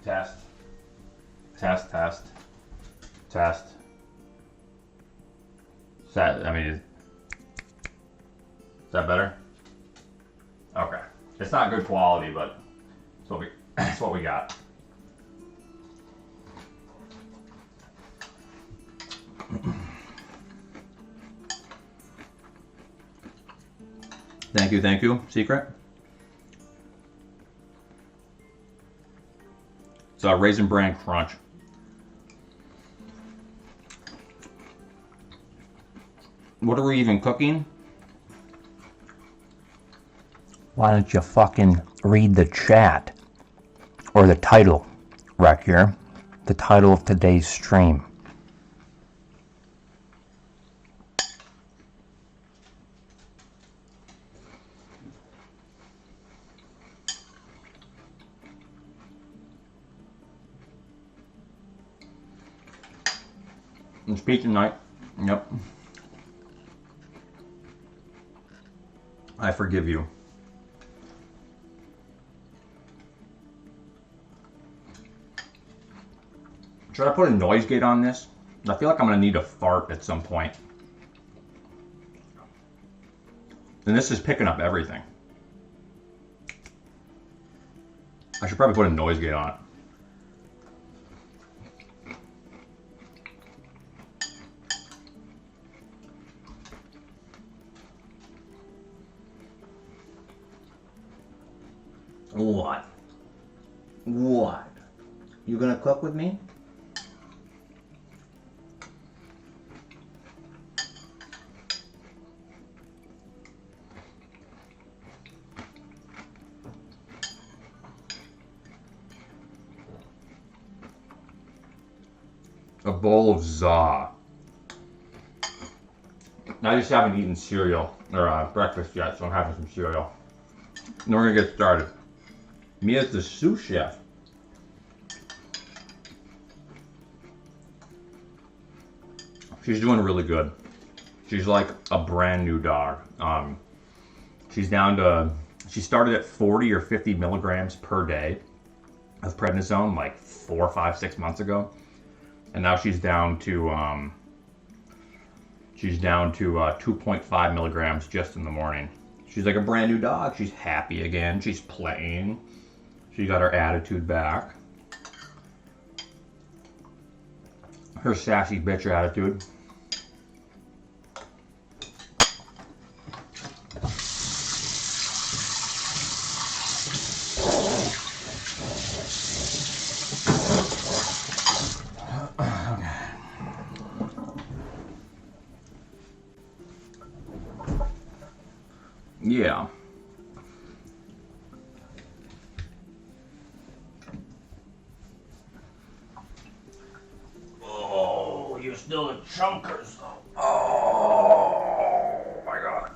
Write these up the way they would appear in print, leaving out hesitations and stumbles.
Test. Test, test. Test. I mean, is that better? Okay. It's not good quality, but that's what we got. Thank you, Secret. It's a Raisin Bran Crunch. What are we even cooking? Why don't you fucking read the chat? Or the title right here. The title of today's stream. It's pizza night. Yep. I forgive you. Should I put a noise gate on this? I feel like I'm going to need a fart at some point. And this is picking up everything. I should probably put a noise gate on it. What? What? You gonna cook with me? A bowl of za. I just haven't eaten cereal or breakfast yet, so I'm having some cereal. And we're gonna get started. Mia's the sous chef. She's doing really good. She's like a brand new dog. She's down to, she started at 40 or 50 milligrams per day of prednisone like 4, 5, 6 months ago. And now she's down to 2.5 milligrams just in the morning. She's like a brand new dog. She's happy again. She's playing. She got her attitude back. Her sassy bitch attitude. Yeah. Oh, you're still the chunkers though. Oh my god.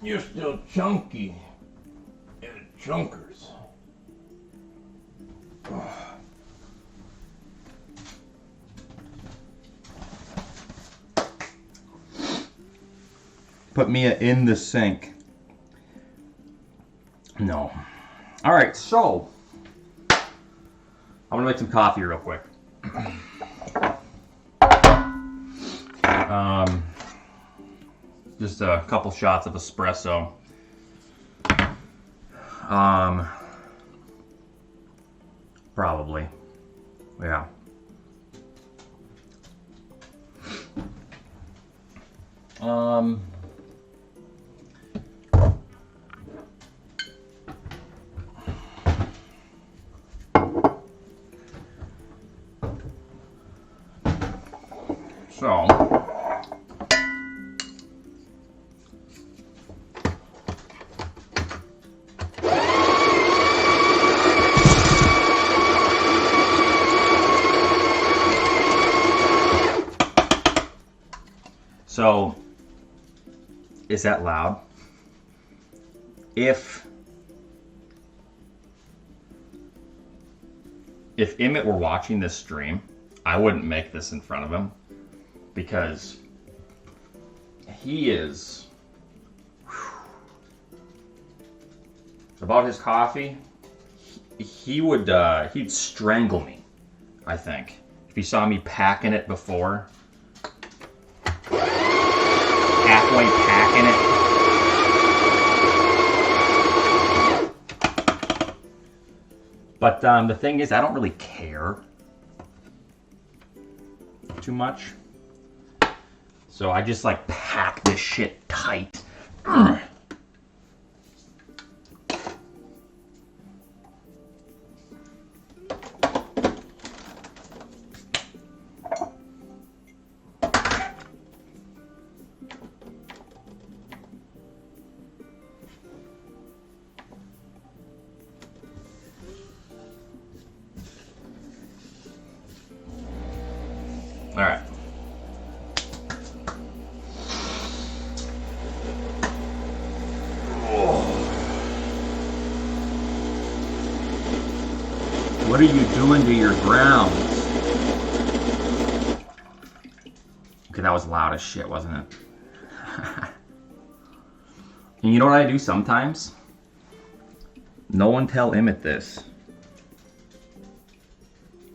You're still chunky and chunkers. Oh. Put Mia in the sink. No. All right, so I'm gonna make some coffee real quick. Just a couple shots of espresso. Probably. Yeah. So, is that loud? If Emmett were watching this stream, I wouldn't make this in front of him because he is about his coffee, he'd strangle me, I think, if he saw me packing it before. Halfway packing it. But the thing is, I don't really care too much. So I just like pack this shit tight. Ugh. All right. What are you doing to your grounds? Okay, that was loud as shit, wasn't it? And you know what I do sometimes? No one tell Emmett this.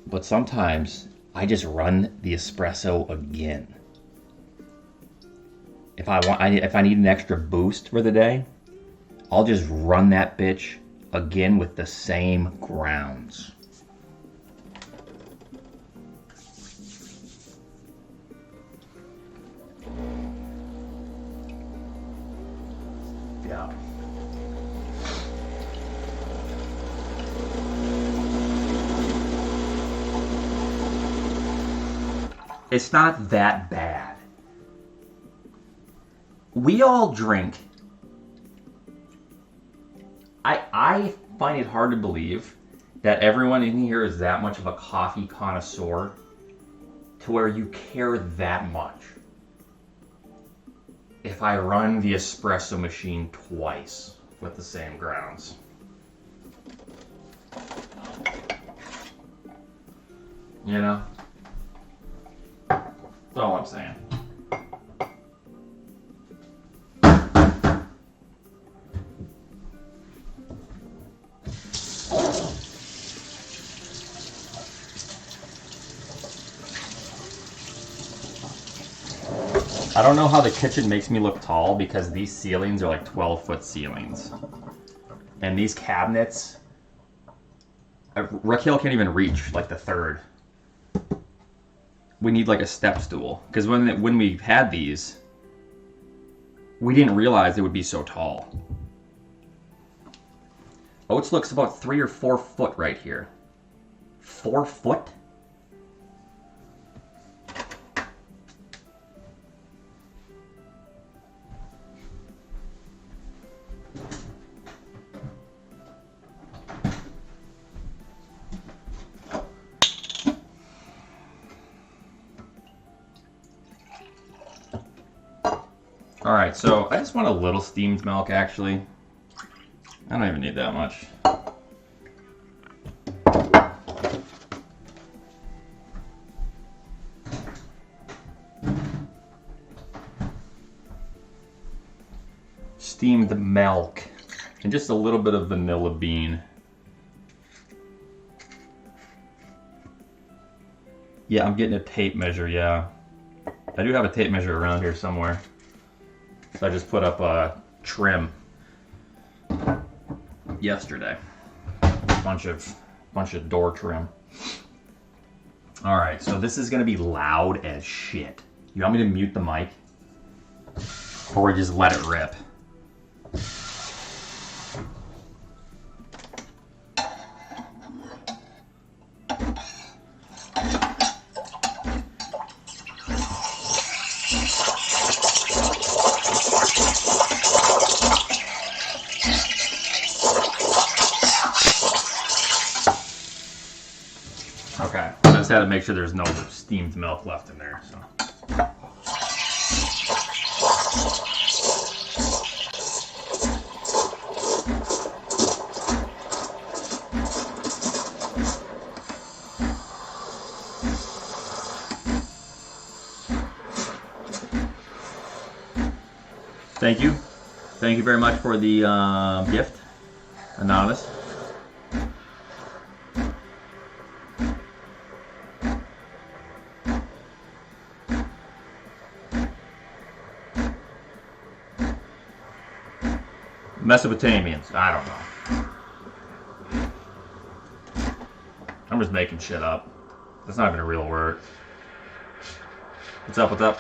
But sometimes I just run the espresso again. If I need an extra boost for the day, I'll just run that bitch again with the same grounds. Yeah. It's not that bad. We all drink. I find it hard to believe that everyone in here is that much of a coffee connoisseur to where you care that much if I run the espresso machine twice with the same grounds. You know? That's all I'm saying. I don't know how the kitchen makes me look tall because these ceilings are like 12-foot ceilings. And these cabinets, Raquel can't even reach like the third. We need like a step stool. Because when we had these, we didn't realize it would be so tall. Oats looks about 3 or 4 foot right here. 4 foot? Alright, so I just want a little steamed milk actually. I don't even need that much. Steamed milk and just a little bit of vanilla bean. Yeah, I'm getting a tape measure, yeah. I do have a tape measure around here somewhere. So I just put up a trim yesterday. Bunch of door trim. Alright, so this is gonna be loud as shit. You want me to mute the mic? Or just let it rip? Okay, I just had to make sure there's no steamed milk left in there, so. Thank you. Thank you very much for the gift. Anonymous. Mesopotamians. I don't know. I'm just making shit up. That's not even a real word. What's up? What's up?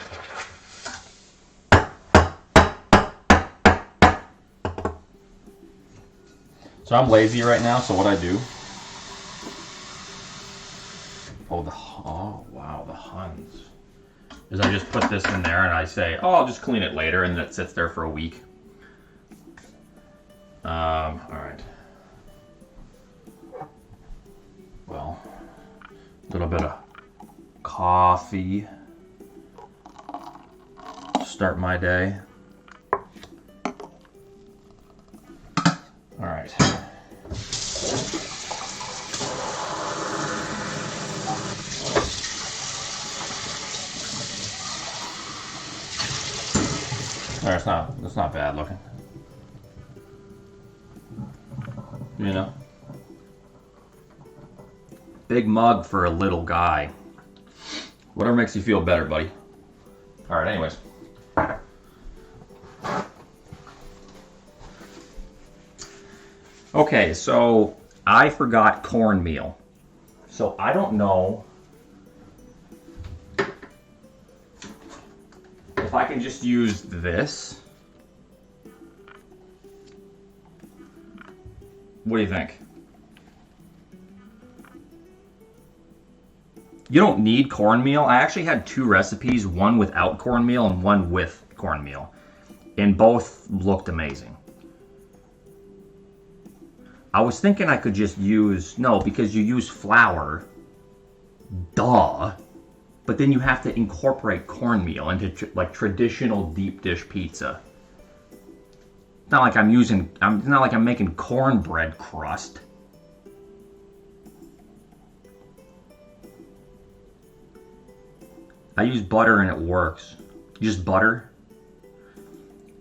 So I'm lazy right now, so what I do... Oh, wow, the Huns. Is I just put this in there and I say, oh, I'll just clean it later, and then it sits there for a week. Alright. Well, a little bit of coffee. Start my day. Alright. That's not bad looking. You know? Big mug for a little guy. Whatever makes you feel better, buddy. Alright, anyways. Okay, so I forgot cornmeal. So I don't know if I can just use this. What do you think? You don't need cornmeal. I actually had 2 recipes, one without cornmeal and one with cornmeal. And both looked amazing. I was thinking I could just use... No, because you use flour. Duh. But then you have to incorporate cornmeal into like traditional deep dish pizza. It's not like it's not like I'm making cornbread crust. I use butter and it works. Just butter.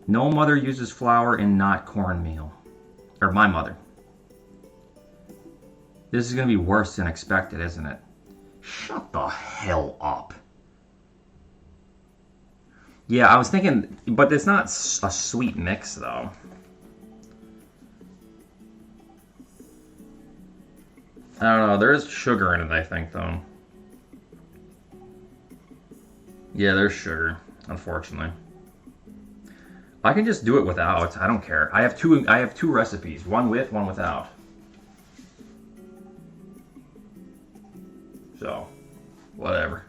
No mother uses flour and not cornmeal. Or my mother. This is going to be worse than expected, isn't it? Shut the hell up. Yeah, I was thinking, but it's not a sweet mix, though. I don't know, there is sugar in it, I think, though. Yeah, there's sugar, unfortunately. I can just do it without, I don't care. I have two recipes, one with, one without. So, whatever.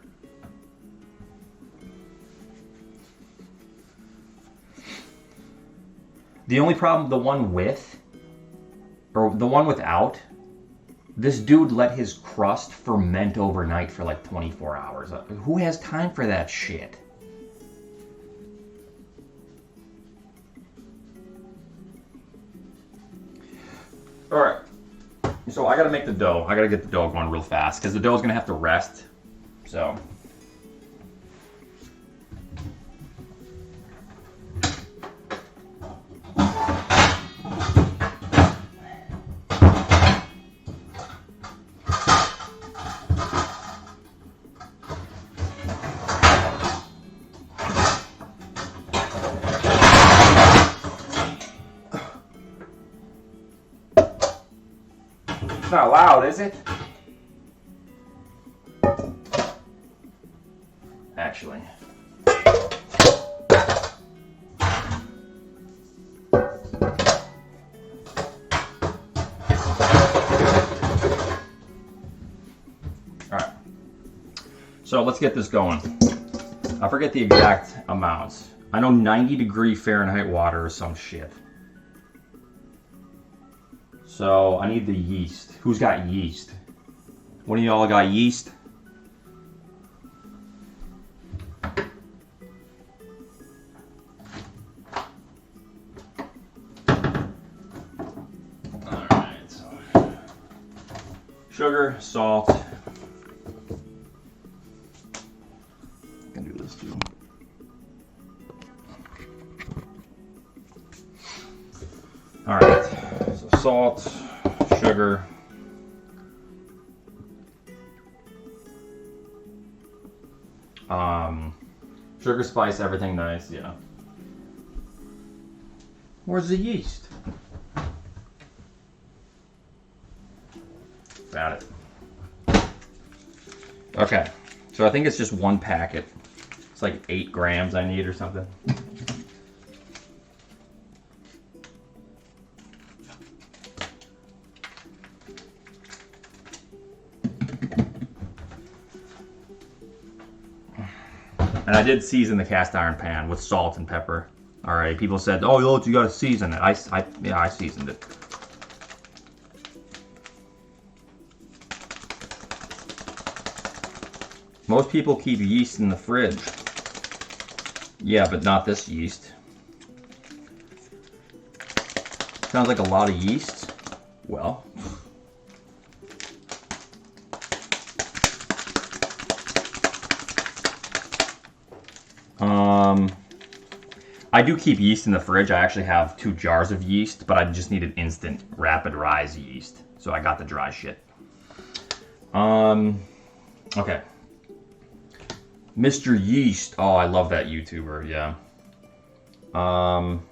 The only problem, the one with, or the one without, this dude let his crust ferment overnight for like 24 hours. Who has time for that shit? Alright. So I gotta make the dough. I gotta get the dough going real fast because the dough is gonna have to rest. So. It's not loud, is it? Actually. Alright. So let's get this going. I forget the exact amounts. I know 90-degree Fahrenheit water or some shit. So I need the yeast. Who's got yeast? One of y'all got yeast? Alright, so sugar, salt. I can do this too. Alright, so salt, sugar. Sugar, spice, everything nice, yeah. Where's the yeast? Got it. Okay, so I think it's just one packet. It's like 8 grams I need or something. And I did season the cast iron pan with salt and pepper. All right, people said, "Oh, you gotta season it." Yeah, I seasoned it. Most people keep yeast in the fridge. Yeah, but not this yeast. Sounds like a lot of yeast. Well. I do keep yeast in the fridge. I actually have 2 jars of yeast, but I just needed instant rapid rise yeast. So I got the dry shit. Okay. Mr. Yeast. Oh, I love that YouTuber, yeah. Hold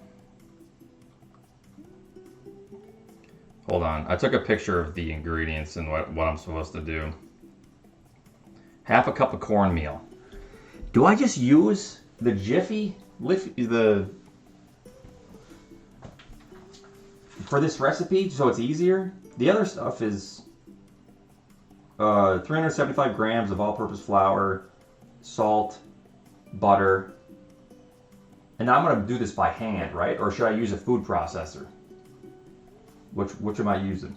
on. I took a picture of the ingredients and what I'm supposed to do. Half a cup of cornmeal. Do I just use the Jiffy for this recipe so it's easier? The other stuff is 375 grams of all-purpose flour, salt, butter, and now I'm going to do this by hand, right? Or should I use a food processor? Which am I using?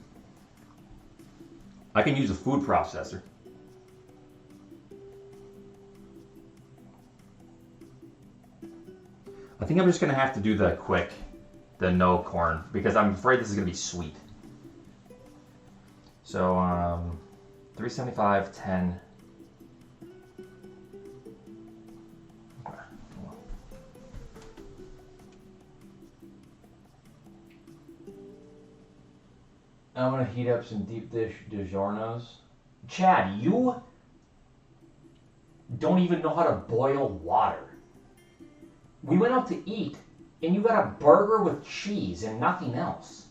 I can use a food processor. I think I'm just going to have to do the no corn, because I'm afraid this is going to be sweet. So, 375, 10. Okay. I'm going to heat up some deep dish DiGiorno's. Chad, you don't even know how to boil water. We went out to eat, and you got a burger with cheese and nothing else.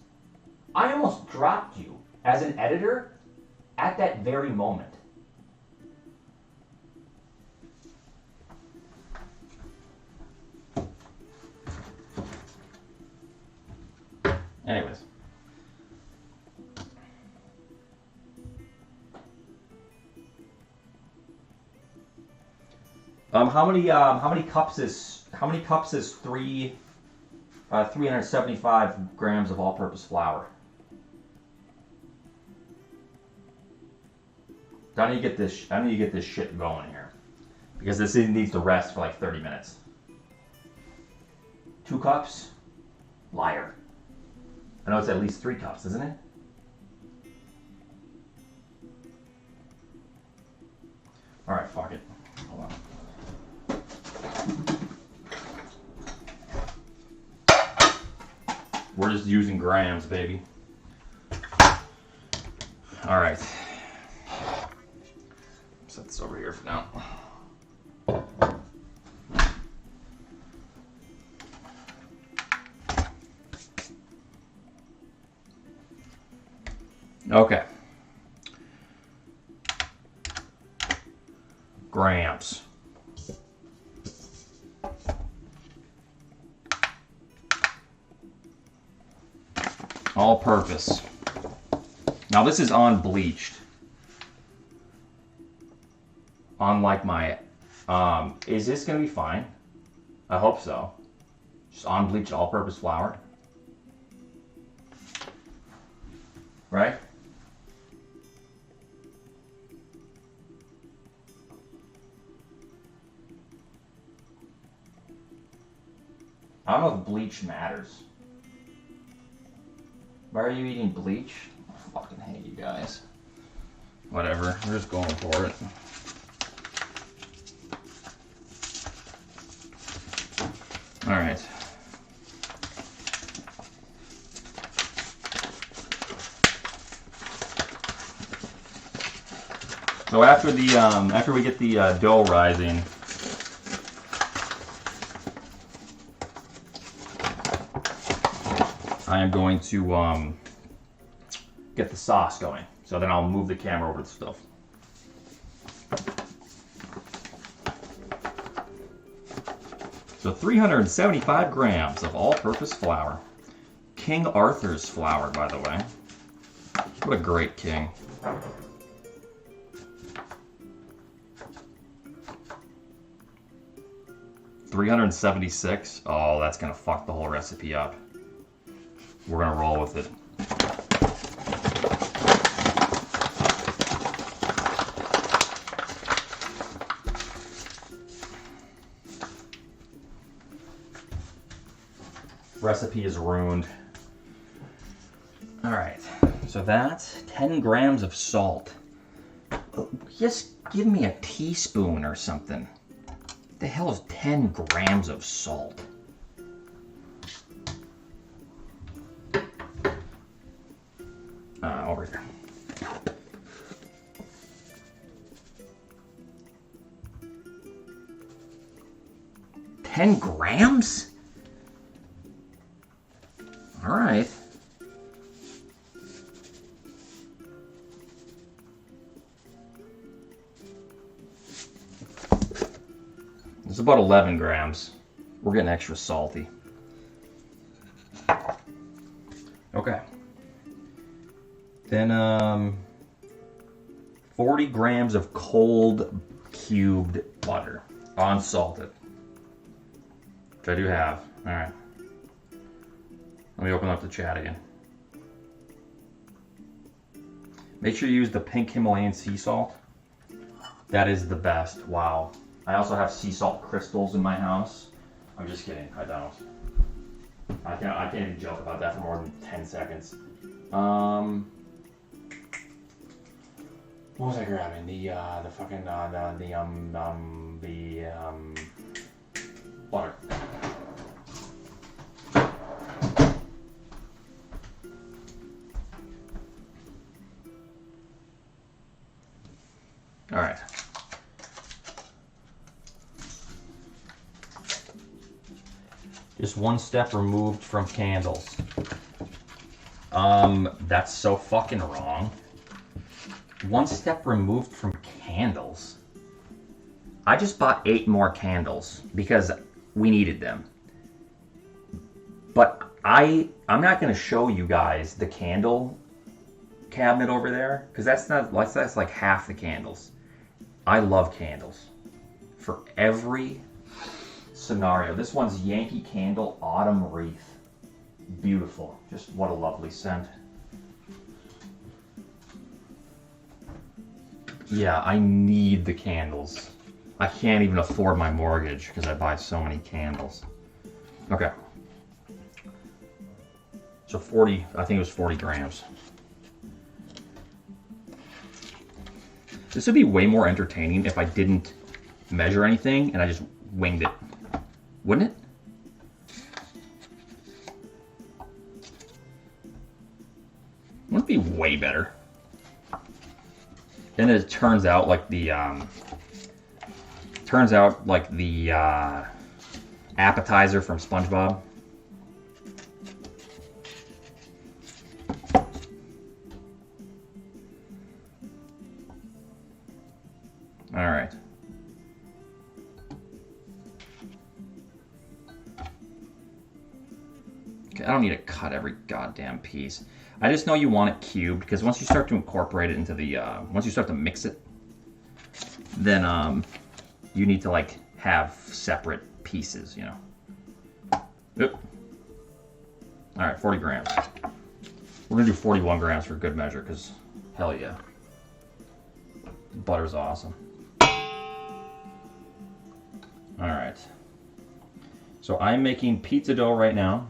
I almost dropped you as an editor at that very moment. Anyways. How many cups is 375 grams of all-purpose flour? I need to get this shit going here, because this needs to rest for like 30 minutes. 2 cups? Liar. I know it's at least 3 cups, isn't it? All right, fuck it. Hold on. We're just using grams, baby. All right. Set this over here for now. Okay. Grams. All purpose. Now this is unbleached. Unlike my, is this gonna be fine? I hope so. Just unbleached all purpose flour. Right? I don't know if bleach matters. Why are you eating bleach? I fucking hate you guys. Whatever, we're just going for it. Alright. So after the after we get the dough rising, I am going to get the sauce going. So then I'll move the camera over to the stove. So 375 grams of all-purpose flour. King Arthur's flour, by the way. What a great king. $376. Oh, that's gonna fuck the whole recipe up. We're gonna roll with it. Recipe is ruined. All right, so that's 10 grams of salt. Just give me a teaspoon or something. The hell is 10 grams of salt? Over here. $10 grams? All right. It's about 11 grams. We're getting extra salty. Okay. Then 40 grams of cold cubed butter, unsalted, which I do have. All right. Let me open up the chat again. Make sure you use the pink Himalayan sea salt. That is the best. Wow. I also have sea salt crystals in my house. I'm just kidding. I don't. I can't even joke about that for more than 10 seconds. What was I grabbing? The fucking butter. All right. Just one step removed from candles. That's so fucking wrong. One step removed from candles. I just bought 8 more candles because we needed them. But I'm not going to show you guys the candle cabinet over there because that's like half the candles. I love candles for every scenario. This one's Yankee Candle Autumn Wreath. Beautiful. Just what a lovely scent. Yeah, I need the candles. I can't even afford my mortgage because I buy so many candles. Okay. So 40, I think it was 40 grams. This would be way more entertaining if I didn't measure anything and I just winged it. Wouldn't it? Wouldn't it be way better? And it turns out like the appetizer from SpongeBob. All right. Okay, I don't need to cut every goddamn piece. I just know you want it cubed because once you start to incorporate it into the, once you start to mix it, then you need to like have separate pieces, you know. Oop. All right, 40 grams. We're gonna do 41 grams for good measure because hell yeah. Butter's awesome. All right. So I'm making pizza dough right now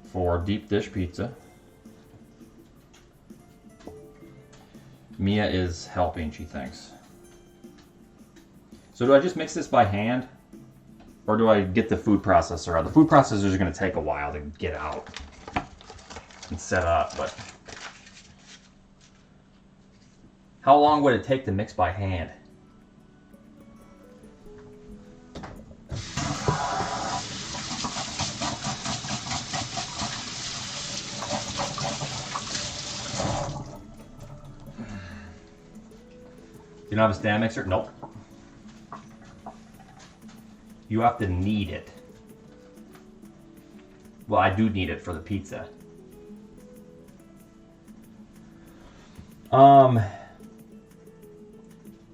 for deep dish pizza. Mia is helping, she thinks. So do I just mix this by hand? Or do I get the food processor out? The food processor is going to take a while to get out and set up, but... How long would it take to mix by hand? You don't have a stand mixer? Nope. You have to knead it. Well, I do need it for the pizza.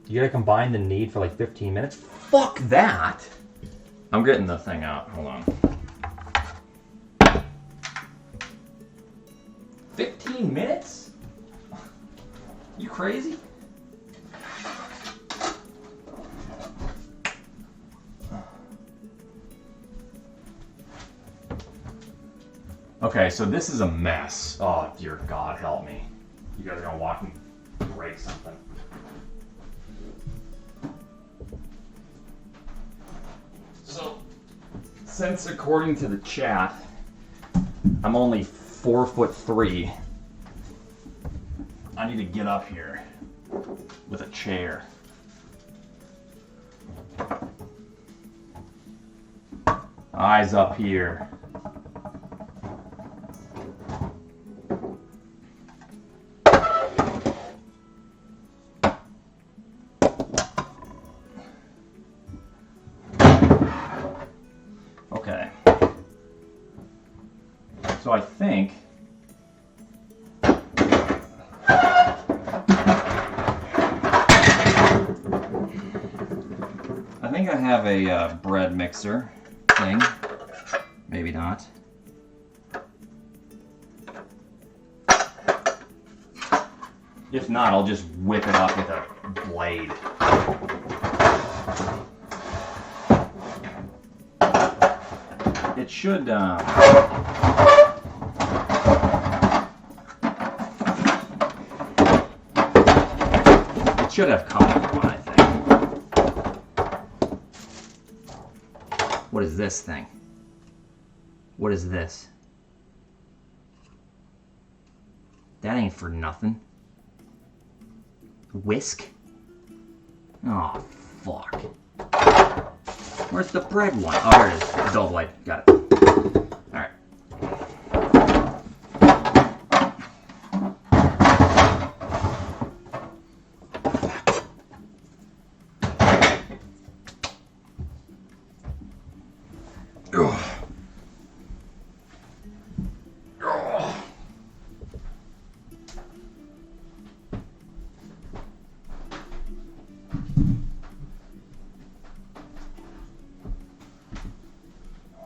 You gotta combine the knead for like 15 minutes? Fuck that! I'm getting the thing out. Hold on. 15 minutes? You crazy? Okay, so this is a mess. Oh, dear God, help me. You guys are gonna watch me break something. So, since according to the chat, I'm only 4'3", I need to get up here with a chair. Eyes up here. Okay. So I think I have a bread mixer thing. Maybe not. If not, I'll just whip it up with a blade. It should, it should have come with one, I think. What is this thing? What is this? That ain't for nothing. Whisk? Oh, fuck. Where's the bread one? Oh, here it is. The dull blade. Got it. Alright.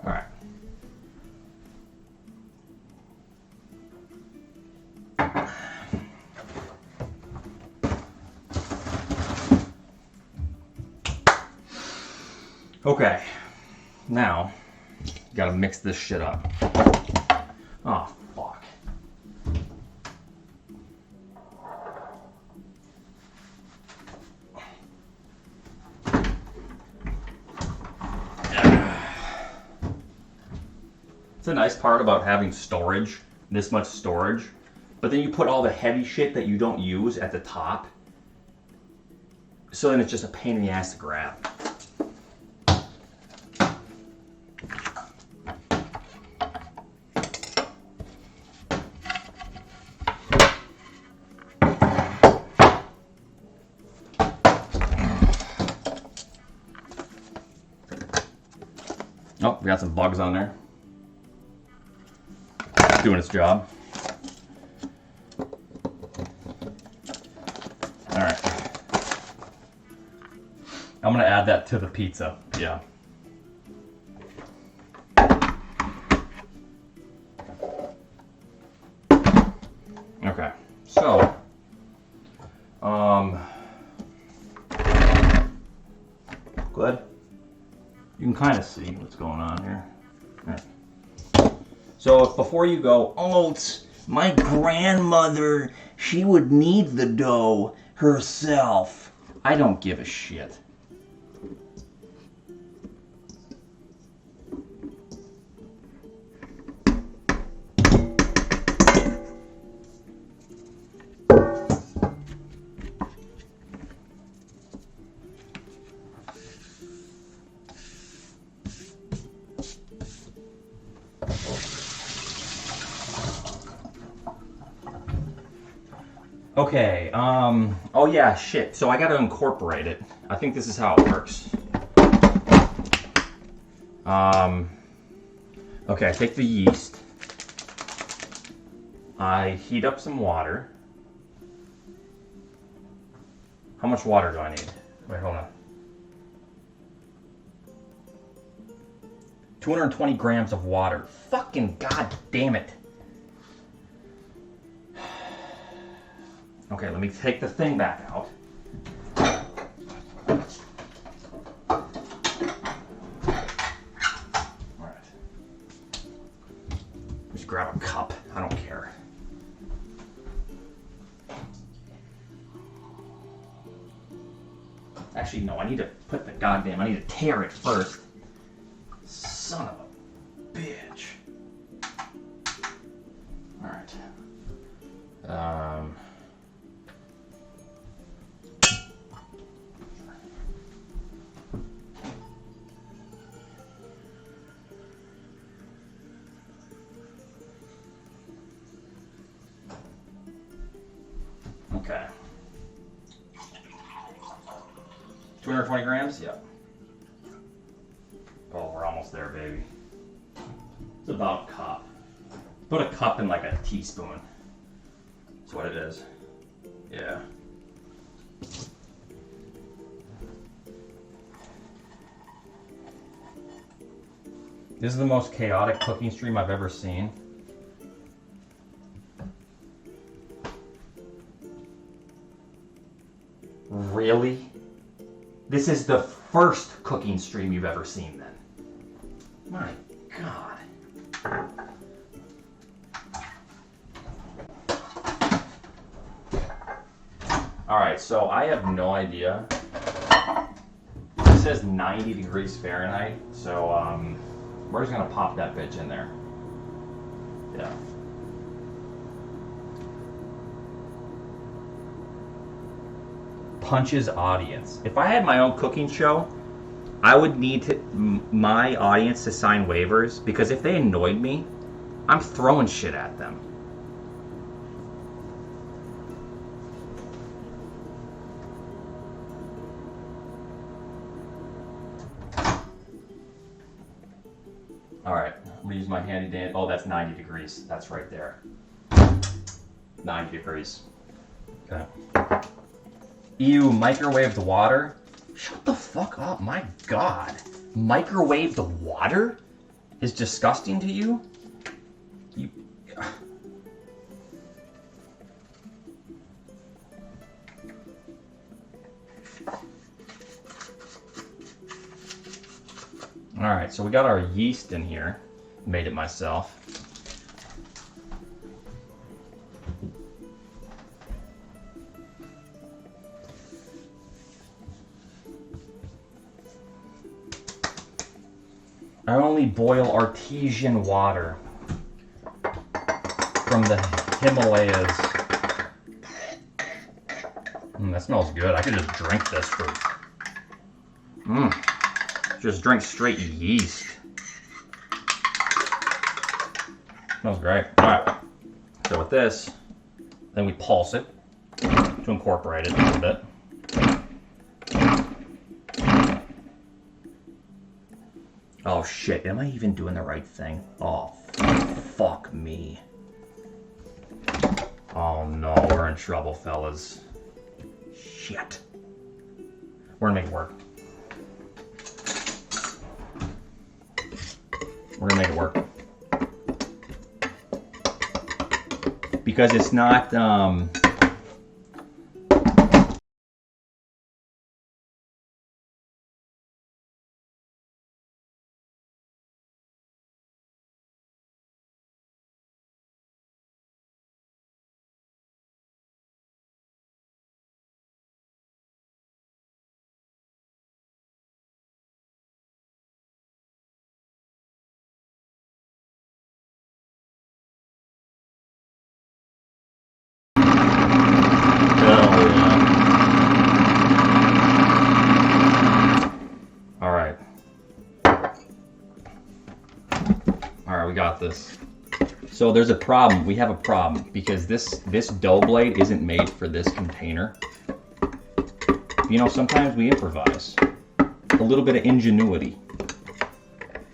Alright. Okay. Now, gotta mix this shit up. Oh, fuck. It's a nice part about having storage, this much storage, but then you put all the heavy shit that you don't use at the top, so then it's just a pain in the ass to grab. Oh, we got some bugs on there. It's doing its job. Alright. I'm gonna add that to the pizza. Yeah. Okay. So, good. You can kind of see what's going on here. Right. So before you go, Oats, my grandmother, she would knead the dough herself. I don't give a shit. Okay, oh yeah, shit. So I gotta incorporate it. I think this is how it works. Okay, I take the yeast. I heat up some water. How much water do I need? Wait, hold on. 220 grams of water. Fucking god damn it. Okay, let me take the thing back out. Alright. Just grab a cup. I don't care. Actually, no, I need to put the goddamn... I need to tear it first. Son of a bitch. Alright. Okay. 220 grams? Yep. Oh, we're almost there, baby. It's about a cup. Put a cup in like a teaspoon. That's what it is. Yeah. This is the most chaotic cooking stream I've ever seen. Really? This is the first cooking stream you've ever seen then? My God. Alright, so I have no idea. It says 90 degrees Fahrenheit, so we're just gonna pop that bitch in there. Yeah. Punch's audience. If I had my own cooking show, I would need my audience to sign waivers, because if they annoyed me, I'm throwing shit at them. Alright, I'm gonna use my handy dandy. Oh, that's 90 degrees. That's right there. 90 degrees. Okay. Ew, microwaved water? Shut the fuck up, my God. Microwaved water is disgusting to you? You... Alright, so we got our yeast in here. Made it myself. I only boil artesian water from the Himalayas. That smells good. I could just drink this for... Just drink straight yeast. Smells great. Alright. So with this, then we pulse it to incorporate it a little bit. Oh shit, am I even doing the right thing? Oh, fuck me. Oh no, we're in trouble, fellas. Shit. We're gonna make it work. We're gonna make it work. Because it's not, about this. So there's a problem. We have a problem because this dough blade isn't made for this container. You know, sometimes we improvise. A little bit of ingenuity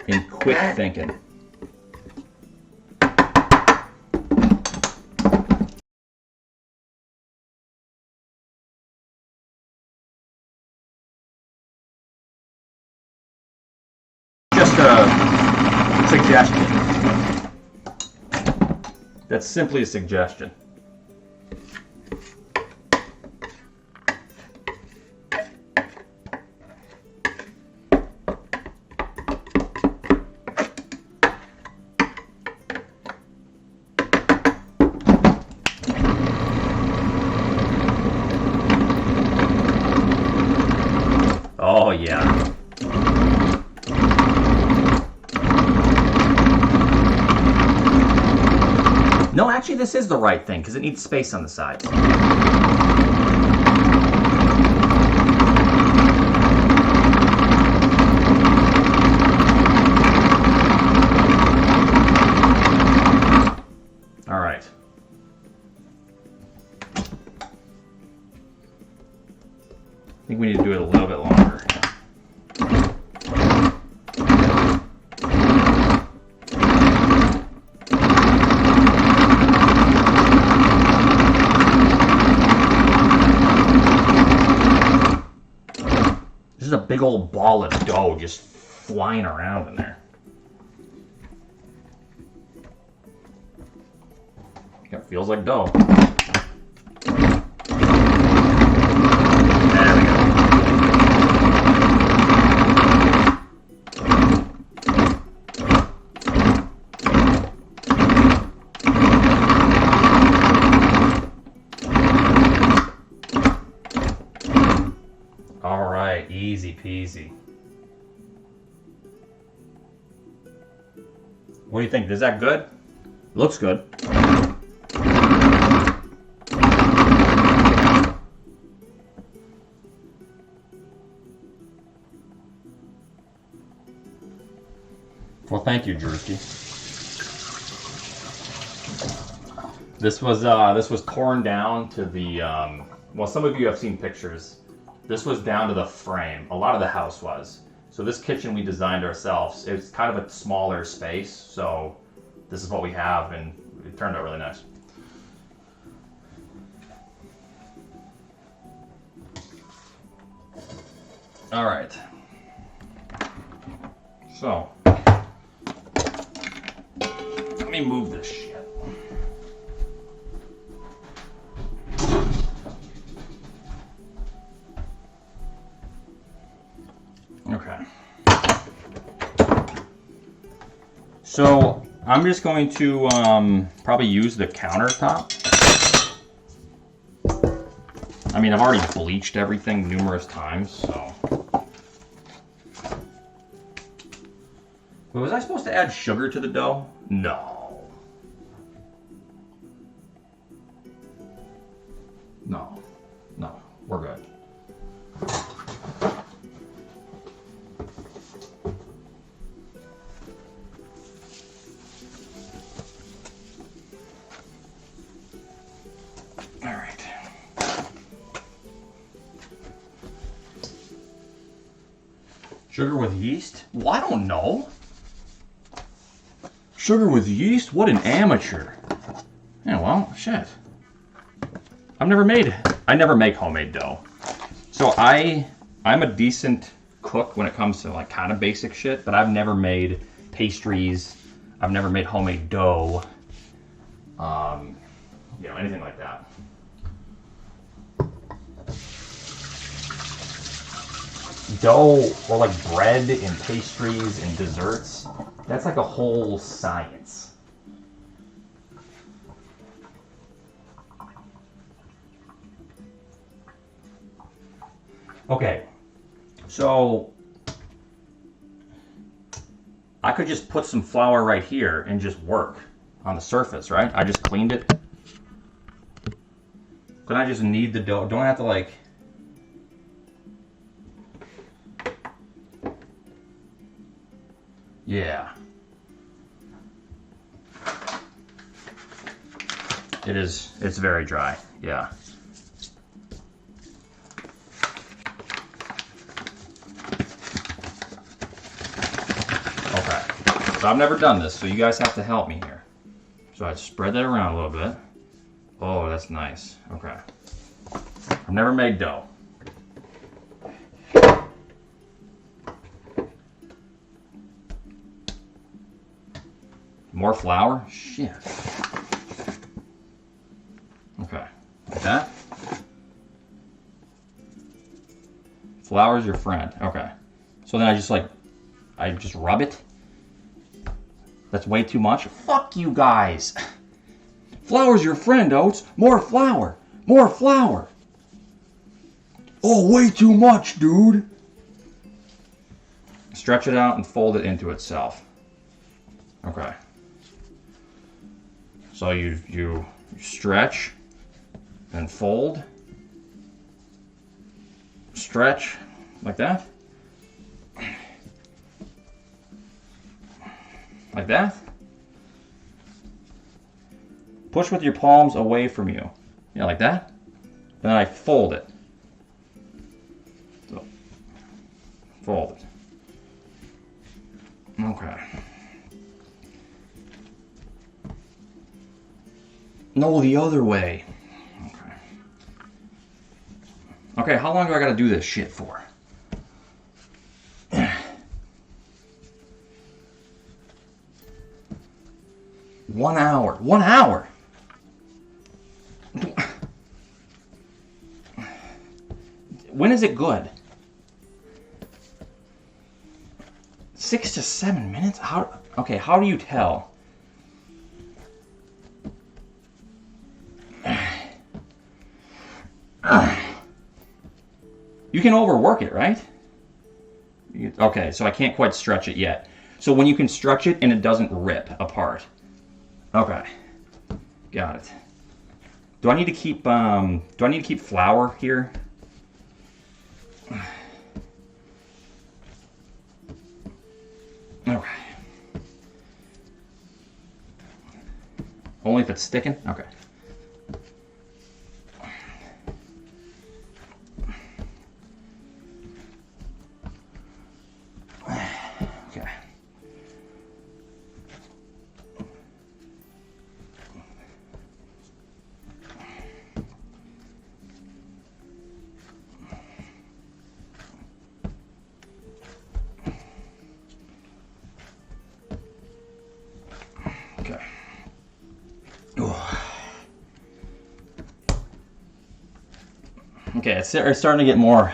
and quick thinking. Just a suggestion. That's simply a suggestion. Oh yeah. No, actually this is the right thing because it needs space on the sides. All right. I think we need to do it a little bit longer. This is a big old ball of dough just flying around in there. It feels like dough. There we go. All right, easy peasy. What do you think? Is that good? Looks good. Well, thank you, Drewski. This was torn down to the well, some of you have seen pictures. This was down to the frame. A lot of the house was. So this kitchen we designed ourselves. It's kind of a smaller space, so this is what we have, and it turned out really nice. All right. So let me move this shit. Okay. So I'm just going to probably use the countertop. I mean, I've already bleached everything numerous times, so. But was I supposed to add sugar to the dough? No. No. No. We're good. All right. Sugar with yeast? Well, I don't know. Sugar with yeast? What an amateur. Yeah, well, shit. I never make homemade dough. So I'm a decent cook when it comes to like kind of basic shit, but I've never made pastries. I've never made homemade dough. You know, anything like that. Dough or like bread and pastries and desserts, that's like a whole science. Okay, so I could just put some flour right here and just work on the surface, right? I just cleaned it. Can I just knead the dough? Don't I have to like... Yeah. It is. It's very dry. Yeah. Okay. So I've never done this, so you guys have to help me here. So I spread that around a little bit. Oh, that's nice. Okay. I've never made dough. More flour? Shit. Okay. Like that. Flour's your friend. Okay. So then I just rub it. That's way too much. Fuck you guys. Flour's your friend, Oats. More flour. More flour. Oh, way too much, dude. Stretch it out and fold it into itself. Okay. So you stretch and fold. Stretch like that. Like that. Push with your palms away from you. Yeah, like that. Then I fold it. So, fold it. Okay. No, the other way. Okay. Okay, how long do I gotta do this shit for? 1 hour. 1 hour? When is it good? 6 to 7 minutes? How? Okay, how do you tell? You can overwork it, right? Okay, so I can't quite stretch it yet. So when you can stretch it and it doesn't rip apart. Okay, got it. Do I need to keep flour here? Okay. Only if it's sticking? Okay. Okay. Okay. Okay, it's starting to get more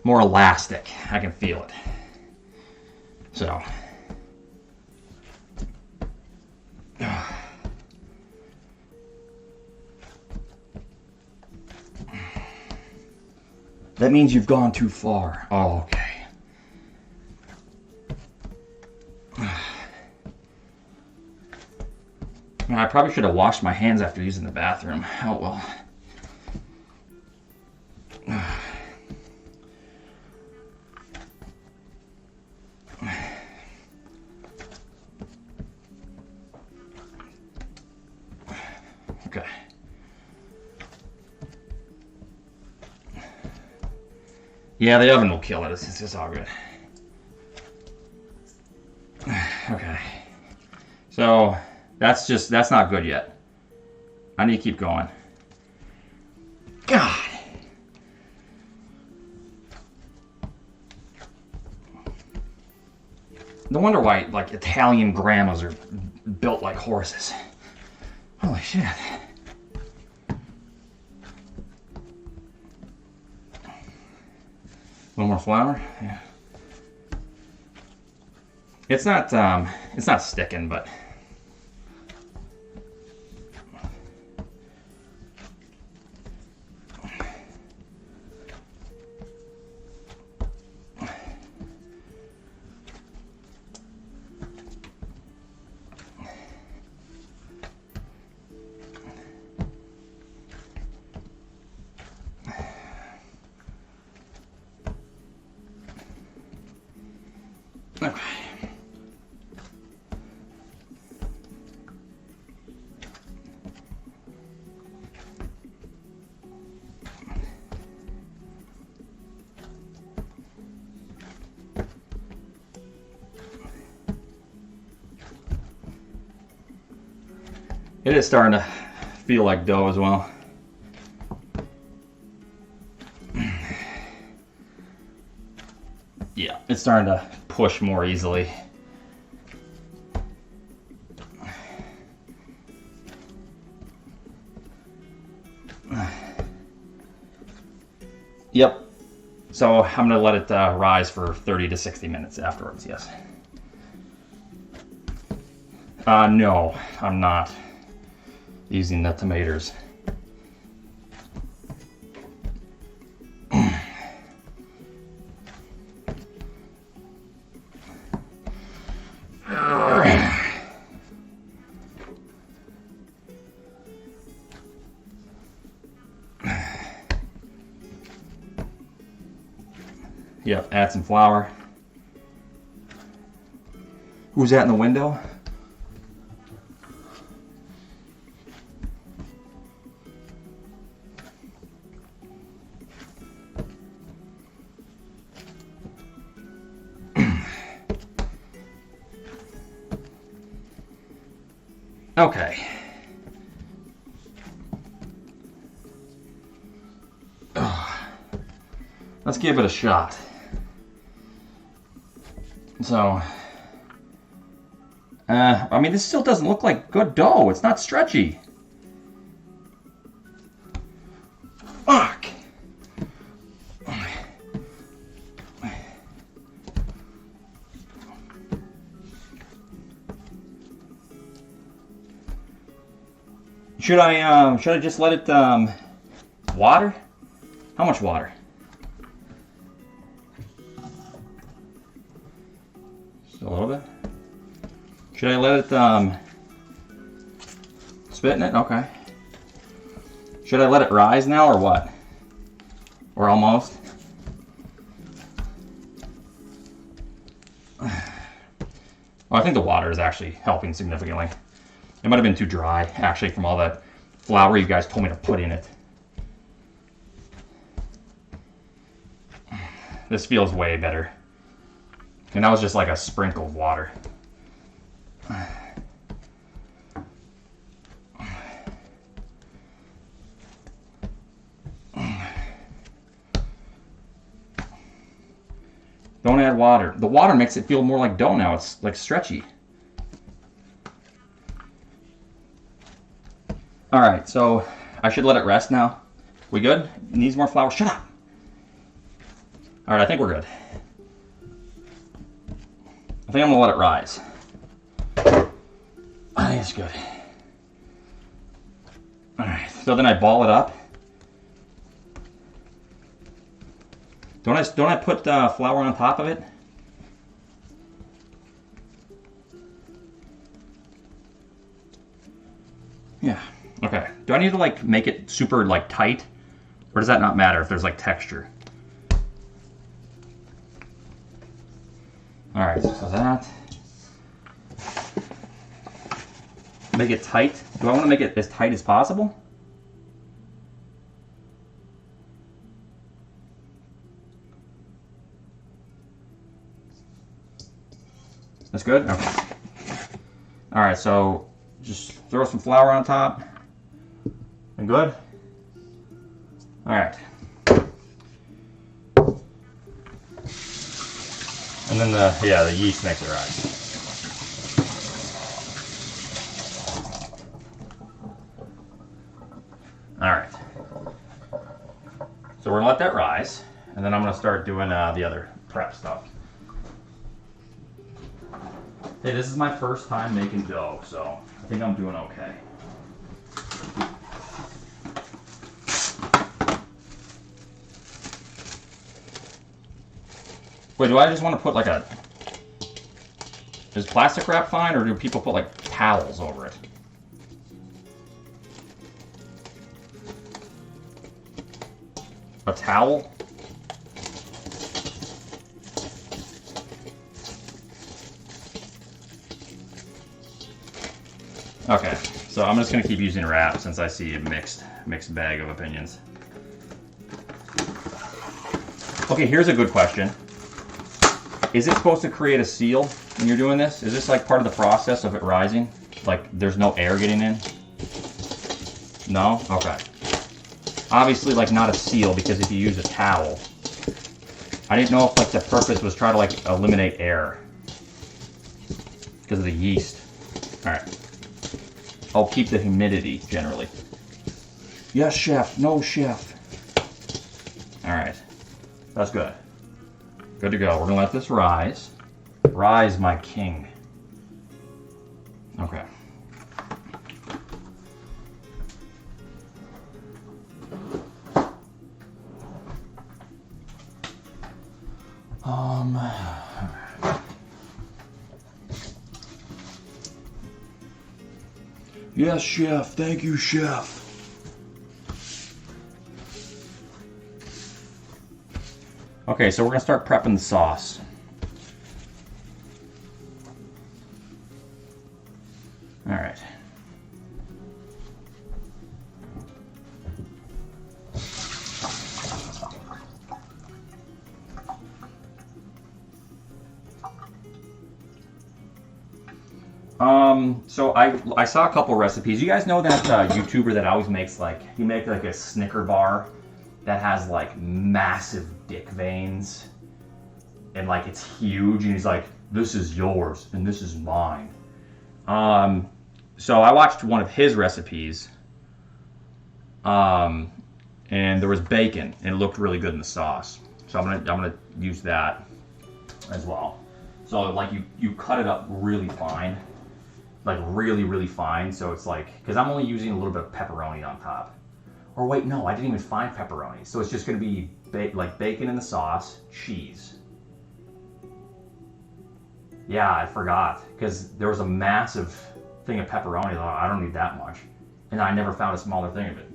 elastic. I can feel it. So. That means you've gone too far. Oh, okay. I probably should have washed my hands after using the bathroom. Oh well. Okay. Yeah, the oven will kill it. It's all good. Okay. So that's not good yet. I need to keep going. God. No wonder why like Italian grandmas are built like horses. Holy shit. A little more flour? Yeah. It's not sticking, but okay. It is starting to feel like dough as well. Yeah, it's starting to push more easily. Yep. So I'm gonna let it rise for 30 to 60 minutes afterwards, yes. No, I'm not using the tomatoes. Yep, add some flour. Who's that in the window? Okay. Let's give it a shot. So, I mean, this still doesn't look like good dough. It's not stretchy. Fuck. Should I just let it water? How much water? Just a little bit. Should I let it spit in it? Okay. Should I let it rise now or what? Or almost? Well, I think the water is actually helping significantly. It might have been too dry, actually, from all that flour you guys told me to put in it. This feels way better. And that was just like a sprinkle of water. Don't add water. The water makes it feel more like dough now. It's like stretchy. All right, so I should let it rest now. We good? It needs more flour. Shut up. All right, I think we're good. I think I'm gonna let it rise. I think it's good. All right, so then I ball it up. Don't I put flour on top of it? Yeah. Okay. Do I need to like make it super like tight, or does that not matter if there's like texture? All right. So that. Make it tight. Do I want to make it as tight as possible? That's good? Okay. All right, so just throw some flour on top. And good? All right. And then the yeast makes it rise. All right. So we're gonna let that rise, and then I'm gonna start doing the other prep stuff. Hey, this is my first time making dough, so I think I'm doing okay. Wait, do I just want to put like a... Is plastic wrap fine, or do people put like towels over it? A towel? Okay, so I'm just gonna keep using wrap since I see a mixed bag of opinions. Okay, here's a good question. Is it supposed to create a seal when you're doing this? Is this like part of the process of it rising? Like there's no air getting in? No? Okay. Obviously, like, not a seal, because if you use a towel. I didn't know if, like, the purpose was try to, like, eliminate air. Because of the yeast. Alright. I'll keep the humidity, generally. Yes, chef. No, chef. Alright. That's good. Good to go. We're gonna let this rise. Rise, my king. Okay. Yes, chef. Thank you, chef. Okay, so we're gonna start prepping the sauce. All right. So I saw a couple recipes. You guys know that YouTuber that always makes he makes like a Snicker bar that has like massive dick veins and like it's huge, and he's like, this is yours and this is mine. So I watched one of his recipes, and there was bacon and it looked really good in the sauce. So I'm gonna use that as well. So like you cut it up really fine. Like really fine, so it's like, because I'm only using a little bit of pepperoni on top. Or wait, no, I didn't even find pepperoni. So it's just gonna be like bacon in the sauce, cheese. Yeah, I forgot, because there was a massive thing of pepperoni, though I don't need that much. And I never found a smaller thing of it.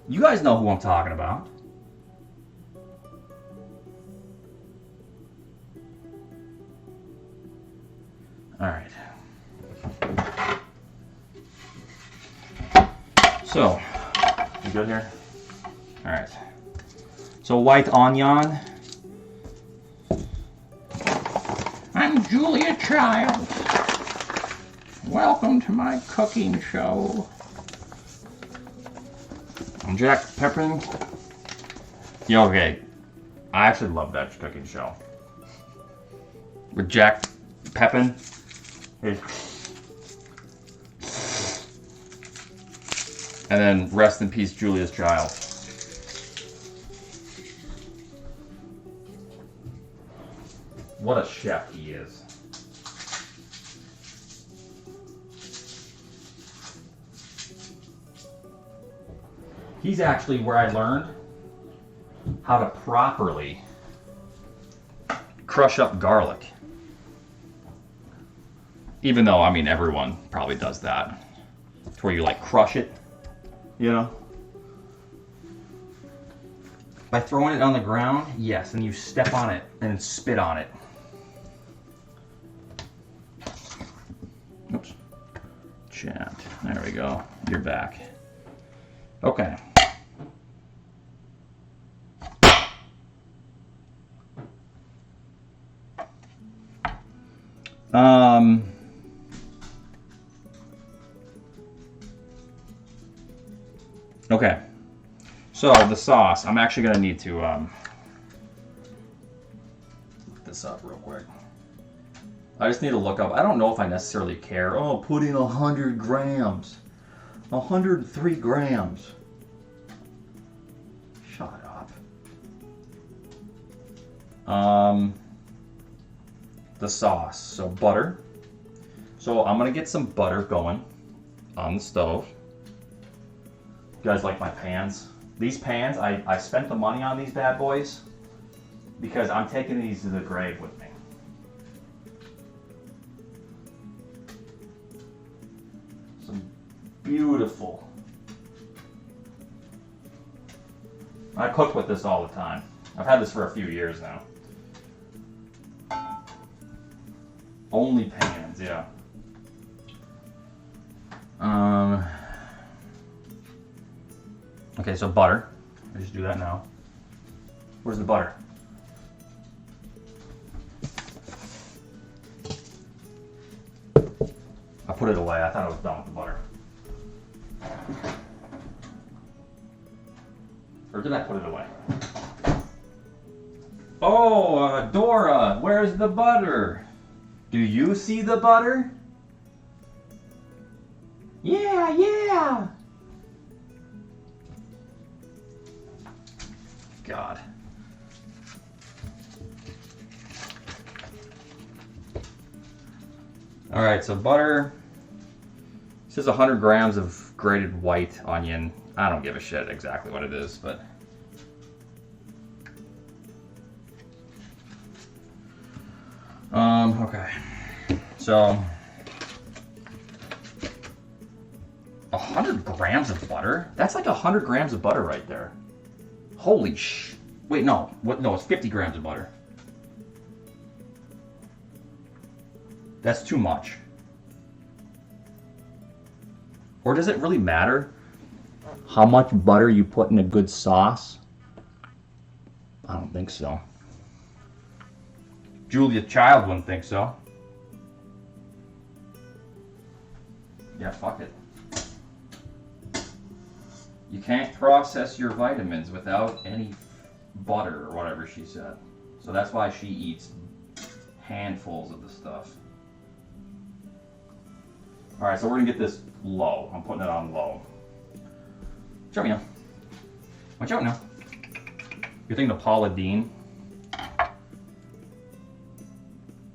You guys know who I'm talking about. All right. So, you good here? All right. So white onion. I'm Julia Childs. Welcome to my cooking show. I'm Jack Pepin. Yeah, okay. I actually love that cooking show. With Jack Pepin. And then rest in peace, Julia's Child. What a chef he is. He's actually where I learned how to properly crush up garlic. Even though, I mean, everyone probably does that. It's where you like crush it, you know? By throwing it on the ground, yes, and you step on it and spit on it. Oops. Chat. There we go. You're back. Okay. Okay, so the sauce, I'm actually going to need to look this up real quick. I just need to look up, I don't know if I necessarily care. Oh, put in 100 grams, 103 grams. Shut up. The sauce, so butter. So I'm going to get some butter going on the stove. You guys like my pans? These pans, I spent the money on these bad boys because I'm taking these to the grave with me. Some beautiful. I cook with this all the time. I've had this for a few years now. Only pans, yeah. Okay, so butter. I just do that now. Where's the butter? put it away. I thought I was done with the butter. Or did I put it away? Oh, Dora, where's the butter? Do you see the butter? Yeah, yeah. God. All right, so butter. This is 100 grams of grated white onion. I don't give a shit exactly what it is, but okay. So 100 grams of butter? That's like 100 grams of butter right there. Holy sh! Wait, no. What? No, it's 50 grams of butter. That's too much. Or does it really matter how much butter you put in a good sauce? I don't think so. Julia Child wouldn't think so. Yeah, fuck it. You can't process your vitamins without any butter or whatever she said. So that's why she eats handfuls of the stuff. Alright, so we're gonna get this low. I'm putting it on low. Watch out now. Watch out now. You're thinking of Paula Deen?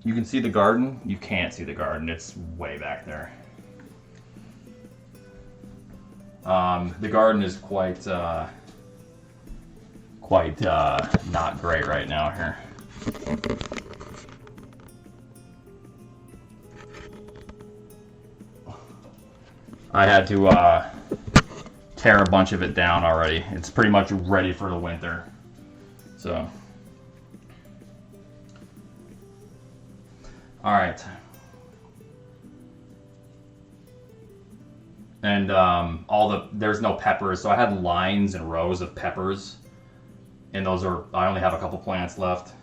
You can see the garden? You can't see the garden. It's way back there. The garden is quite not great right now here. I had to tear a bunch of it down already. It's pretty much ready for the winter. So, all right. And there's no peppers, so I had lines and rows of peppers, and I only have a couple plants left.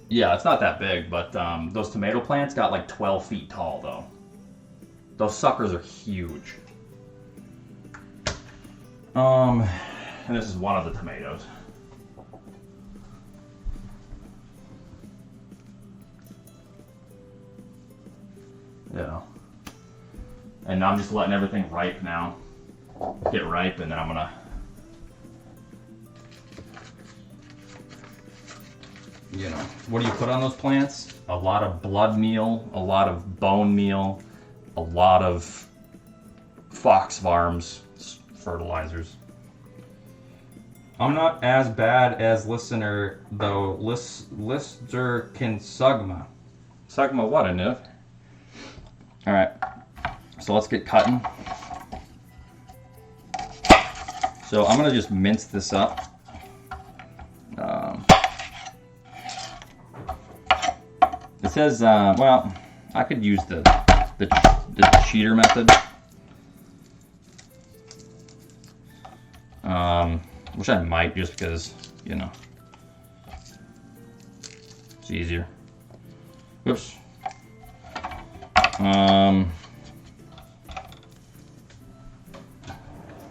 Yeah, it's not that big, but those tomato plants got like 12 feet tall though. Those suckers are huge. And this is one of the tomatoes. Yeah. And I'm just letting everything ripe now. Get ripe, and then I'm gonna, you know, what do you put on those plants? A lot of blood meal, a lot of bone meal, a lot of Fox Farms fertilizers. I'm not as bad as listener though. Lister can sugma. Sugma what, Aniv? All right, so let's get cutting. So I'm gonna just mince this up. It says, well, I could use the cheater method, which I might, just because, you know, it's easier. Oops.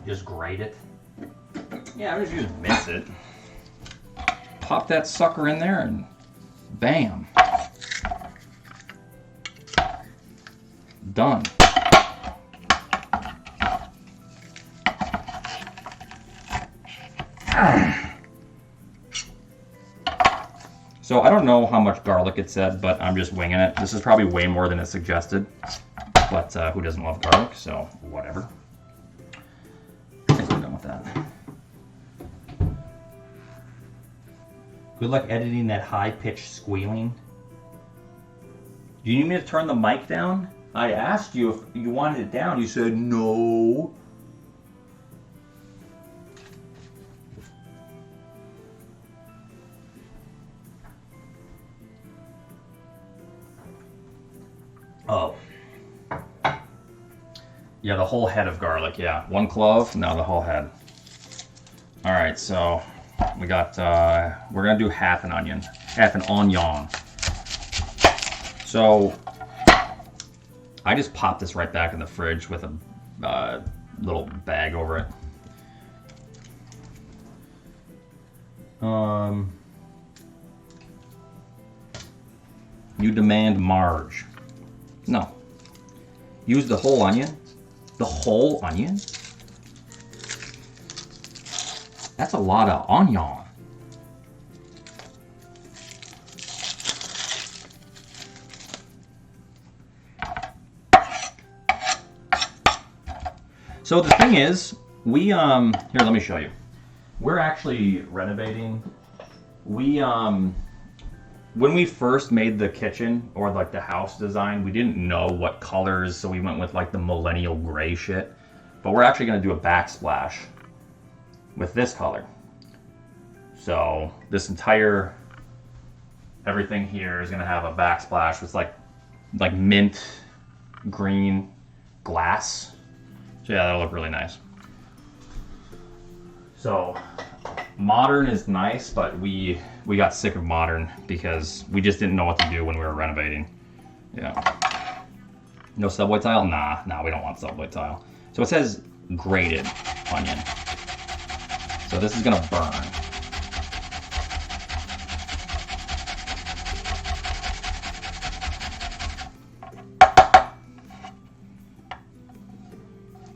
Just grate it. Yeah, I'm just gonna mince it. Pop that sucker in there and bam. Done. So I don't know how much garlic it said, but I'm just winging it. This is probably way more than it suggested, but who doesn't love garlic? So whatever. I think we're done with that. Good luck editing that high-pitched squealing. Do you need me to turn the mic down? I asked you if you wanted it down. You said no. Oh. Yeah, the whole head of garlic. Yeah, one clove, now the whole head. All right, so we got, we're gonna do half an onion. So I just popped this right back in the fridge with a little bag over it. You demand Marge. No. Use the whole onion? The whole onion? That's a lot of onion. So the thing is, we here, let me show you. We're actually renovating. We when we first made the kitchen or like the house design, we didn't know what colors, so we went with like the millennial gray shit. But we're actually going to do a backsplash with this color. So this entire everything here is going to have a backsplash with like mint green glass. So yeah, that'll look really nice. So modern is nice, but we got sick of modern because we just didn't know what to do when we were renovating. Yeah. No subway tile? Nah, we don't want subway tile. So it says grated onion. So this is gonna burn.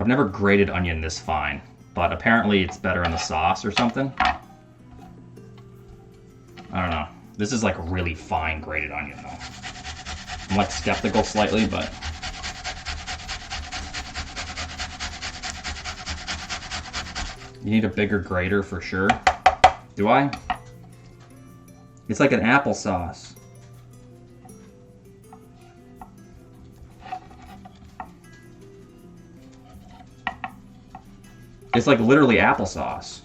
I've never grated onion this fine, but apparently it's better in the sauce or something. I don't know. This is like really fine grated onion though. I'm like skeptical slightly, but you need a bigger grater for sure. Do I? It's like an applesauce. It's like literally applesauce.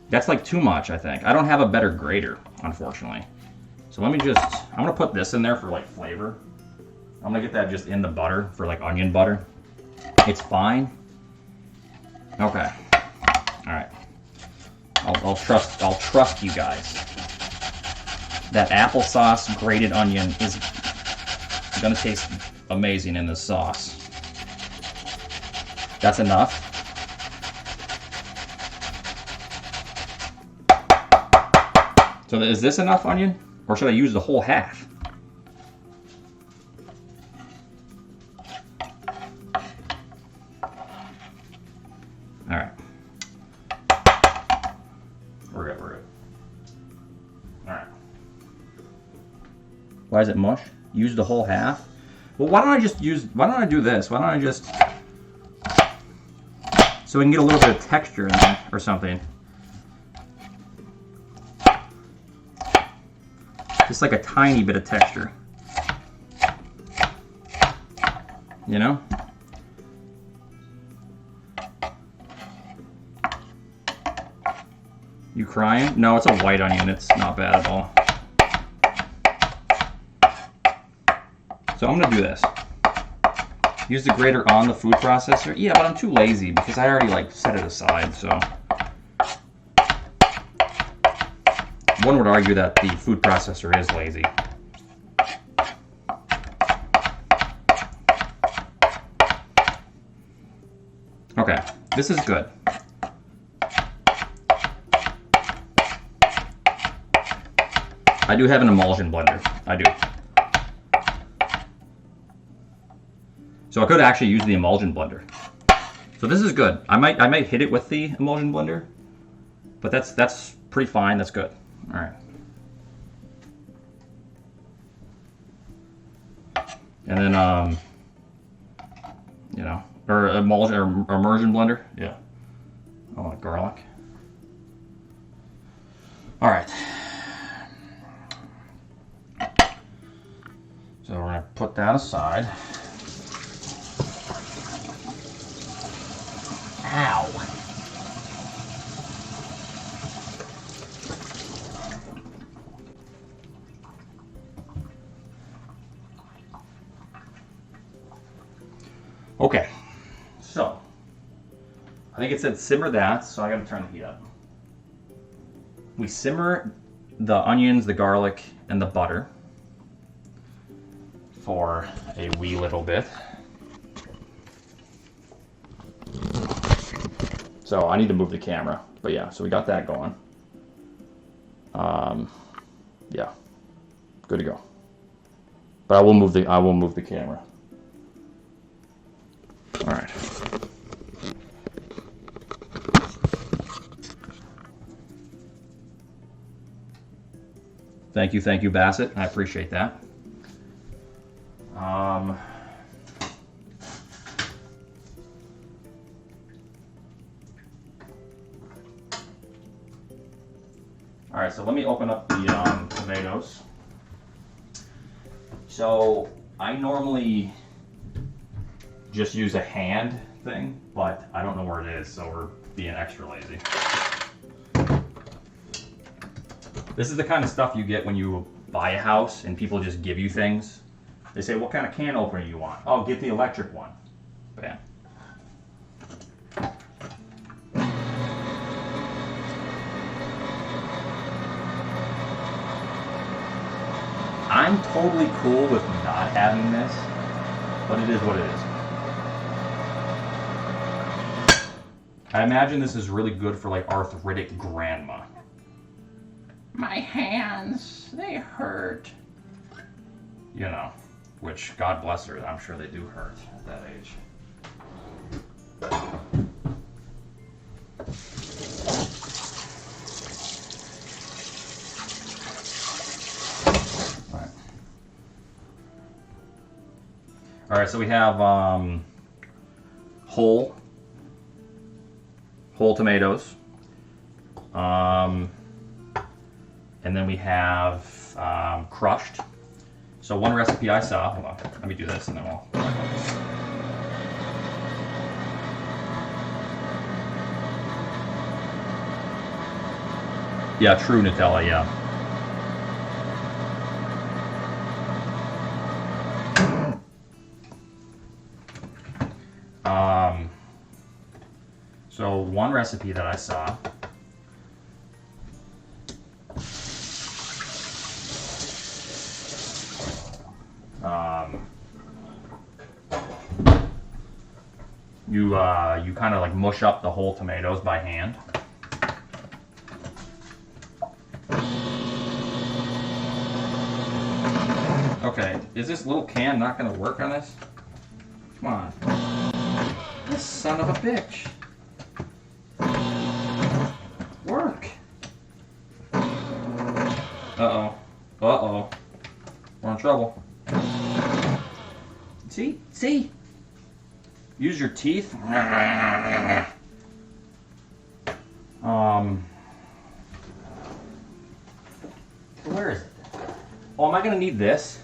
That's like too much, I think. I don't have a better grater, unfortunately. So let me just, I'm gonna put this in there for like flavor. I'm gonna get that just in the butter for like onion butter. It's fine. Okay. All right. I'll trust you guys. That applesauce grated onion is gonna taste amazing in this sauce. That's enough. So is this enough onion, or should I use the whole half? All right. We're good. All right. Why is it mush? Use the whole half? Well, why don't I do this? Why don't I just, so we can get a little bit of texture in there or something. Just like a tiny bit of texture. You know? You crying? No, it's a white onion. It's not bad at all. So I'm gonna do this. Use the grater on the food processor. Yeah, but I'm too lazy because I already like set it aside, so. One would argue that the food processor is lazy. Okay, this is good. I do have an emulsion blender. I do. So I could actually use the emulsion blender. So this is good. I might hit it with the emulsion blender, but that's pretty fine. That's good. All right. And then, you know, or emulsion or immersion blender. Yeah. I want garlic. All right. So we're gonna put that aside. Ow. Okay, so I think it said simmer that, so I gotta turn the heat up. We simmer the onions, the garlic, and the butter for a wee little bit. So I need to move the camera, but yeah, so we got that going. Yeah, good to go. But I will move the camera. All right. Thank you, Bassett. I appreciate that. All right, so let me open up the tomatoes. So I normally just use a hand thing, but I don't know where it is, so we're being extra lazy. This is the kind of stuff you get when you buy a house and people just give you things. They say, what kind of can opener you want? Oh, get the electric one. Bam. I'm totally cool with not having this, but it is what it is. I imagine this is really good for like arthritic grandma. My hands, they hurt. You know, which God bless her, I'm sure they do hurt at that age. All right, so we have whole tomatoes, and then we have crushed. So one recipe I saw, hold on, let me do this and then we'll... Yeah, true Nutella, yeah. So one recipe that I saw, you kind of like mush up the whole tomatoes by hand. Okay, is this little can not going to work on this? Come on. This son of a bitch. Work. Uh-oh. Uh-oh. We're in trouble. See? See? Use your teeth. Where is it? Oh, am I going to need this?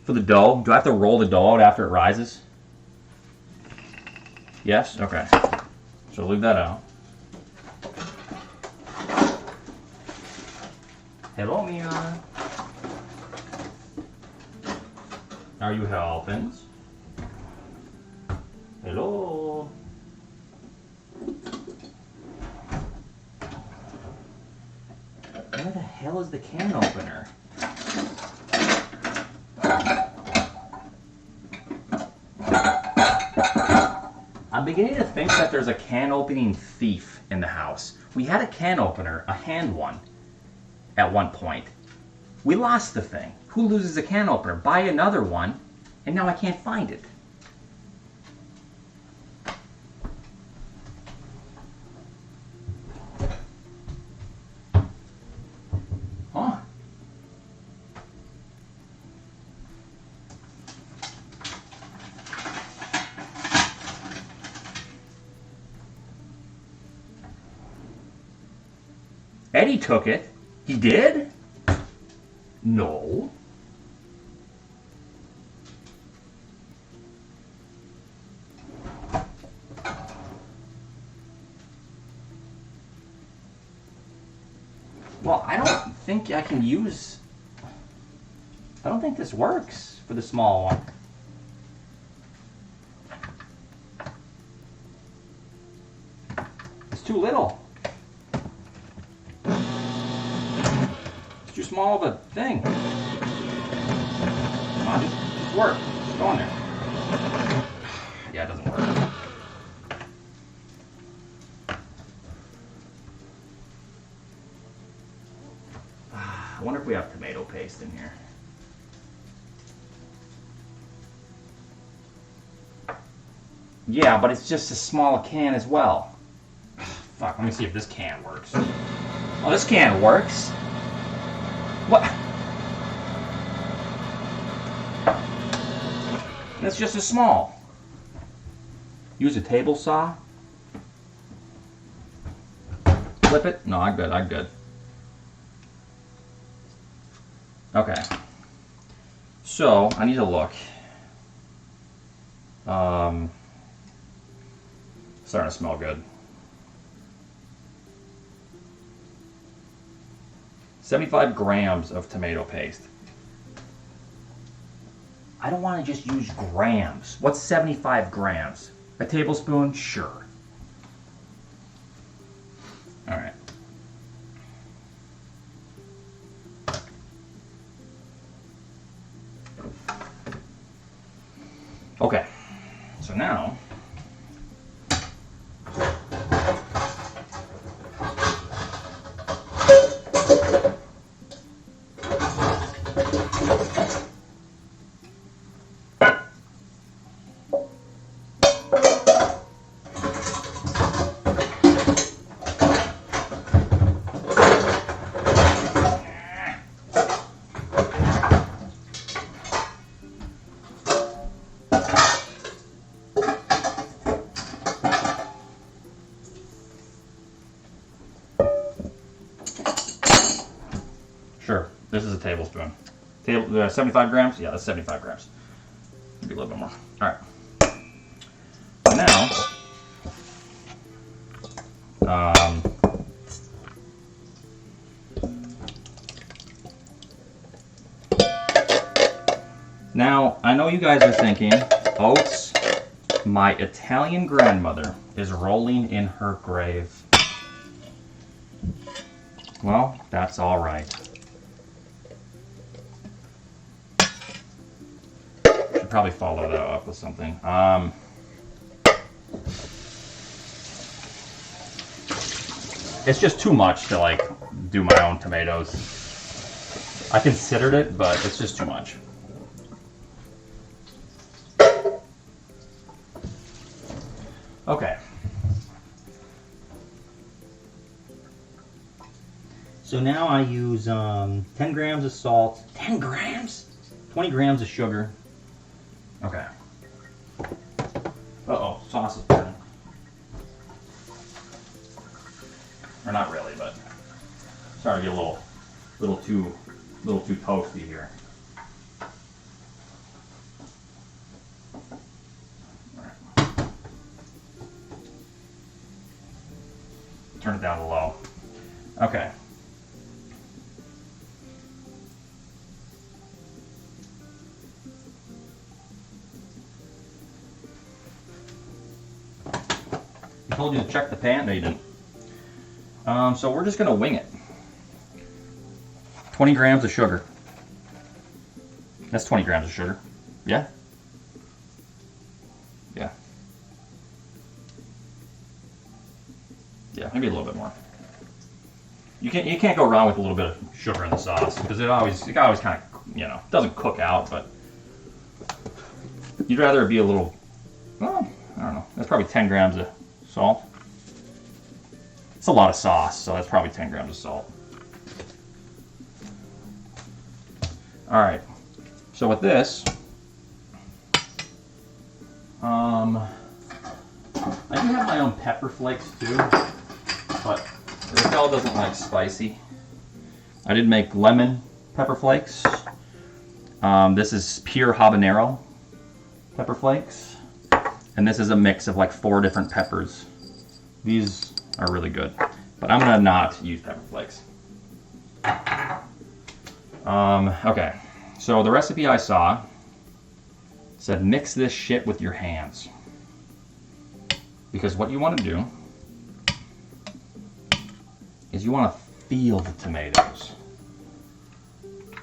For the dough? Do I have to roll the dough out after it rises? Yes? Okay. So leave that out. Hello, Mia. Are you helping? Hello. Where the hell is the can opener? I'm beginning to think that there's a can opening thief in the house. We had a can opener, a hand one, at one point. We lost the thing. Who loses a can opener? Buy another one, and now I can't find it. Huh? Eddie took it. He did? No. Well, I don't think I can use... I don't think this works for the small one. It's too little. It's too small of a thing. on, just work. Just go in there. Yeah, it doesn't work. I wonder if we have tomato paste in here. Yeah, but it's just a small can as well. Fuck, let me see if this can works. Oh, this can works. What? That's just as small. Use a table saw. Flip it? No, I'm good, I'm good. Okay. So, I need to look. Starting to smell good. 75 grams of tomato paste. I don't want to just use grams. What's 75 grams? A tablespoon? Sure. All right. Okay. So now, sure, this is a tablespoon. 75 grams? Yeah, that's 75 grams. Maybe a little bit more. All right. Now, I know you guys are thinking, Oats, my Italian grandmother is rolling in her grave. Well, that's all right. Should probably follow that up with something. It's just too much to like do my own tomatoes. I considered it, but it's just too much. Okay. So now I use 10 grams of salt. 10 grams? 20 grams of sugar. Okay. Uh-oh, sauce is burning. Or not really, but starting to get a little too toasty here. Turn it down to low. Okay. I told you to check the pan. No, you didn't. So we're just gonna wing it. 20 grams of sugar. That's 20 grams of sugar. Yeah? Yeah. Yeah, maybe a little bit more. You can't go wrong with a little bit of sugar in the sauce because it always kind of, you know, doesn't cook out, but you'd rather it be a little, well, I don't know. That's probably 10 grams of salt. It's a lot of sauce, so that's probably 10 grams of salt. All right. So with this, I do have my own pepper flakes too, but Raquel doesn't like spicy. I did make lemon pepper flakes. This is pure habanero pepper flakes, and this is a mix of like 4 different peppers. These are really good, but I'm gonna not use pepper flakes. Okay, so the recipe I saw said mix this shit with your hands, because what you want to do is you want to feel the tomatoes.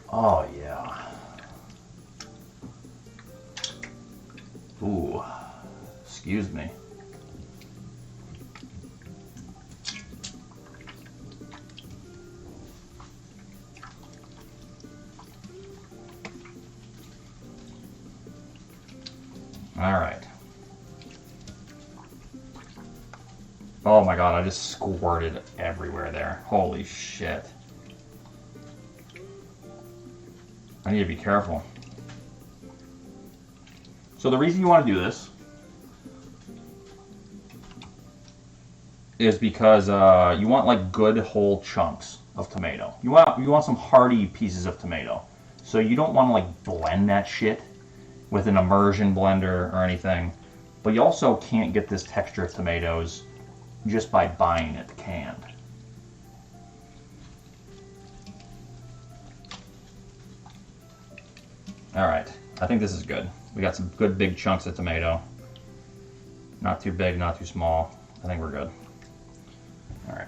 Oh yeah. Ooh, excuse me. All right. Oh my god, I just squirted everywhere there. Holy shit. I need to be careful. So the reason you want to do this is because you want like good whole chunks of tomato. You want some hearty pieces of tomato. So you don't want to like blend that shit with an immersion blender or anything. But you also can't get this texture of tomatoes just by buying it canned. All right, I think this is good. We got some good big chunks of tomato. Not too big, not too small. I think we're good. All right.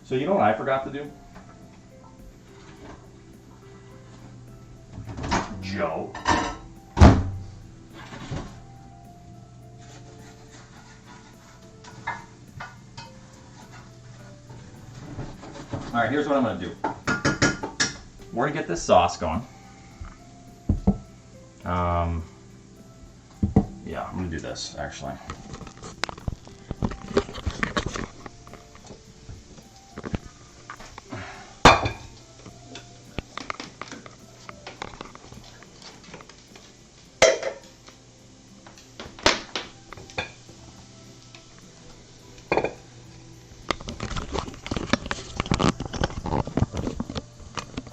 So you know what I forgot to do? Joe. All right, here's what I'm gonna do. We're gonna get this sauce going. Yeah, I'm gonna do this actually.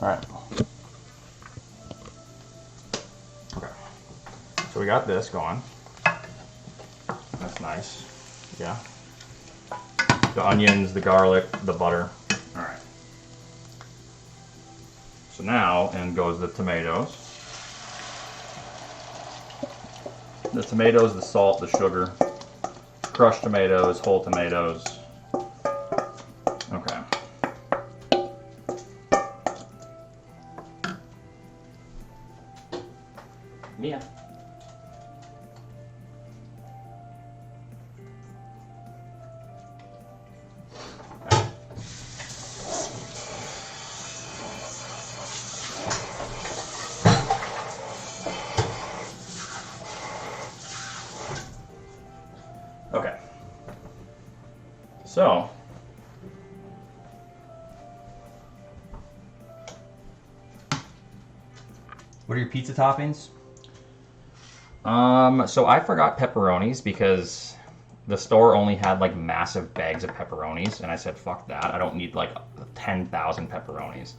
All right. Okay. So we got this going. That's nice. Yeah. The onions, the garlic, the butter. All right. So now in goes the tomatoes. The tomatoes, the salt, the sugar, crushed tomatoes, whole tomatoes. Okay. Mia. Okay. So, what are your pizza toppings? So I forgot pepperonis because the store only had like massive bags of pepperonis, and I said, fuck that, I don't need like 10,000 pepperonis.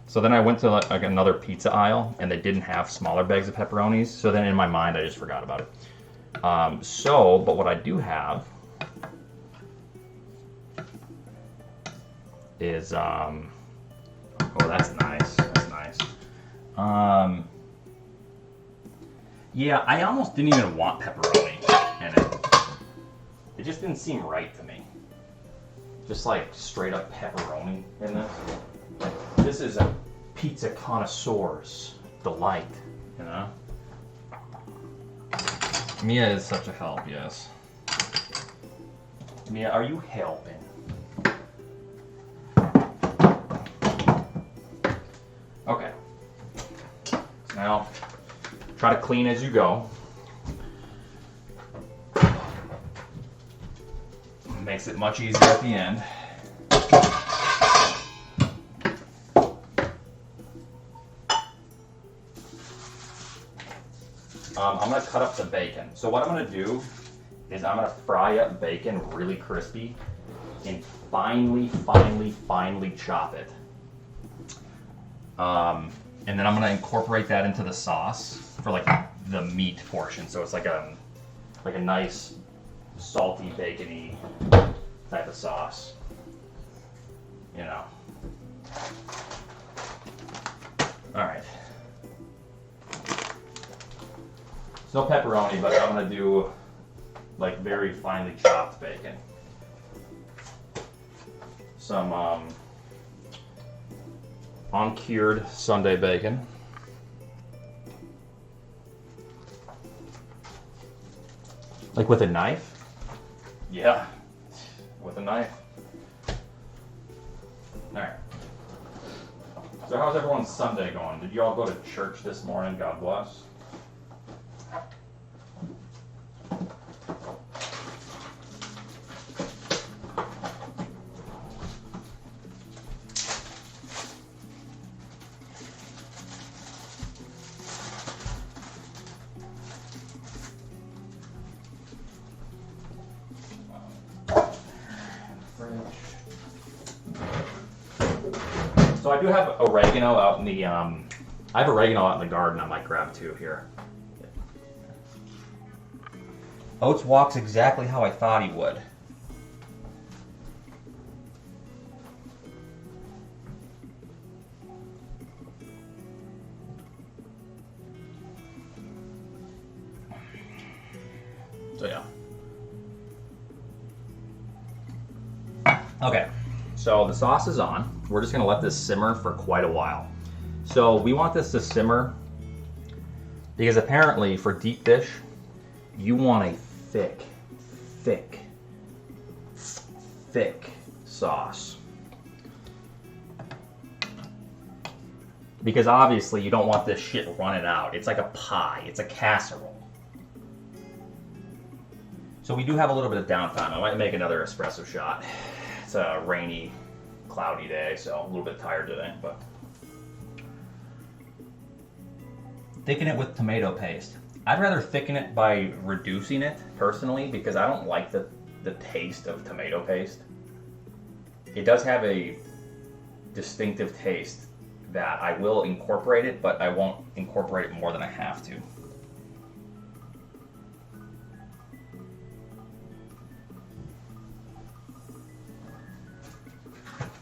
So then I went to like another pizza aisle, and they didn't have smaller bags of pepperonis, so then in my mind I just forgot about it. But what I do have is, oh, that's nice, that's nice. Yeah, I almost didn't even want pepperoni in it. It just didn't seem right to me. Just like straight up pepperoni in this. Like, this is a pizza connoisseur's delight, you know? Mia is such a help, yes. Mia, are you helping? Okay. Now, try to clean as you go. Makes it much easier at the end. I'm gonna cut up the bacon. So what I'm gonna do is I'm gonna fry up bacon really crispy and finely chop it. And then I'm gonna incorporate that into the sauce for like the meat portion. So it's like a nice salty, bacony type of sauce, you know. All right. It's no pepperoni, but I'm gonna do like very finely chopped bacon. some uncured Sunday bacon. Like with a knife? Yeah, with a knife. Alright. So how's everyone's Sunday going? Did you all go to church this morning? God bless. So I do have oregano out in the, I have oregano out in the garden I might grab too here. Oats walks exactly how I thought he would. So yeah. Okay, so the sauce is on. We're just gonna let this simmer for quite a while. So we want this to simmer because apparently for deep dish, you want a thick sauce. Because obviously you don't want this shit running out. It's like a pie, it's a casserole. So we do have a little bit of downtime. I might make another espresso shot. It's a rainy, cloudy day, so a little bit tired today, but. Thicken it with tomato paste. I'd rather thicken it by reducing it, personally, because I don't like the taste of tomato paste. It does have a distinctive taste that I will incorporate it, but I won't incorporate it more than I have to.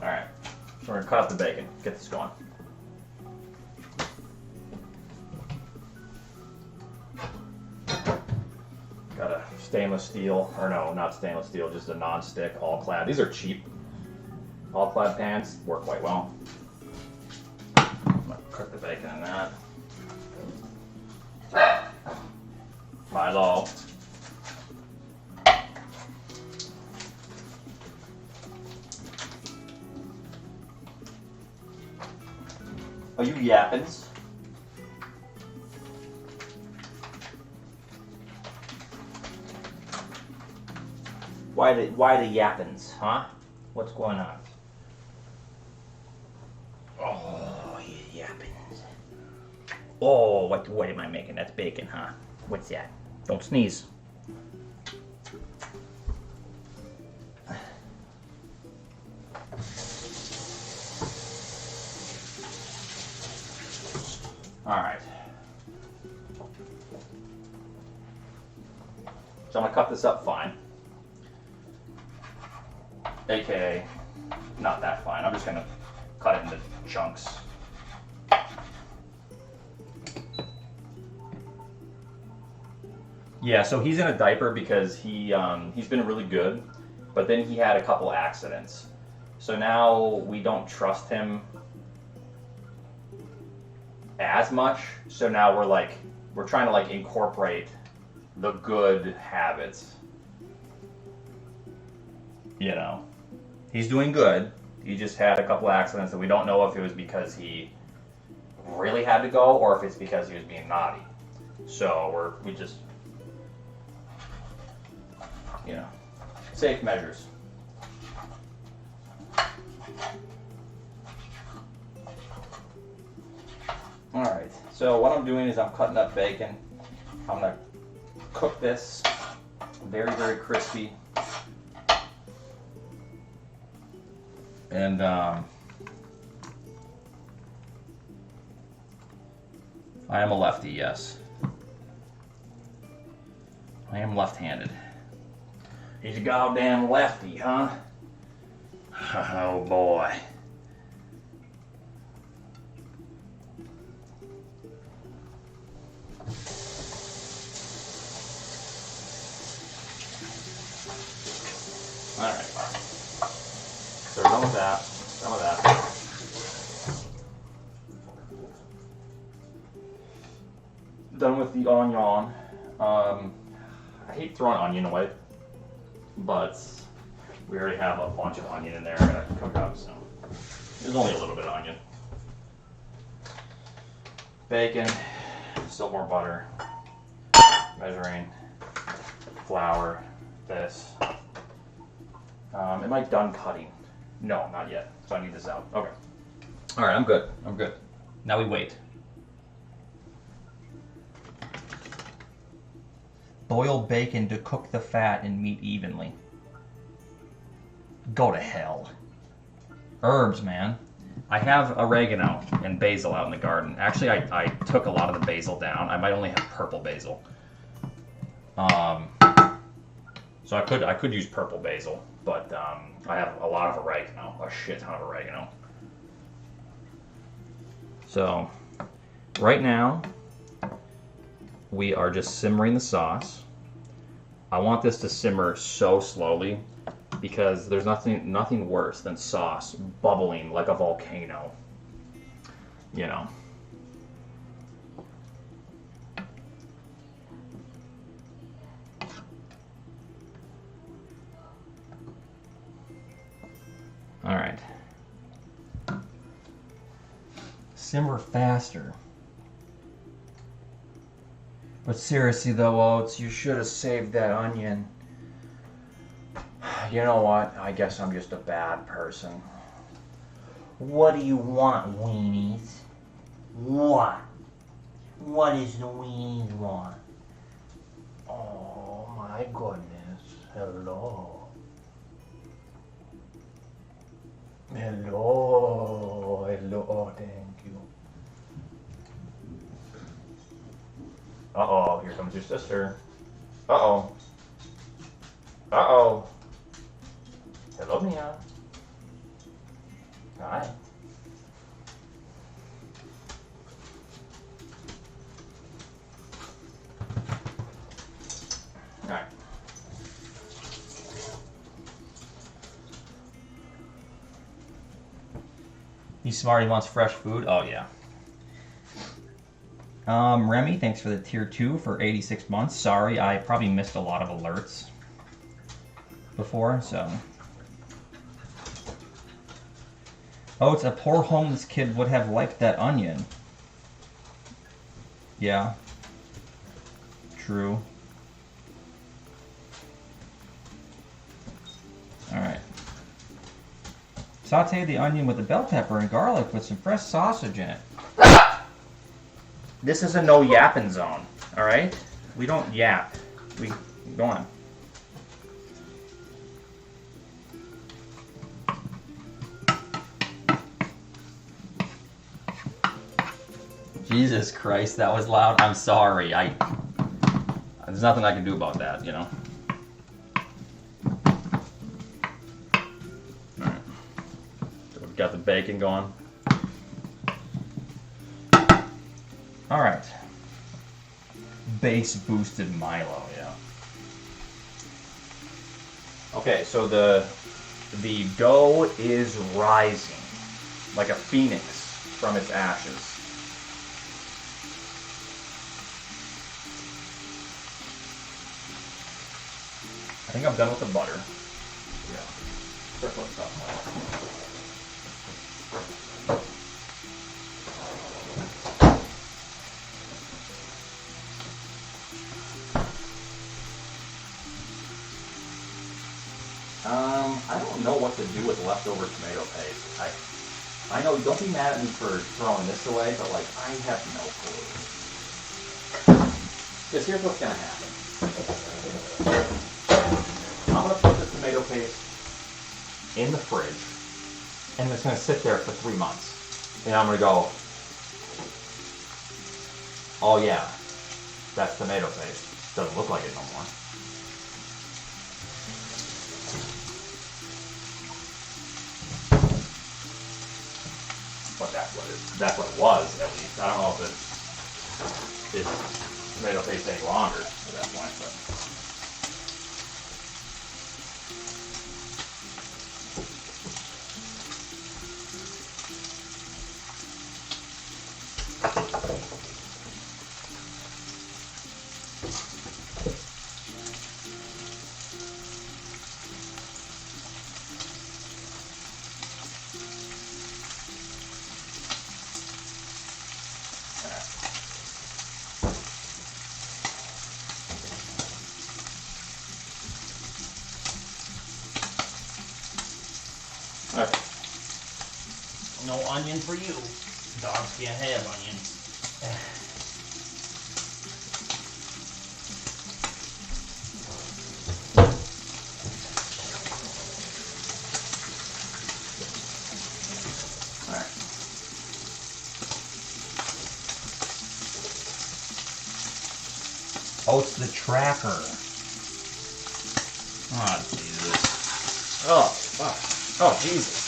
Alright, so we're gonna cut up the bacon, get this going. Got a stainless steel, or no, not stainless steel, just a non-stick all-clad. These are cheap. All-clad pans work quite well. I'm gonna cook the bacon in that. Milo. Are you yappins? Why the yappins, huh? What's going on? Oh, you yappins. Oh, what am I making? That's bacon, huh? What's that? Don't sneeze. Alright. So I'm going to cut this up fine. AKA, not that fine. I'm just going to cut it into chunks. Yeah, so he's in a diaper because he's been really good, but then he had a couple accidents. So now we don't trust him as much. So now we're trying to incorporate the good habits. You know, he's doing good. He just had a couple accidents, and we don't know if it was because he really had to go or if it's because he was being naughty. So we just, you know, safe measures. Alright, so what I'm doing is I'm cutting up bacon. I'm going to cook this very, very crispy. And I am a lefty, yes. I am left-handed. He's a goddamn lefty, huh? Oh boy. Alright. So we're done with that. Some of that. Done with the onion. I hate throwing onion away, but we already have a bunch of onion in there I'm gonna cook up, so there's only a little bit of onion. Bacon, still more butter, measuring, flour, this. Am I done cutting? No, not yet, so I need this out. Okay. All right, I'm good. I'm good. Now we wait. Boil bacon to cook the fat and meat evenly. Go to hell. Herbs, man. I have oregano and basil out in the garden. Actually, I took a lot of the basil down. I might only have purple basil. So I could use purple basil, but I have a lot of oregano, a shit ton of oregano. So right now, we are just simmering the sauce. I want this to simmer so slowly because there's nothing worse than sauce bubbling like a volcano. You know. All right. Simmer faster. But seriously though, Oats, you should have saved that onion. You know what? I guess I'm just a bad person. What do you want, weenies? What? What does the weenies want? Oh my goodness. Hello. Hello. Hello. Thank you. Uh-oh, here comes your sister. Uh-oh. Uh-oh. Hello, Mia. Hi. Alright. He's smart, he wants fresh food? Oh, yeah. Remy, thanks for the tier 2 for 86 months. Sorry, I probably missed a lot of alerts before, so. Oh, it's a poor homeless kid would have liked that onion. Yeah. True. Alright. Saute the onion with the bell pepper and garlic with some fresh sausage in it. This is a no yapping zone, alright? We don't yap. We go on. Jesus Christ, that was loud. I'm sorry. There's nothing I can do about that, you know. Alright. So we've got the bacon going. Alright. Base boosted Milo, yeah. Okay, so the dough is rising like a phoenix from its ashes. I think I'm done with the butter. Yeah. Start putting stuff on. I don't know what to do with leftover tomato paste. I know, don't be mad at me for throwing this away, but like, I have no clue. Because here's what's going to happen. I'm going to put this tomato paste in the fridge, and it's going to sit there for 3 months. And I'm going to go, oh yeah, that's tomato paste. Doesn't look like it no more. But that's what it was, at least. I don't know if it's tomato paste any longer at that point, but. Okay. No onion for you. Dogs can't have onions. Alright. Oats the tracker. Oh, Jesus. Oh, fuck. Oh, Jesus.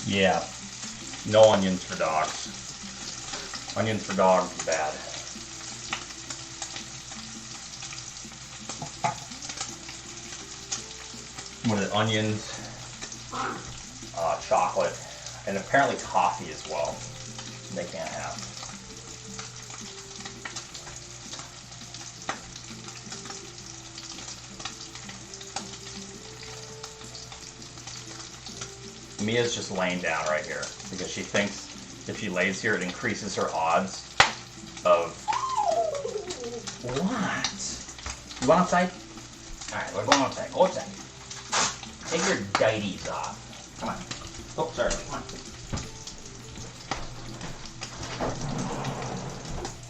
Yeah, no onions for dogs. Onions for dogs are bad. What are the onions, chocolate, and apparently coffee as well. They can't have. Mia's just laying down right here because she thinks if she lays here, it increases her odds of... What? You want outside? Alright, we're going outside. Go outside. Take your dighties off. Come on. Oh, sorry. Come on.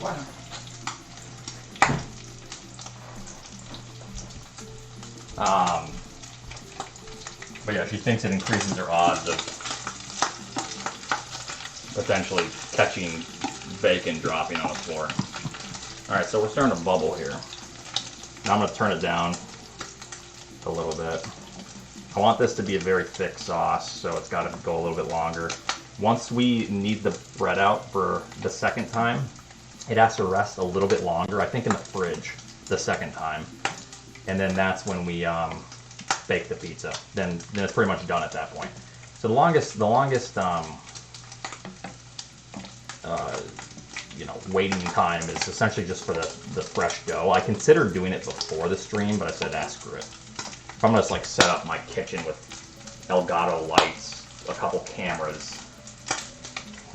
What? But yeah, she thinks it increases her odds of potentially catching bacon dropping on the floor. Alright, so we're starting to bubble here. Now I'm going to turn it down a little bit. I want this to be a very thick sauce, so it's got to go a little bit longer. Once we knead the bread out for the second time, it has to rest a little bit longer, I think in the fridge, the second time. And then that's when we bake the pizza. Then it's pretty much done at that point. So the longest waiting time is essentially just for the fresh dough. I considered doing it before the stream, but I said, screw it. If I'm gonna just like set up my kitchen with Elgato lights, a couple cameras,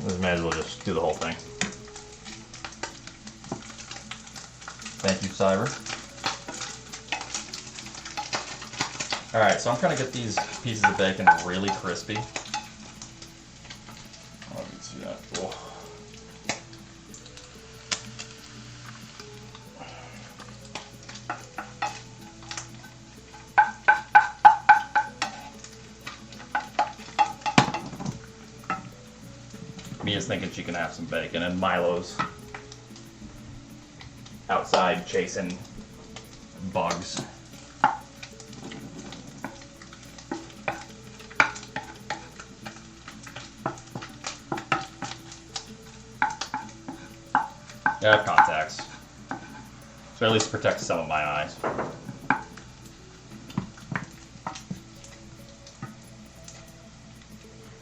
we may as well just do the whole thing. Thank you, Cyber. Alright, so I'm trying to get these pieces of bacon really crispy. Oh, you can see that. Oh. Mia's thinking she can have some bacon, and Milo's outside chasing bugs. Yeah, I have contacts, so at least protects some of my eyes.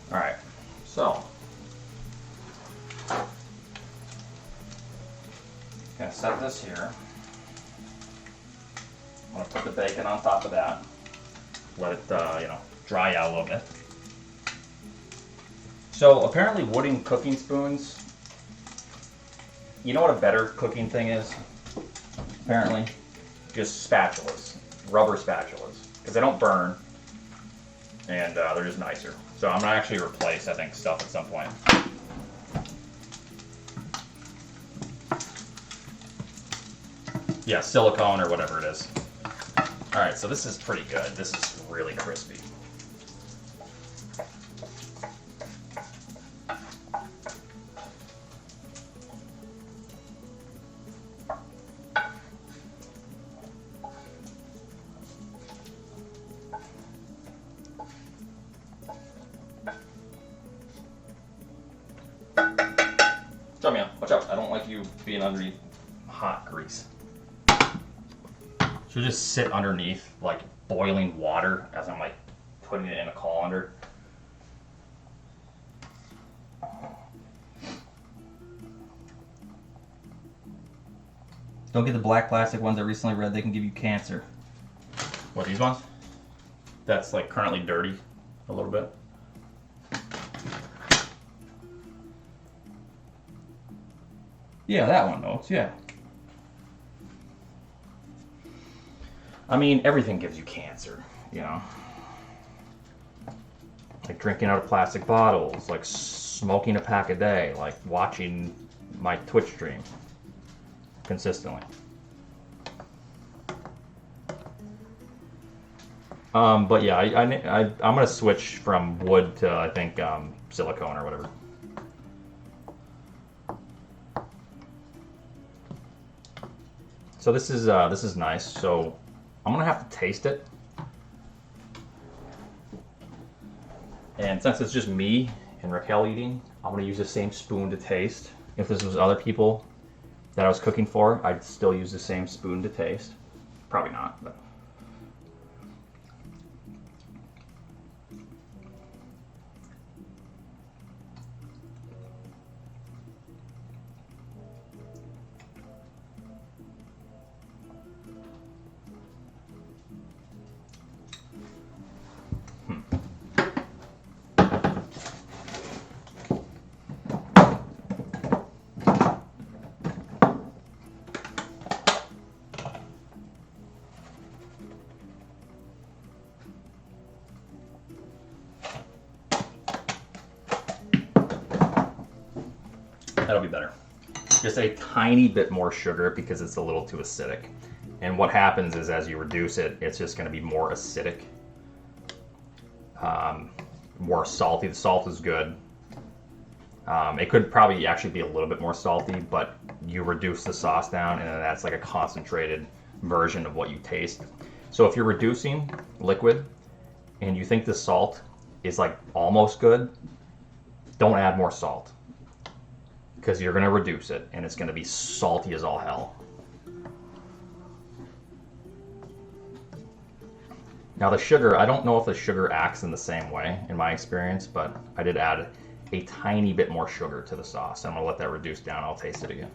Alright, so gonna set this here. I'm gonna put the bacon on top of that. Let it, dry out a little bit. So apparently wooden cooking spoons, you know what a better cooking thing is? Apparently, just spatulas, rubber spatulas, because they don't burn, and they're just nicer. So I'm gonna actually replace, I think, stuff at some point. Yeah, silicone or whatever it is. Alright, so this is pretty good. This is really crispy. Show me out. Watch out. I don't like you being underneath hot grease. Should just sit underneath like boiling water as I'm like putting it in a colander. Don't get the black plastic ones. I recently read they can give you cancer. What, these ones? that's like currently dirty a little bit. Yeah, that one, Oats, yeah. I mean, everything gives you cancer, you know? Like drinking out of plastic bottles, like smoking a pack a day, like watching my Twitch stream consistently. But yeah, I'm gonna switch from wood to, I think, silicone or whatever. So this is nice. So I'm gonna have to taste it. And since it's just me and Raquel eating, I'm gonna use the same spoon to taste. If this was other people that I was cooking for, I'd still use the same spoon to taste. Probably not, but. That'll be better. Just a tiny bit more sugar because it's a little too acidic. And what happens is as you reduce it, it's just going to be more acidic. More salty. The salt is good. It could probably actually be a little bit more salty, but you reduce the sauce down and then that's like a concentrated version of what you taste. So if you're reducing liquid and you think the salt is like almost good, don't add more salt. Because you're going to reduce it, and it's going to be salty as all hell. Now the sugar, I don't know if the sugar acts in the same way in my experience, but I did add a tiny bit more sugar to the sauce. I'm going to let that reduce down. I'll taste it again.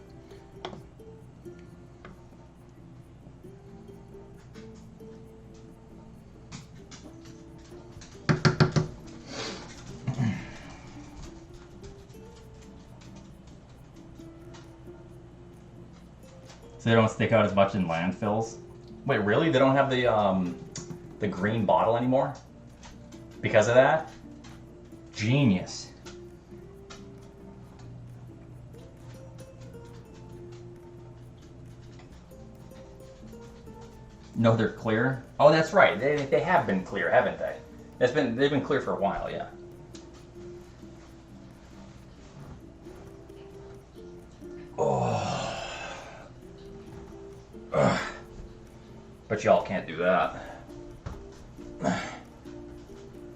So they don't stick out as much in landfills. Wait, really? They don't have the green bottle anymore? Because of that? Genius. No, they're clear? Oh, that's right. They have been clear, haven't they? They've been clear for a while, yeah. Oh. Ugh. But y'all can't do that.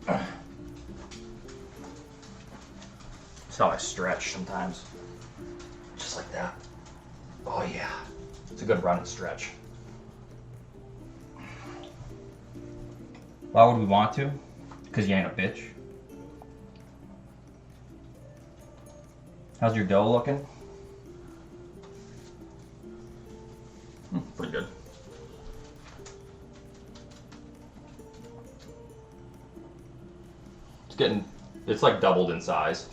That's how I stretch sometimes. Just like that. Oh yeah. It's a good run and stretch. Why would we want to? Because you ain't a bitch. How's your dough looking? Pretty good. It's like doubled in size.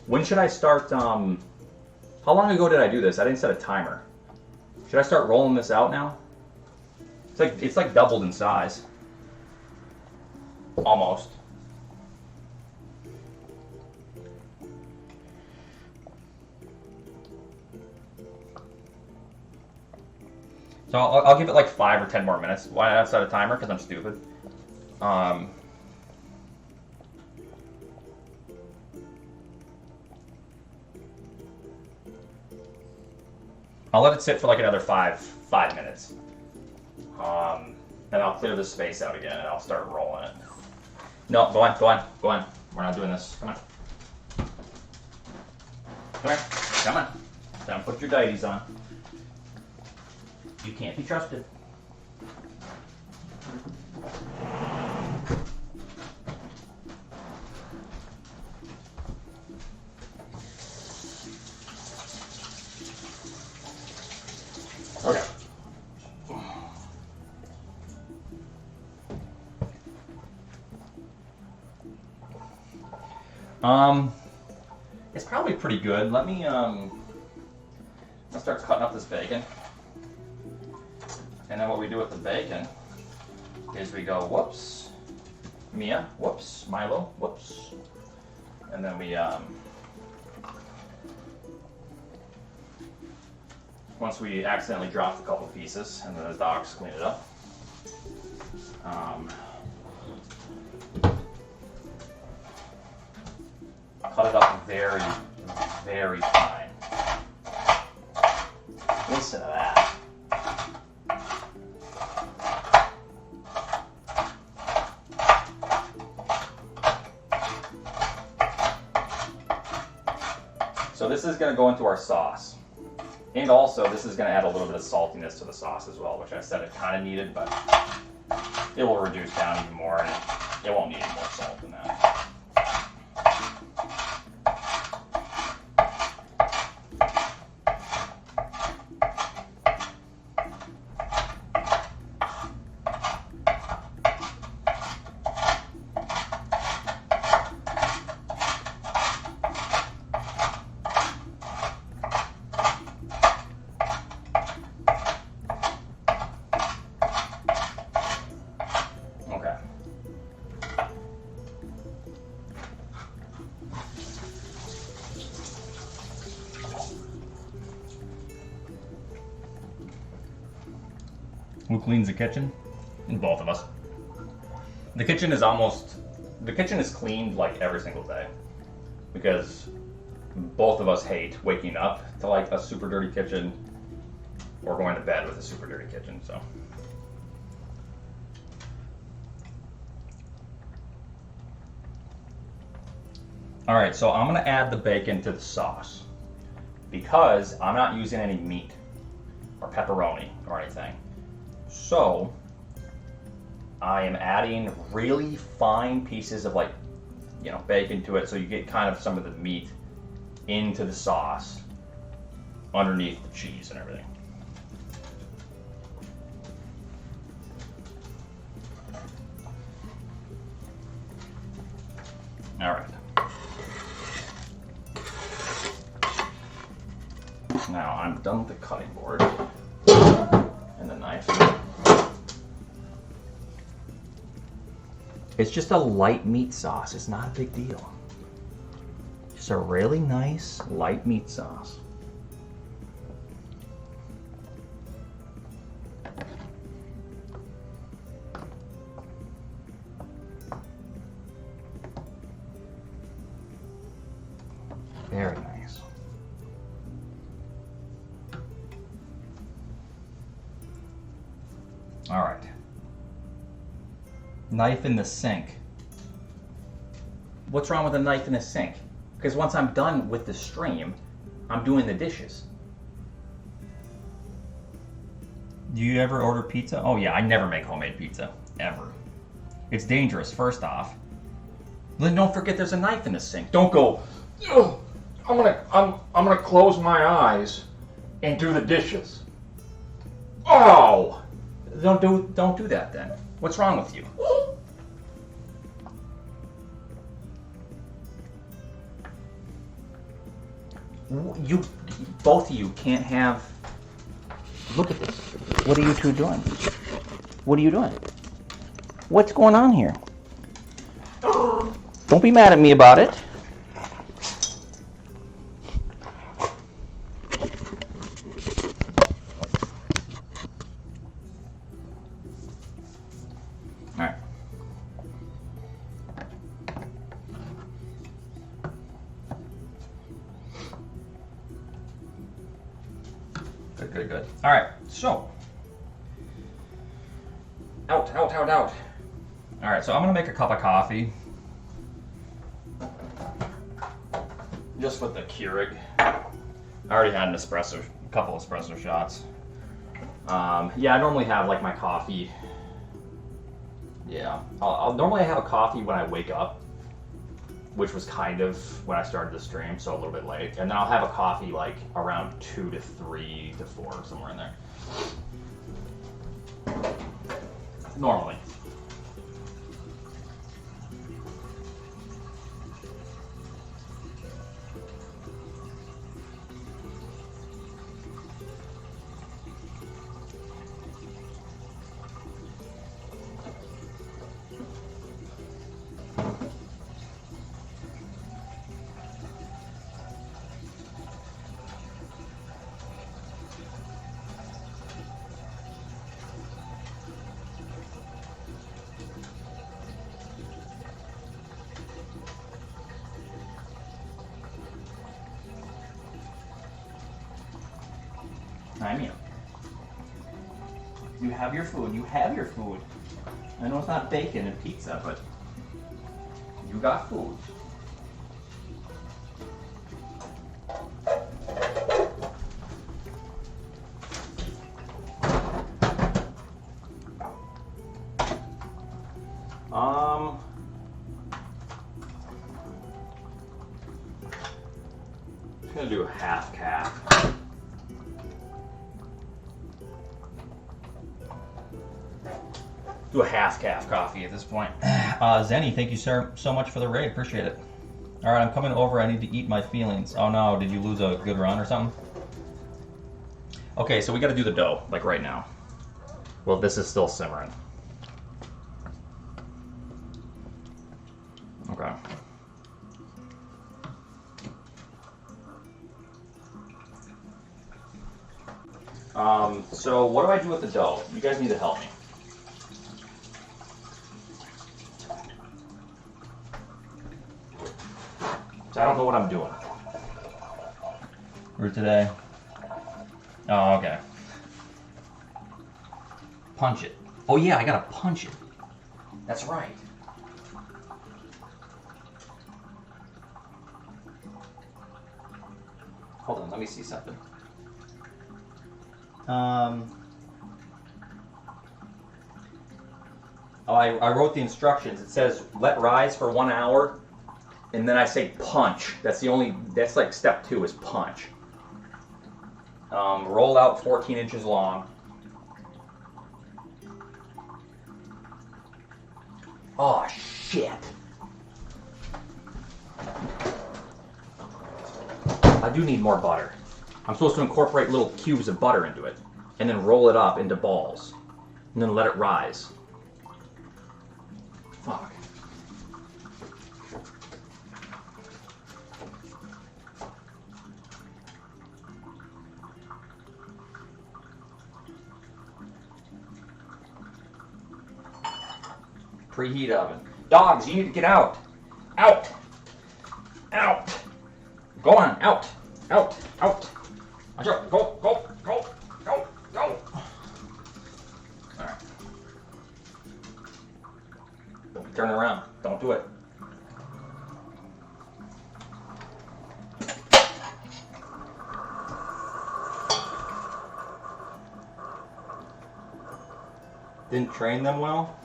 When should I start, how long ago did I do this? I didn't set a timer. Should I start rolling this out now? It's like doubled in size. Almost. So I'll give it like 5 or 10 more minutes. Why not set a timer? Because I'm stupid. I'll let it sit for like another 5 minutes. And I'll clear this space out again and I'll start rolling it. No, go on. We're not doing this. Come on. Come here. Come on. Don't put your dighties on. You can't be trusted. Okay. It's probably pretty good. Let me let's start cutting up this bacon. And then what we do with the bacon is we go, whoops, Mia, whoops, Milo, whoops. And then we, once we accidentally dropped a couple pieces, and then the dogs clean it up. Cut it up very, very fine. Listen to that. So this is going to go into our sauce. And also, this is going to add a little bit of saltiness to the sauce as well, which I said it kind of needed, but it will reduce down even more, and it won't need any more salt than that. Who cleans the kitchen? Both of us. The kitchen is cleaned like every single day because both of us hate waking up to like a super dirty kitchen or going to bed with a super dirty kitchen, so. All right, so I'm gonna add the bacon to the sauce because I'm not using any meat or pepperoni or anything. So I am adding really fine pieces of like, you know, bacon to it so you get kind of some of the meat into the sauce underneath the cheese and everything. All right. Now I'm done with the cutting board and the knife. It's just a light meat sauce. It's not a big deal. Just a really nice light meat sauce. Very nice. All right. Knife in the sink. What's wrong with a knife in the sink? Because once I'm done with the stream, I'm doing the dishes. Do you ever order pizza? Oh yeah, I never make homemade pizza, ever. It's dangerous, first off. Then don't forget there's a knife in the sink. Don't go, oh, I'm gonna close my eyes and do the dishes. Oh! Don't do that then. What's wrong with you? You, both of you can't have... Look at this. What are you two doing? What are you doing? What's going on here? Don't be mad at me about it. Good. All right, so. Out. All right, so I'm gonna make a cup of coffee. Just with the Keurig. I already had an espresso, a couple espresso shots. Yeah, I normally have like my coffee. Yeah, I'll normally have a coffee when I wake up, which was kind of when I started the stream, so a little bit late. And then I'll have a coffee like around 2 to 3 to 4, somewhere in there. Normally. time in. You have your food. You have your food. I know it's not bacon and pizza, but you got food. I'm gonna do a half calf. Do a half calf coffee at this point. Zenny, thank you so much for the raid. Appreciate it. All right, I'm coming over. I need to eat my feelings. Oh no, did you lose a good run or something? Okay, so we got to do the dough like right now. Well, this is still simmering. Okay. So what do I do with the dough? You guys need to help me. So I don't know what I'm doing for today. Oh, okay. Punch it. Oh yeah, I gotta punch it. That's right. Hold on, let me see something. Oh, I wrote the instructions. It says let rise for 1 hour, and then I say punch. That's like step 2 is punch. Roll out 14 inches long. Oh shit. I do need more butter. I'm supposed to incorporate little cubes of butter into it, and then roll it up into balls, and then let it rise. Fuck. Preheat oven. Dogs, you need to get out. Out. Out. Go on, out. Out. Out. Watch out. Go, go, go, go, go. Alright. Don't turn around. Don't do it. Didn't train them well?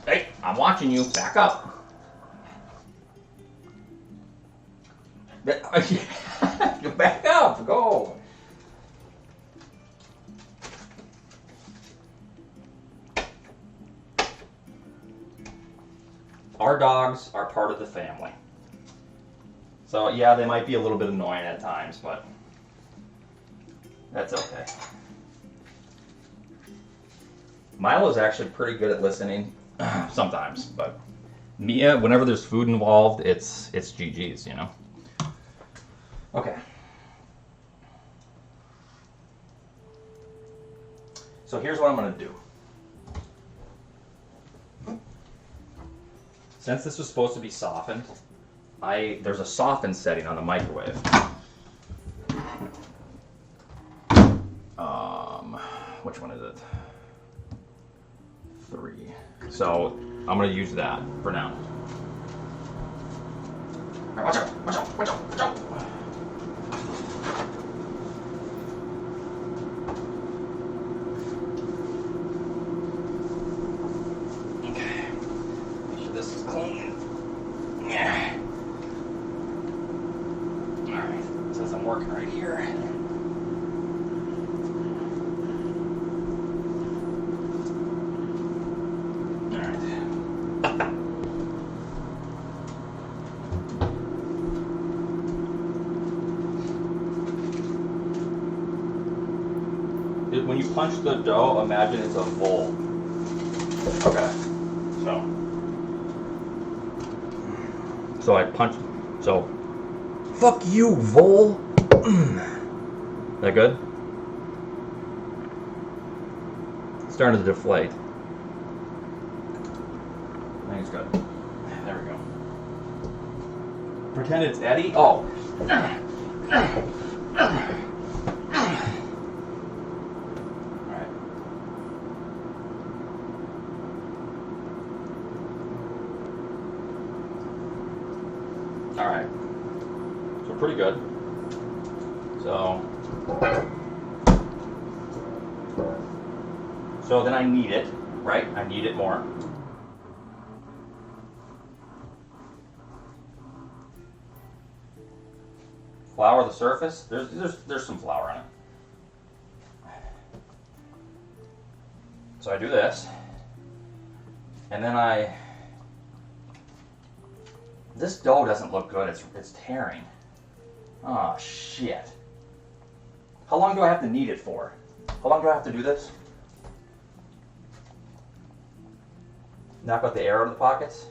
Hey, I'm watching you. Back up. Back up. Go. Our dogs are part of the family. So yeah, they might be a little bit annoying at times, but that's okay. Milo's actually pretty good at listening sometimes, but Mia, whenever there's food involved, it's GG's, you know. Okay. So here's what I'm going to do. Since this was supposed to be softened, there's a soften setting on the microwave. Which one is it? 3. So I'm going to use that for now. All right, watch out, watch out, watch out, watch out. Okay, make sure this is clean. Yeah. All right, since I'm working right here. When you punch the dough, imagine it's a vole. Okay. So I punched. So, fuck you, vole. That good? It's starting to deflate. I think it's good. There we go. Pretend it's Eddie. Oh. All right. So pretty good. So then I knead it, right? I knead it more. Flour the surface. There's some flour on it. So I do this, and then this dough doesn't look good. It's tearing. Oh shit. How long do I have to knead it for? How long do I have to do this? Knock out the air out of the pockets?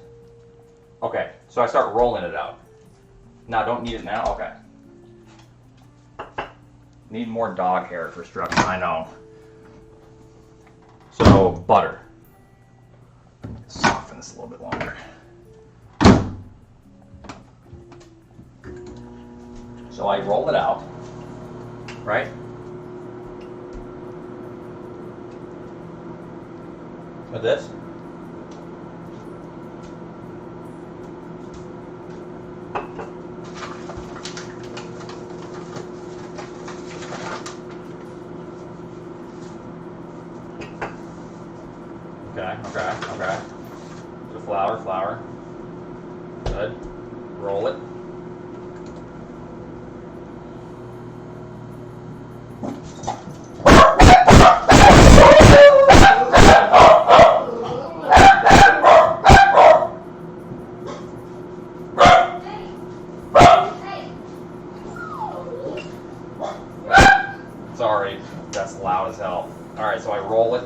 Okay, so I start rolling it out. Now don't knead it now? Okay. Need more dog hair for structure, I know. So, butter. Soften this a little bit longer. So I roll it out, right? With this. Okay. So flour. Good. Roll it. Sorry, that's loud as hell. Alright, so I roll it.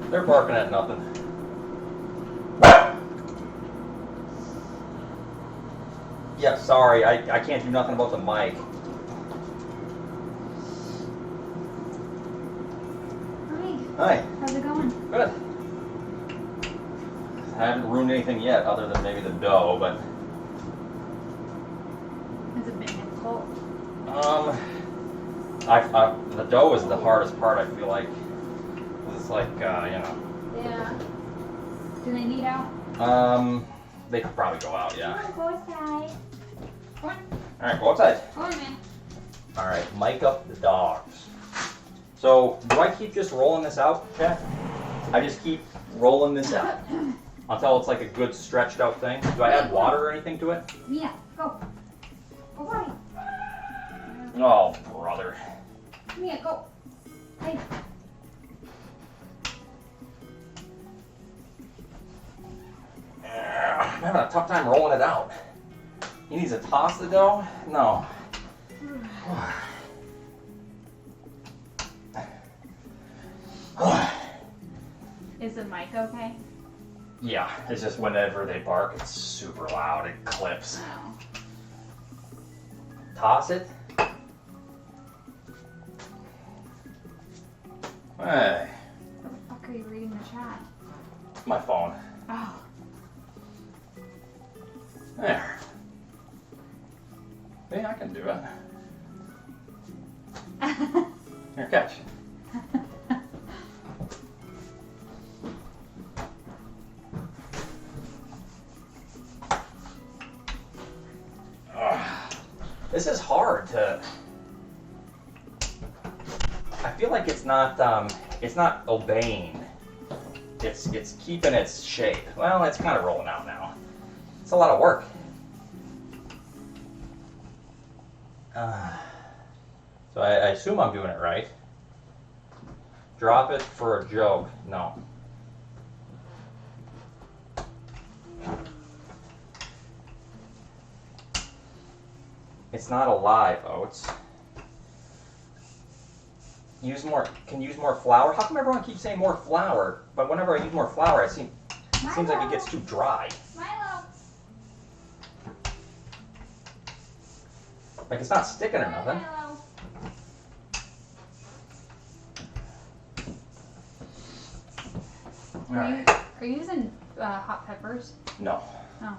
They're barking at nothing. Yeah, sorry, I can't do nothing about the mic. Hi. How's it going? Good. I haven't ruined anything yet, other than maybe the dough, but Has it been difficult? the dough is the hardest part. I feel like it's like you know. Yeah. Do they need out? They could probably go out, yeah. Go outside. Come on. All right, go outside. Come on, man. All right, mic up the dogs. So, do I keep just rolling this out, Chad? I just keep rolling this out until it's like a good stretched out thing. Do I add water or anything to it? Mia, go. Go, buddy. Oh, brother. Mia, go. Hey. I'm having a tough time rolling it out. He needs to toss the dough? No. Is the mic okay? Yeah, it's just whenever they bark, it's super loud. It clips. Oh. Toss it. Hey, What the fuck are you reading the chat? my phone. Oh. There. Yeah, I can do it. Here, catch. This is hard to. I feel like it's not obeying. It's keeping its shape. Well, it's kind of rolling out now. It's a lot of work. So I assume I'm doing it right. Drop it for a joke. No. It's not alive, Oats. Can use more flour? How come everyone keeps saying more flour? But whenever I use more flour, it seems like it gets too dry. Milo. Like it's not sticking or nothing. Milo. Alright. Are you using hot peppers? No. Oh.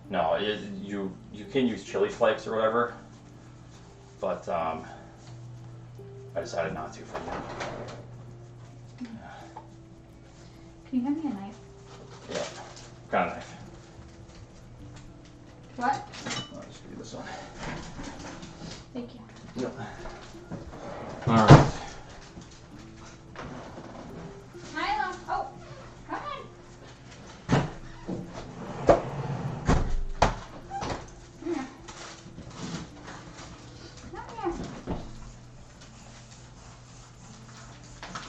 No, you can use chili flakes or whatever, but I decided not to for you. Can you hand me a knife? Yeah, kind of knife. What? I'll just do this one. Thank you. Yep. All right. Milo. Oh, come on. Come here. Come here.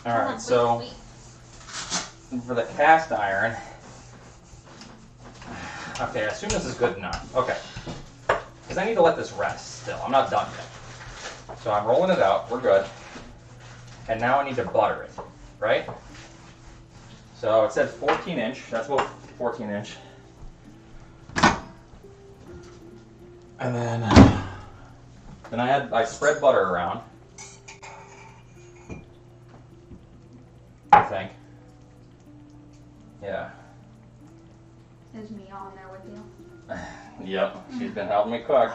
All Oh, right. So wait. for the cast iron. Okay, I assume this is good enough. Okay. Because I need to let this rest still. I'm not done yet. So I'm rolling it out. We're good. And now I need to butter it, right? So it said 14 inch. That's about 14 inch. And then I spread butter around. I think. Yeah. Is me on there with you? Yep. She's been helping me cook.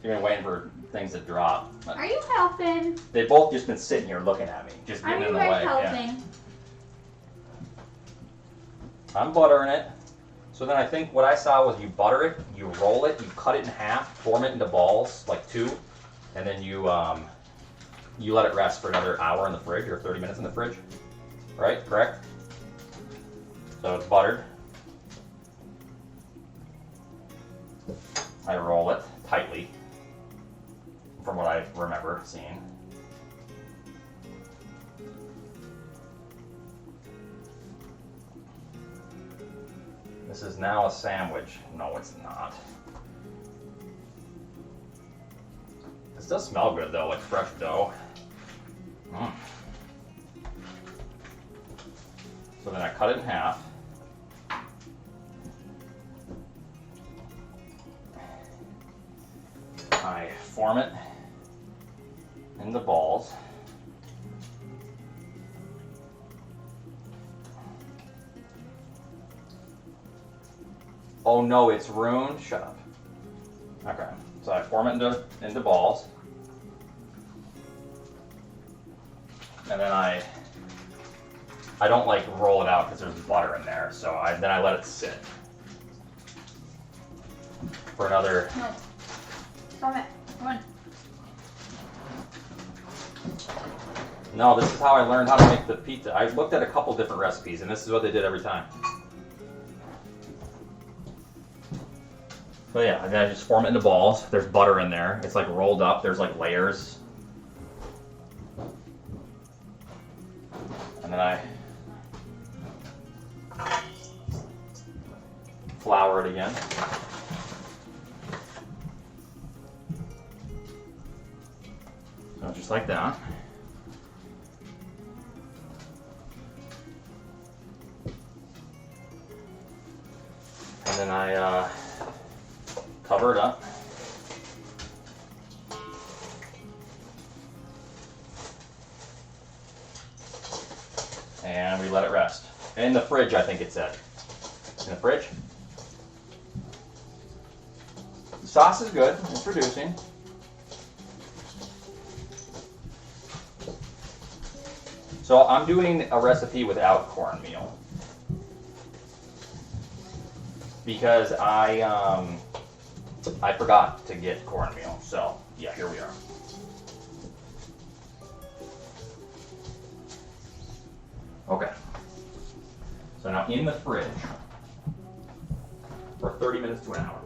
She's been waiting for things to drop. Are you helping? They both just been sitting here looking at me, just Are getting you in the guys way. helping? Yeah. I'm buttering it. So then I think what I saw was you butter it, you roll it, you cut it in half, form it into balls, like 2, and then you let it rest for another hour in the fridge or 30 minutes in the fridge. Right? Correct? So it's buttered. I roll it tightly, from what I remember seeing. This is now a sandwich. No, it's not. This does smell good though, like fresh dough. Mm. So then I cut it in half. I form it into balls. Oh no, it's ruined. Shut up. Okay, so I form it into balls. And then I don't like roll it out because there's butter in there, so then I let it sit for another. No. Stop it. Come on. No, this is how I learned how to make the pizza. I looked at a couple different recipes, and this is what they did every time. So yeah, and then I just form it into balls. There's butter in there. It's like rolled up. There's like layers. And then I flour it again. So just like that. And then I cover it up. And we let it rest. In the fridge, I think it said. In the fridge. The sauce is good. It's reducing. So I'm doing a recipe without cornmeal. Because I forgot to get cornmeal. So yeah, here we are. Okay. So now in the fridge for 30 minutes to an hour.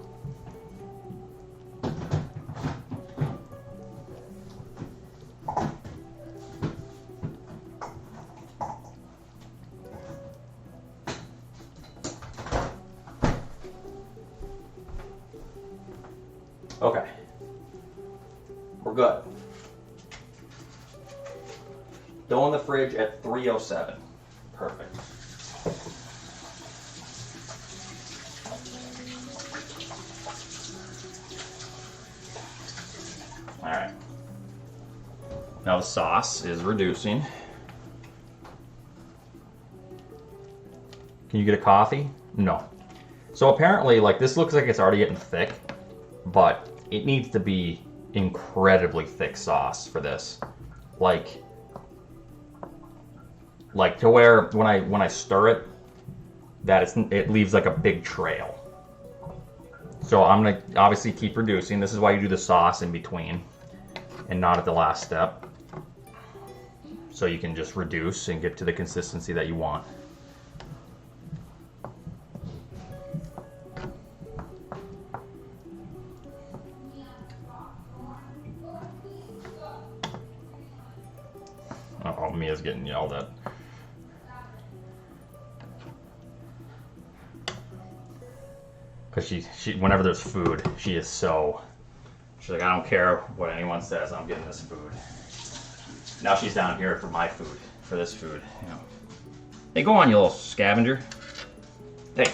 Okay. We're good. Dough in the fridge at 307. Perfect. All right. Now the sauce is reducing. Can you get a coffee? No. So apparently, like, this looks like it's already getting thick, but it needs to be incredibly thick sauce for this. Like to where when I stir it, that it leaves like a big trail. So I'm gonna obviously keep reducing. This is why you do the sauce in between and not at the last step. So you can just reduce and get to the consistency that you want. Oh, Mia's getting yelled at. Because she whenever there's food, she is so, she's like, I don't care what anyone says, I'm getting this food. Now she's down here for my food, for this food. You know. Hey, go on, you little scavenger. Hey,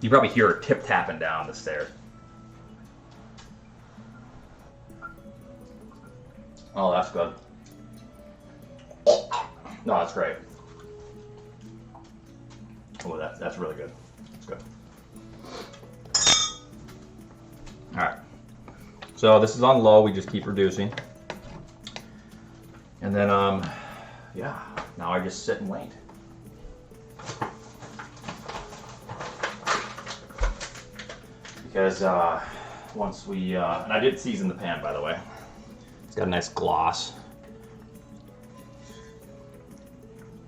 you probably hear her tip-tapping down the stairs. Oh, that's good. No, that's great. Oh, that's really good. That's good. All right. So this is on low. We just keep reducing. And then, yeah. Now I just sit and wait. Because once we, and I did season the pan, by the way. It's got a nice gloss.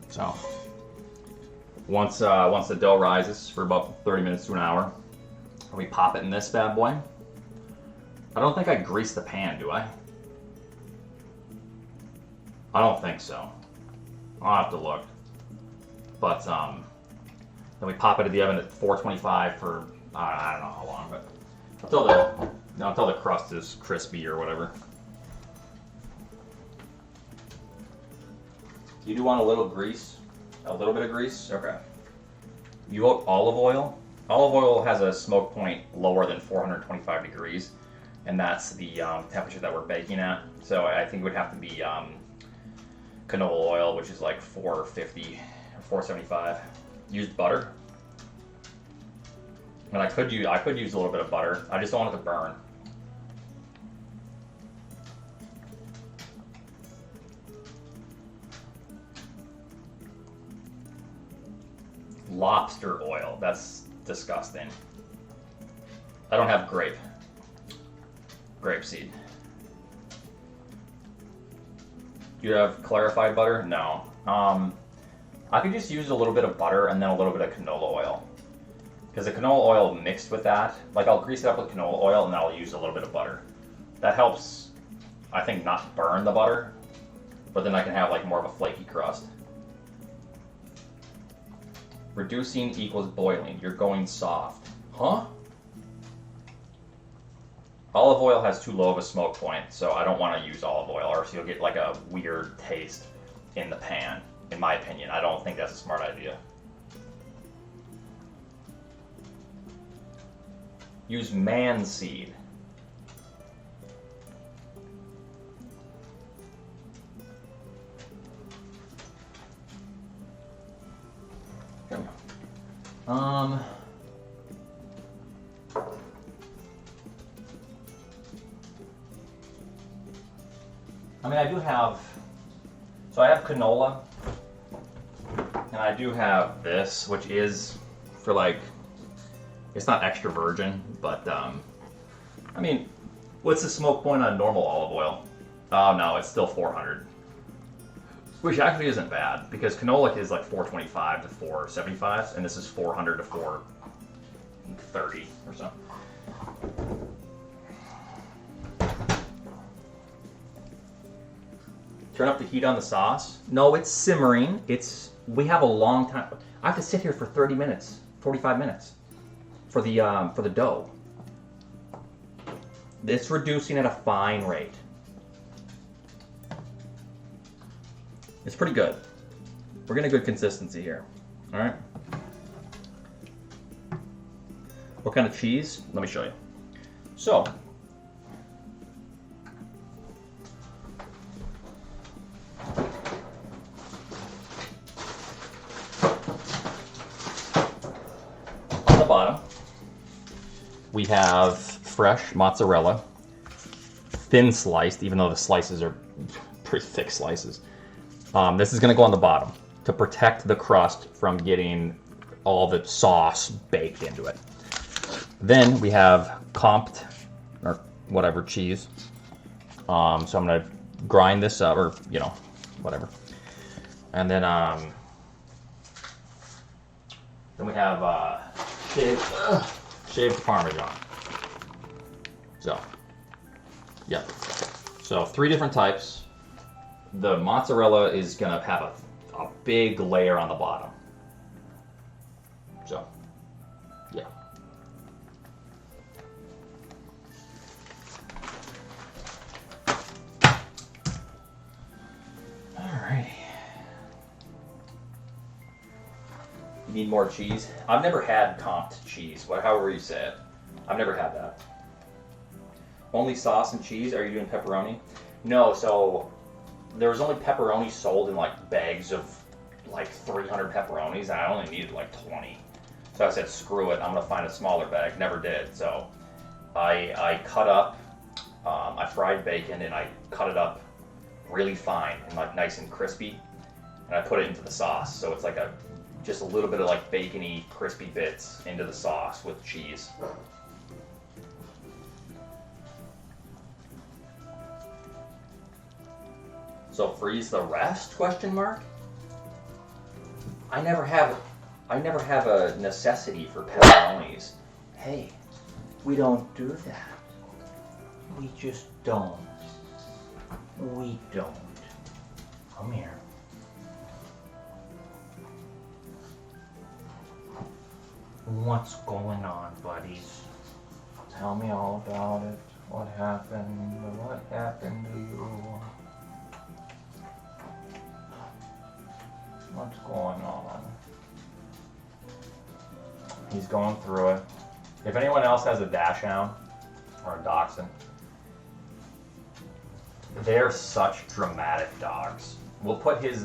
So once the dough rises for about 30 minutes to an hour, we pop it in this bad boy. I don't think I grease the pan, do I? I don't think so. I'll have to look. But then we pop it in the oven at 425 for I don't know how long, but until the crust is crispy or whatever. You do want a little grease? A little bit of grease? Okay. You want olive oil? Olive oil has a smoke point lower than 425 degrees, and that's the temperature that we're baking at. So I think it would have to be canola oil, which is like 450 or 475. Use butter. And I could use a little bit of butter. I just don't want it to burn. Lobster oil. That's disgusting. I don't have grapeseed. Do you have clarified butter? No. I could just use a little bit of butter and then a little bit of canola oil. Because the canola oil mixed with that, like I'll grease it up with canola oil and then I'll use a little bit of butter. That helps, I think, not burn the butter, but then I can have like more of a flaky crust. Reducing equals boiling. You're going soft. Huh? Olive oil has too low of a smoke point, so I don't want to use olive oil, or else you'll get like a weird taste in the pan, in my opinion. I don't think that's a smart idea. Use man seed. I mean, I do have, so I have canola, and I do have this, which is for like, it's not extra virgin, but I mean, what's the smoke point on normal olive oil? Oh no, it's still 400. Which actually isn't bad, because canola is like 425 to 475, and this is 400 to 430 or so. Turn up the heat on the sauce. No, it's simmering. We have a long time. I have to sit here for 30 minutes, 45 minutes for the dough. It's reducing at a fine rate. It's pretty good. We're getting a good consistency here. All right. What kind of cheese? Let me show you. So, on the bottom, we have fresh mozzarella, thin sliced, even though the slices are pretty thick slices. This is going to go on the bottom to protect the crust from getting all the sauce baked into it. Then we have comped, or whatever, cheese. So I'm gonna grind this up, or you know, whatever. And then we have shaved Parmesan. So, yeah. So 3 different types. The mozzarella is gonna have a big layer on the bottom. So, yeah. Alrighty. You need more cheese? I've never had comped cheese, however you say it. I've never had that. Only sauce and cheese? Are you doing pepperoni? No, so there was only pepperoni sold in like bags of like 300 pepperonis, and I only needed like 20. So I said, screw it, I'm gonna find a smaller bag. Never did. So I cut up, I fried bacon and I cut it up really fine and like nice and crispy, and I put it into the sauce. So it's like just a little bit of like bacony, crispy bits into the sauce with cheese. So freeze the rest? Question mark. I never have a necessity for pepperonis. Hey, we don't do that. We just don't. We don't. Come here. What's going on, buddies? Tell me all about it. What happened? What happened to you? What's going on? He's going through it. If anyone else has a Dachshund or a Dachshund, they're such dramatic dogs. We'll put his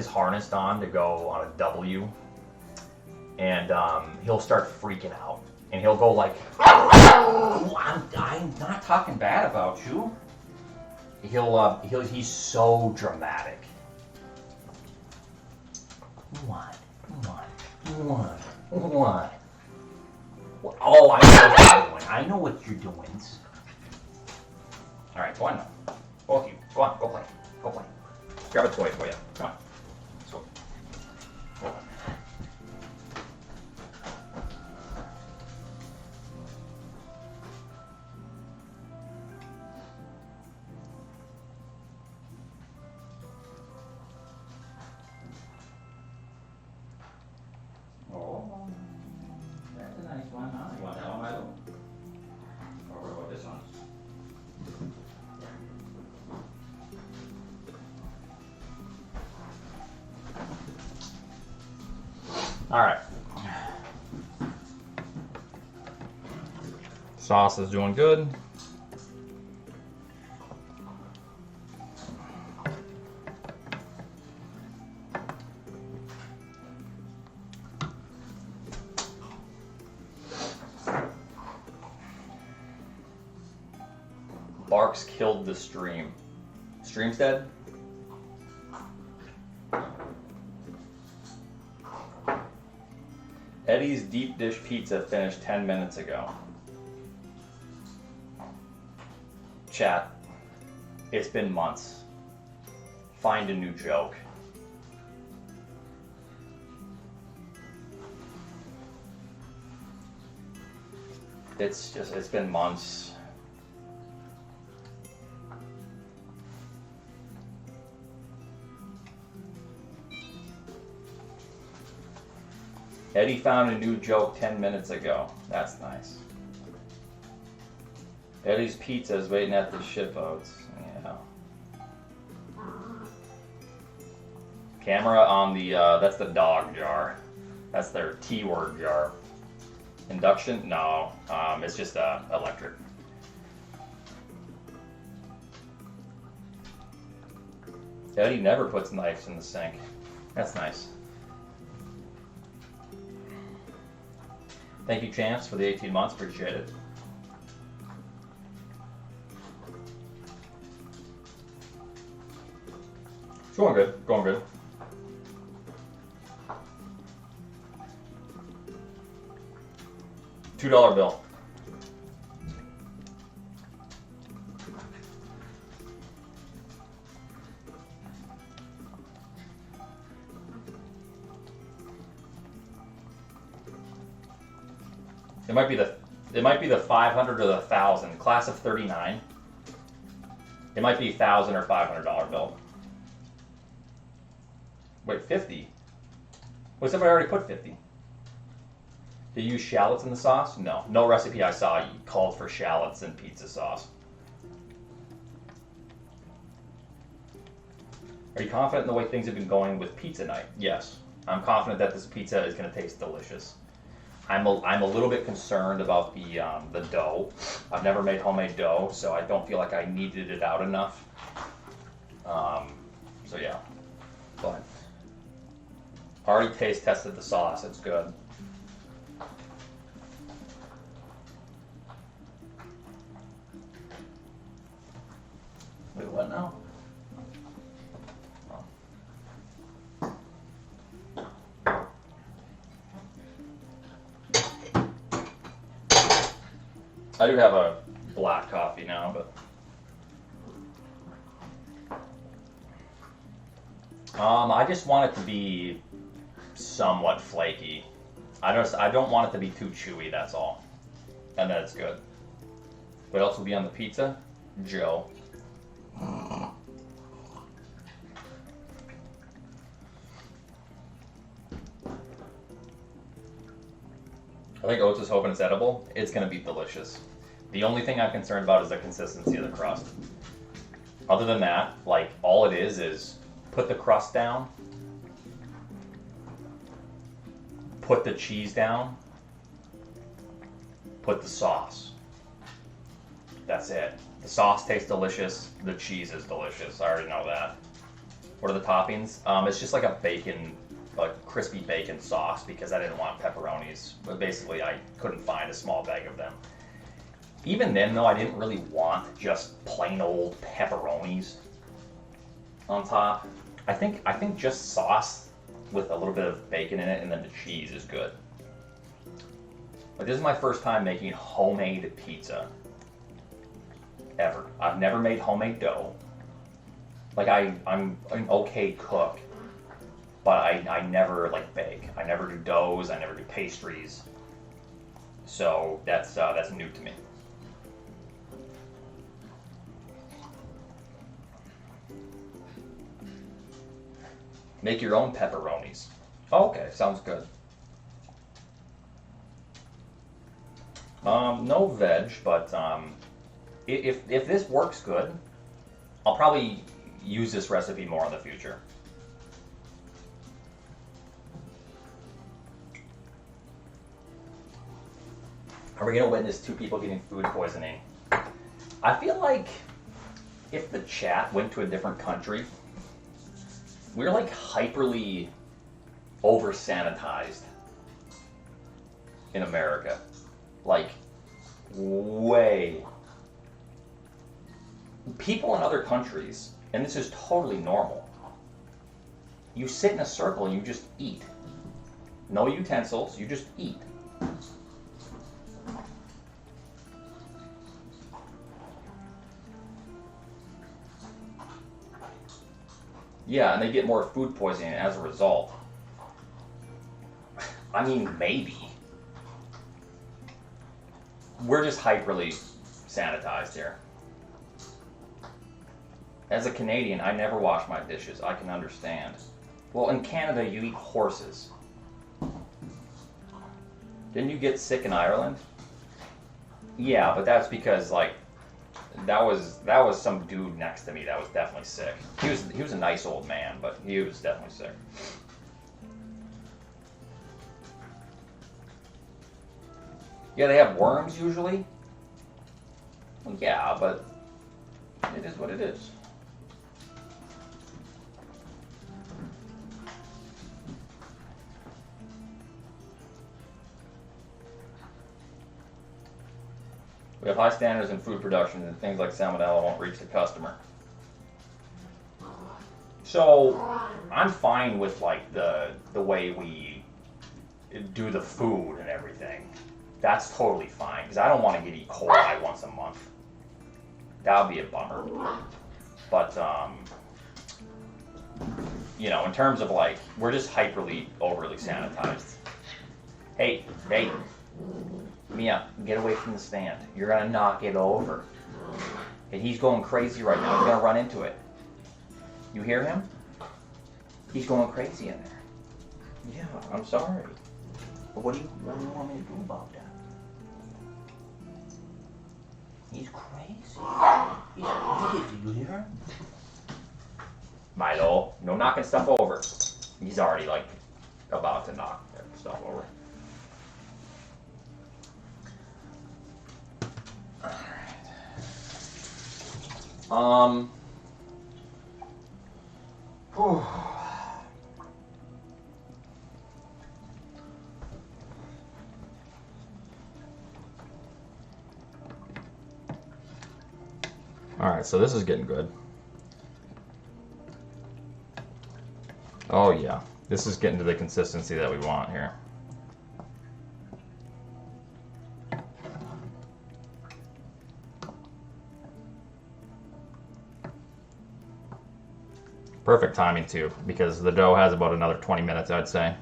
harness on to go on a W, and he'll start freaking out, and he'll go like, I'm not talking bad about you. He's so dramatic. What? Oh, I know what you're doing. I know what you're doing. All right, go on now. Both of you, go on, go play. Go play. Grab a toy for you. Come on. Let's go. Go on. Oh, that's a nice one, huh? You want that one, Milo? Or what about this one? All right. Sauce is doing good. Barks killed the stream. Stream's dead? Eddie's deep dish pizza finished 10 minutes ago. Chat, it's been months. Find a new joke. It's been months. Eddie found a new joke 10 minutes ago. That's nice. Eddie's pizza is waiting at the shipboats. Yeah. Camera on the, that's the dog jar. That's their T-word jar. Induction? No, it's just electric. Eddie never puts knives in the sink. That's nice. Thank you, Chance, for the 18 months. Appreciate it. It's going good. Going good. $2 bill. It might be the 500 or the 1,000. Class of 39. It might be $1,000 or $500 bill. Wait, 50? What if I already put 50? Did you use shallots in the sauce? No. No recipe I saw called for shallots in pizza sauce. Are you confident in the way things have been going with pizza night? Yes. I'm confident that this pizza is going to taste delicious. I'm a little bit concerned about the dough. I've never made homemade dough, so I don't feel like I kneaded it out enough. So yeah, but already taste tested the sauce. It's good. Wait, what now? I do have a black coffee now, but I just want it to be somewhat flaky. I don't want it to be too chewy. That's all, and then it's good. What else will be on the pizza? Joe. I think Oats is hoping it's edible. It's going to be delicious. The only thing I'm concerned about is the consistency of the crust. Other than that, like, all it is put the crust down, put the cheese down, put the sauce. That's it. The sauce tastes delicious. The cheese is delicious. I already know that. What are the toppings? It's just like a crispy bacon sauce because I didn't want pepperonis. But basically, I couldn't find a small bag of them. Even then, though, I didn't really want just plain old pepperonis on top. I think just sauce with a little bit of bacon in it and then the cheese is good. But this is my first time making homemade pizza. Ever. I've never made homemade dough. Like, I'm an okay cook. But I never bake. I never do doughs. I never do pastries. So that's new to me. Make your own pepperonis. Oh, okay, sounds good. No veg, but if this works good, I'll probably use this recipe more in the future. Are we going to witness 2 people getting food poisoning? I feel like if the chat went to a different country, we're like hyperly over-sanitized in America. Like, way. People in other countries, and this is totally normal, you sit in a circle and you just eat. No utensils, you just eat. Yeah, and they get more food poisoning as a result. I mean, maybe. We're just hyperly sanitized here. As a Canadian, I never wash my dishes. I can understand. Well, in Canada, you eat horses. Didn't you get sick in Ireland? Yeah, but that's because, like, that was some dude next to me that was definitely sick. He was a nice old man, but he was definitely sick. Yeah, they have worms usually. Well, yeah, but it is what it is. We have high standards in food production, and things like salmonella won't reach the customer. So I'm fine with like the way we do the food and everything. that's totally fine because I don't want to get E. coli once a month. That would be a bummer. But you know, in terms of like, we're just overly sanitized. Hey, Mia, get away from the stand. You're gonna knock it over. And he's going crazy right now. He's gonna run into it. You hear him? He's going crazy in there. Yeah, I'm sorry. But what do you want me to do about that? He's crazy. He's crazy. You hear him? Milo, no knocking stuff over. He's already like about to knock stuff over. Alright. Whew. Alright, so this is getting good. Oh yeah, this is getting to the consistency that we want here. Perfect timing too, because the dough has about another 20 minutes, I'd say.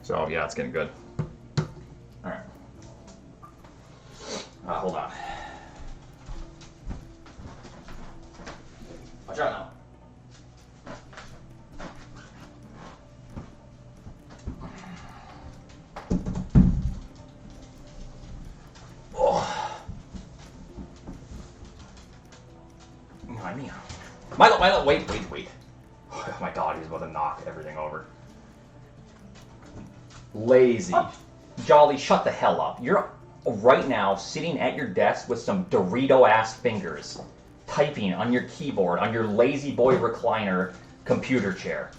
So yeah, it's getting good. All right. Hold on. Watch out now. Milo, wait. Oh my god, he's about to knock everything over. Lazy. Jolly, shut the hell up. You're right now sitting at your desk with some Dorito-ass fingers, typing on your keyboard on your lazy boy recliner computer chair.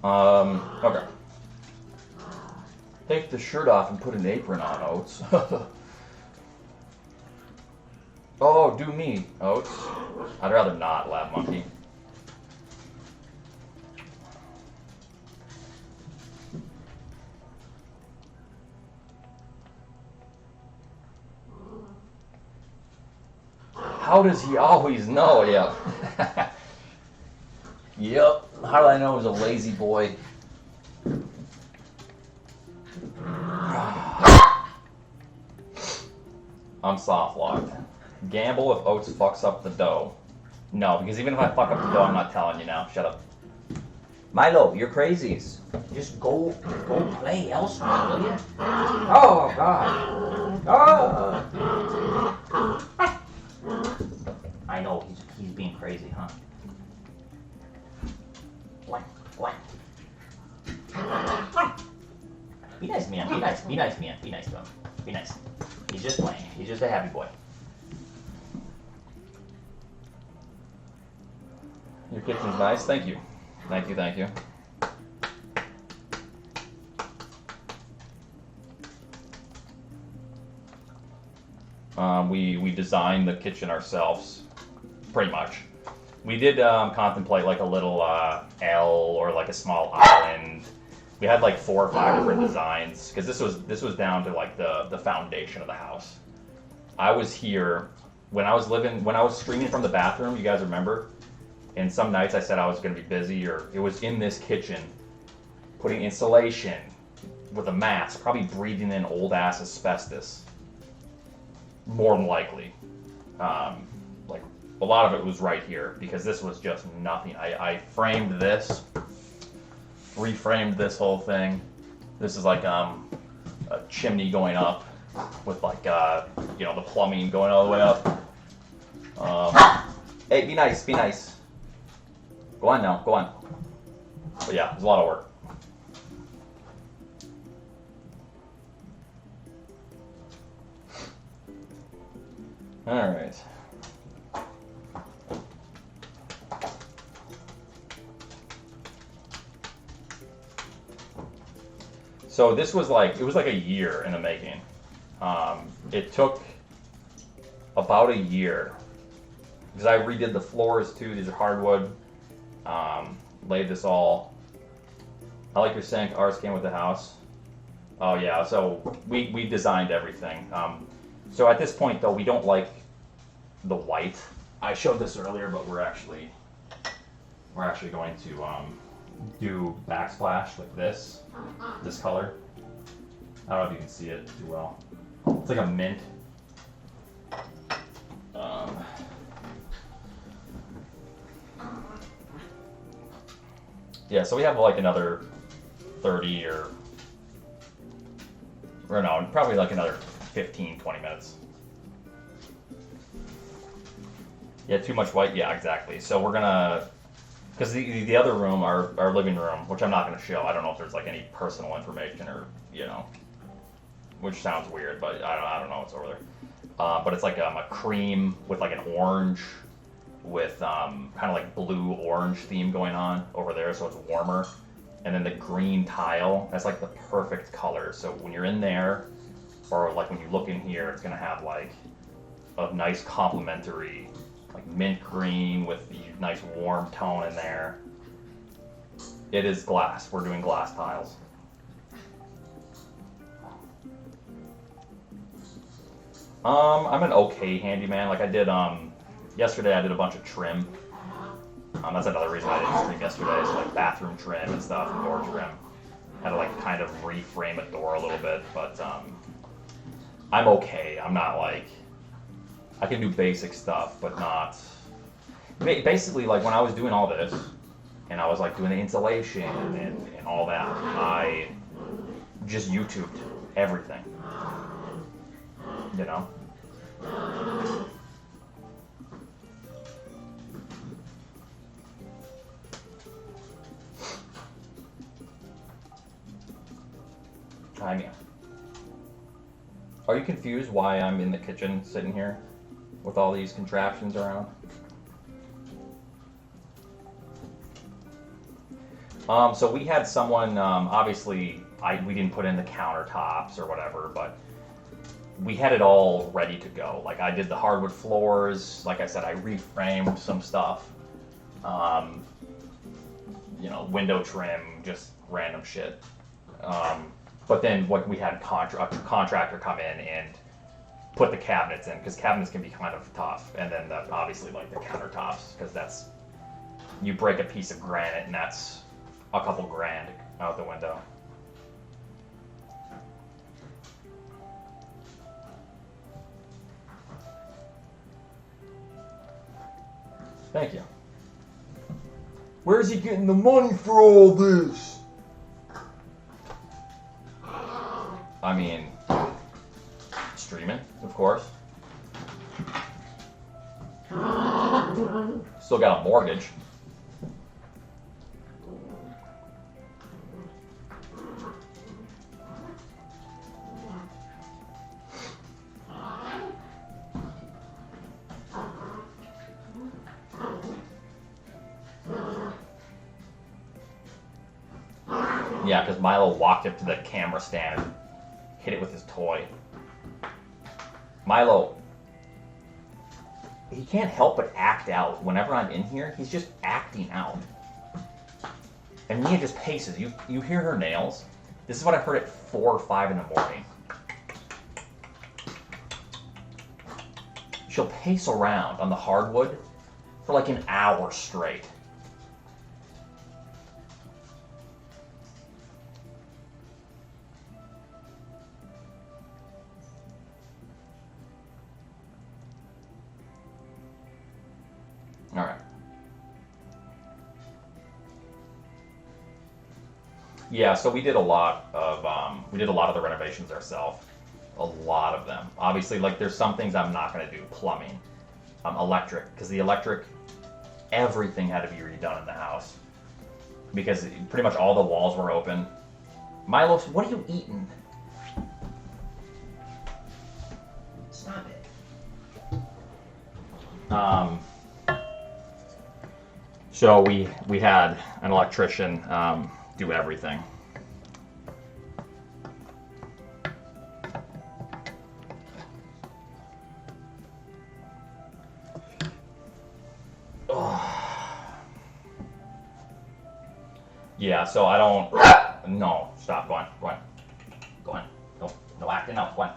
Okay. Take the shirt off and put an apron on, Oats. Oh, do me, Oats. I'd rather not, Lab Monkey. How does he always know? Yep. Yep. How do I know he's a lazy boy? I'm soft locked. Gamble if Oats fucks up the dough. No, because even if I fuck up the dough, I'm not telling you now. Shut up. Milo, you're crazy. Just go play elsewhere, will you? Oh God. Oh. I know he's being crazy, huh? What? Be nice, man. Be nice, man. Be nice to him. Be nice. He's just playing. He's just a happy boy. Your kitchen's nice. Thank you. Thank you. We designed the kitchen ourselves, pretty much. We did contemplate like a little L or like a small island. We had like 4 or 5 different designs because this was down to like the foundation of the house. I was here when I was streaming from the bathroom. You guys remember? And some nights I said I was going to be busy, or it was in this kitchen, putting insulation with a mask, probably breathing in old ass asbestos. More than likely, like a lot of it was right here because this was just nothing. I framed this. Reframed this whole thing. This is like a chimney going up with like the plumbing going all the way up. Hey, be nice. Go on now, go on. But yeah, it's a lot of work. All right. So this was like, it was like a year in the making. It took about a year because I redid the floors too. These are hardwood. Laid this all. I like your sink. Ours came with the house. Oh yeah, so we designed everything. So at this point though, we don't like the white. I showed this earlier, but we're actually going to do backsplash like this color. I don't know if you can see it too well. It's like a mint. Yeah, so we have like another 30 or no, probably like another 15, 20 minutes. Yeah, too much white? Yeah, exactly. So we're gonna, because the other room, our living room, which I'm not gonna show, I don't know if there's like any personal information or, you know, which sounds weird, but I don't know what's over there. But it's like a cream with like an orange with kind of like blue-orange theme going on over there, so it's warmer. And then the green tile, that's like the perfect color. So when you're in there, or like when you look in here, it's gonna have like a nice complementary, like mint green with the nice warm tone in there. It is glass. We're doing glass tiles. I'm an okay handyman. Like I did, yesterday I did a bunch of trim. That's another reason I didn't stream yesterday. So like bathroom trim and stuff, and door trim. Had to like kind of reframe a door a little bit, but I'm okay. I'm not like, I can do basic stuff, but not. Basically, like when I was doing all this, and I was like doing the insulation and all that, I just YouTubed everything. You know? I mean, are you confused why I'm in the kitchen sitting here with all these contraptions around? So we had someone, obviously, we didn't put in the countertops or whatever, but we had it all ready to go. Like I did the hardwood floors. Like I said, I reframed some stuff. You know, window trim, just random shit. But then what we had a contractor come in and put the cabinets in, because cabinets can be kind of tough. And then obviously like the countertops, because that's, you break a piece of granite and that's a couple grand out the window. Thank you. Where's he getting the money for all this? I mean, streaming, of course. Still got a mortgage. Yeah, because Milo walked up to the camera stand and hit it with his toy. Milo, he can't help but act out. Whenever I'm in here, he's just acting out. And Mia just paces. You hear her nails? This is what I heard at 4 or 5 in the morning. She'll pace around on the hardwood for like an hour straight. All right. Yeah, so we did a lot of the renovations ourselves. A lot of them. Obviously, like there's some things I'm not going to do. Plumbing, electric, because the electric, everything had to be redone in the house because pretty much all the walls were open. Milo, what are you eating? Stop it. So we had an electrician do everything. Yeah, so I don't. No, stop. Go on. Go on. Go on. No acting out. Go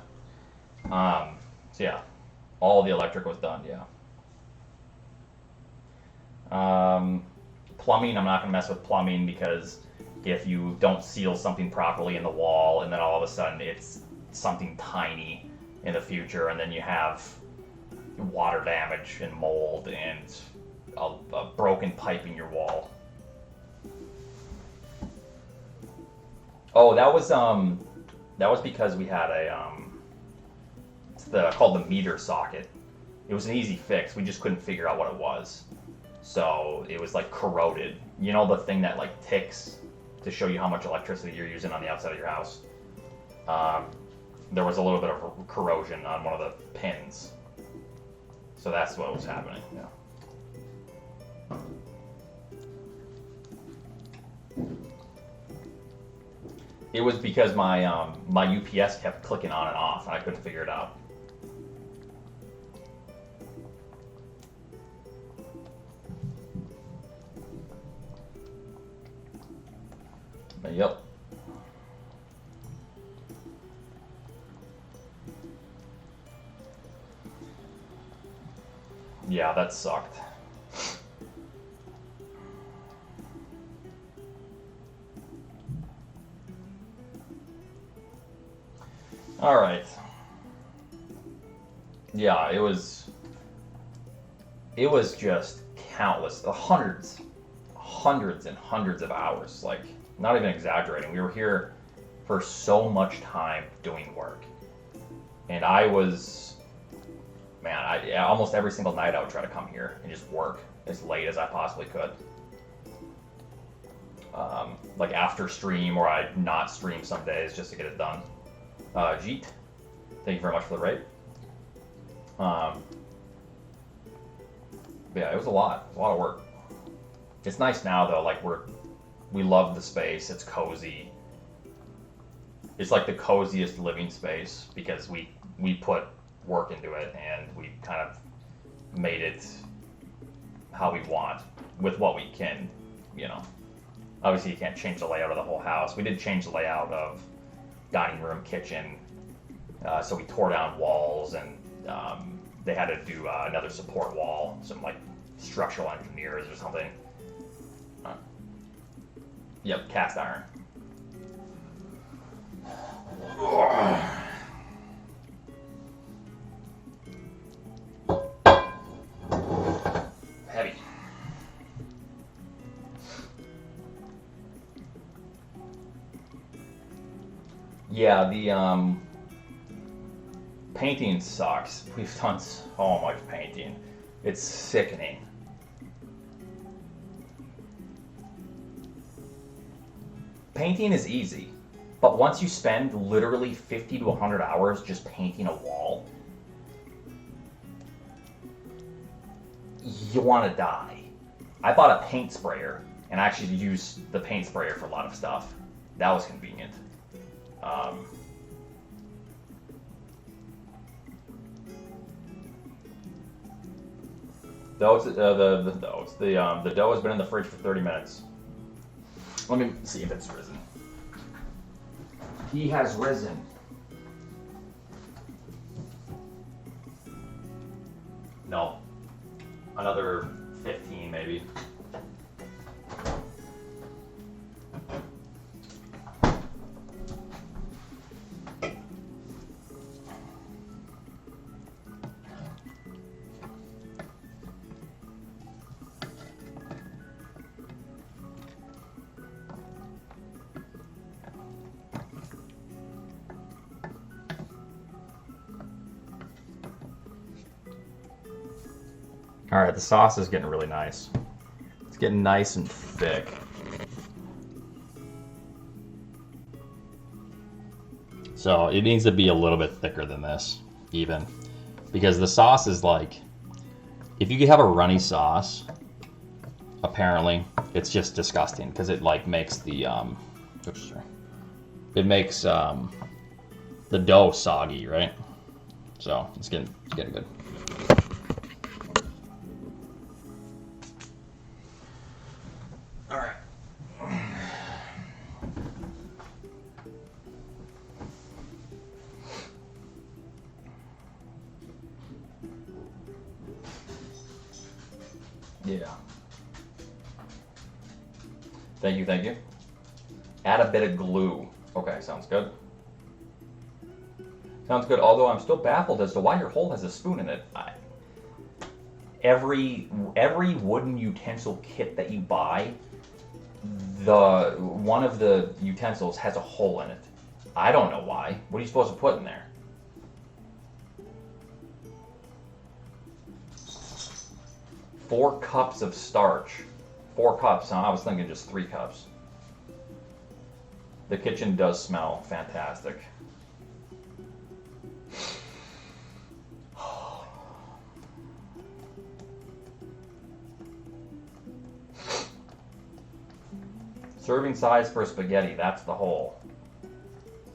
on. So yeah, all the electric was done. Yeah. Plumbing, I'm not gonna mess with plumbing because if you don't seal something properly in the wall, and then all of a sudden it's something tiny in the future, and then you have water damage and mold and a broken pipe in your wall. Oh, that was because we had it's called the meter socket. It was an easy fix. We just couldn't figure out what it was. So it was like corroded. You know the thing that like ticks to show you how much electricity you're using on the outside of your house? There was a little bit of corrosion on one of the pins. So that's what was happening, yeah. It was because my my UPS kept clicking on and off, and I couldn't figure it out. But yep. Yeah, that sucked. All right. Yeah, it was just countless, hundreds and hundreds of hours. Like, not even exaggerating. We were here for so much time doing work, and I was, man, almost every single night I would try to come here and just work as late as I possibly could. Like after stream, or I'd not stream some days just to get it done. Jeet, thank you very much for the raid. But yeah, it was a lot of work. It's nice now though, like we love the space, it's cozy. It's like the coziest living space because we put work into it and we kind of made it how we want with what we can, you know. Obviously you can't change the layout of the whole house. We did change the layout of dining room, kitchen, so we tore down walls, and they had to do another support wall, some like structural engineers or something. Yep, cast iron. Heavy. Yeah, the painting sucks. We've done so much painting. It's sickening. Painting is easy, but once you spend literally 50 to 100 hours just painting a wall, you want to die. I bought a paint sprayer and I actually used the paint sprayer for a lot of stuff. That was convenient. The dough has been in the fridge for 30 minutes. Let me see if it's risen. He has risen. No. Another 15 maybe. All right, the sauce is getting really nice. It's getting nice and thick. So it needs to be a little bit thicker than this, even. Because the sauce is like, if you have a runny sauce, apparently, it's just disgusting. Because it like makes the, it makes the dough soggy, right? So it's getting good. Yeah. Thank you, thank you. Add a bit of glue. Okay, sounds good. Sounds good, although I'm still baffled as to why your hole has a spoon in it. Every wooden utensil kit that you buy, one of the utensils has a hole in it. I don't know why. What are you supposed to put in there? Four cups of starch. 4 cups, huh? I was thinking just 3 cups. The kitchen does smell fantastic. Serving size for spaghetti, that's the hole.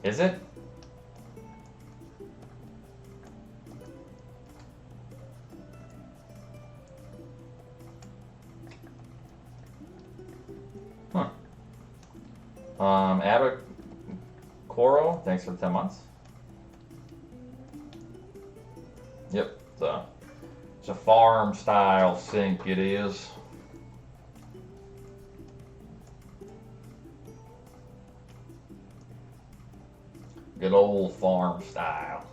Is it? Huh. Abacoro, thanks for the 10 months. Yep, it's a farm style sink, it is. Good old farm style.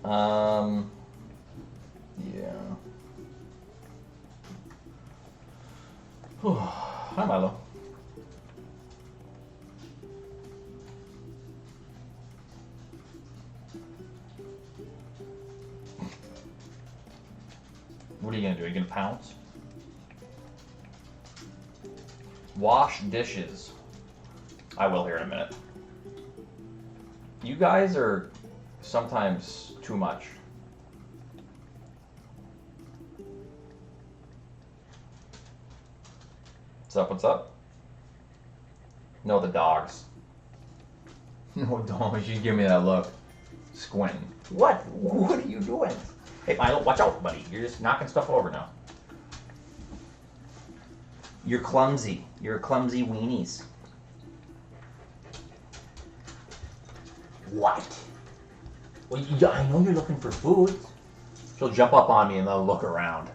Yeah. Hi, Milo. What are you gonna do? Are you gonna pounce? Wash dishes. I will here in a minute. You guys are sometimes too much. What's up? What's up? No, the dogs. No dogs. You give me that look. Squinting. What? What are you doing? Hey, Milo, watch out, buddy. You're just knocking stuff over now. You're clumsy. You're clumsy weenies. What? Well, I know you're looking for food. She'll jump up on me and then look around.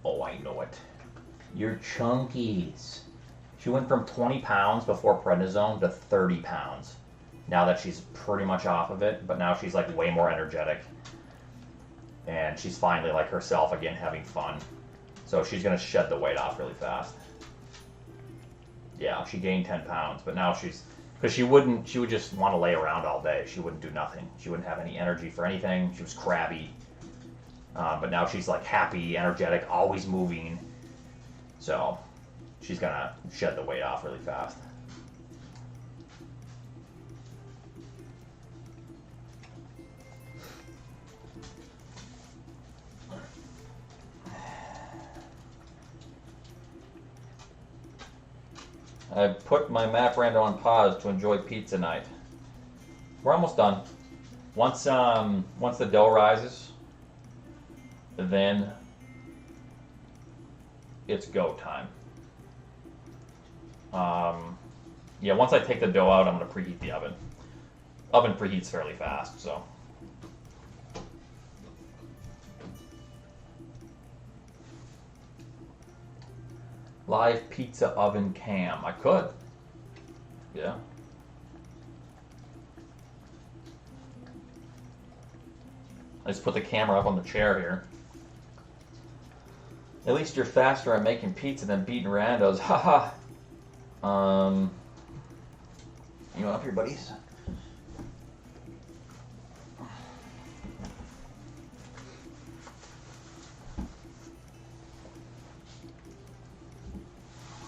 Oh, I know it. You're chunkies. She went from 20 pounds before prednisone to 30 pounds. Now that she's pretty much off of it, but now she's like way more energetic. And she's finally like herself again, having fun. So she's gonna shed the weight off really fast. Yeah, she gained 10 pounds, but now she's, because she would just want to lay around all day. She wouldn't do nothing. She wouldn't have any energy for anything. She was crabby. But now she's like happy, energetic, always moving. So she's gonna shed the weight off really fast. I put my map random on pause to enjoy pizza night. We're almost done. Once the dough rises, then it's go time. Yeah, once I take the dough out, I'm gonna preheat the oven. Oven preheats fairly fast, so. Live pizza oven cam. I could. Yeah. I just put the camera up on the chair here. At least you're faster at making pizza than beating randos. Haha. You want up here, buddies?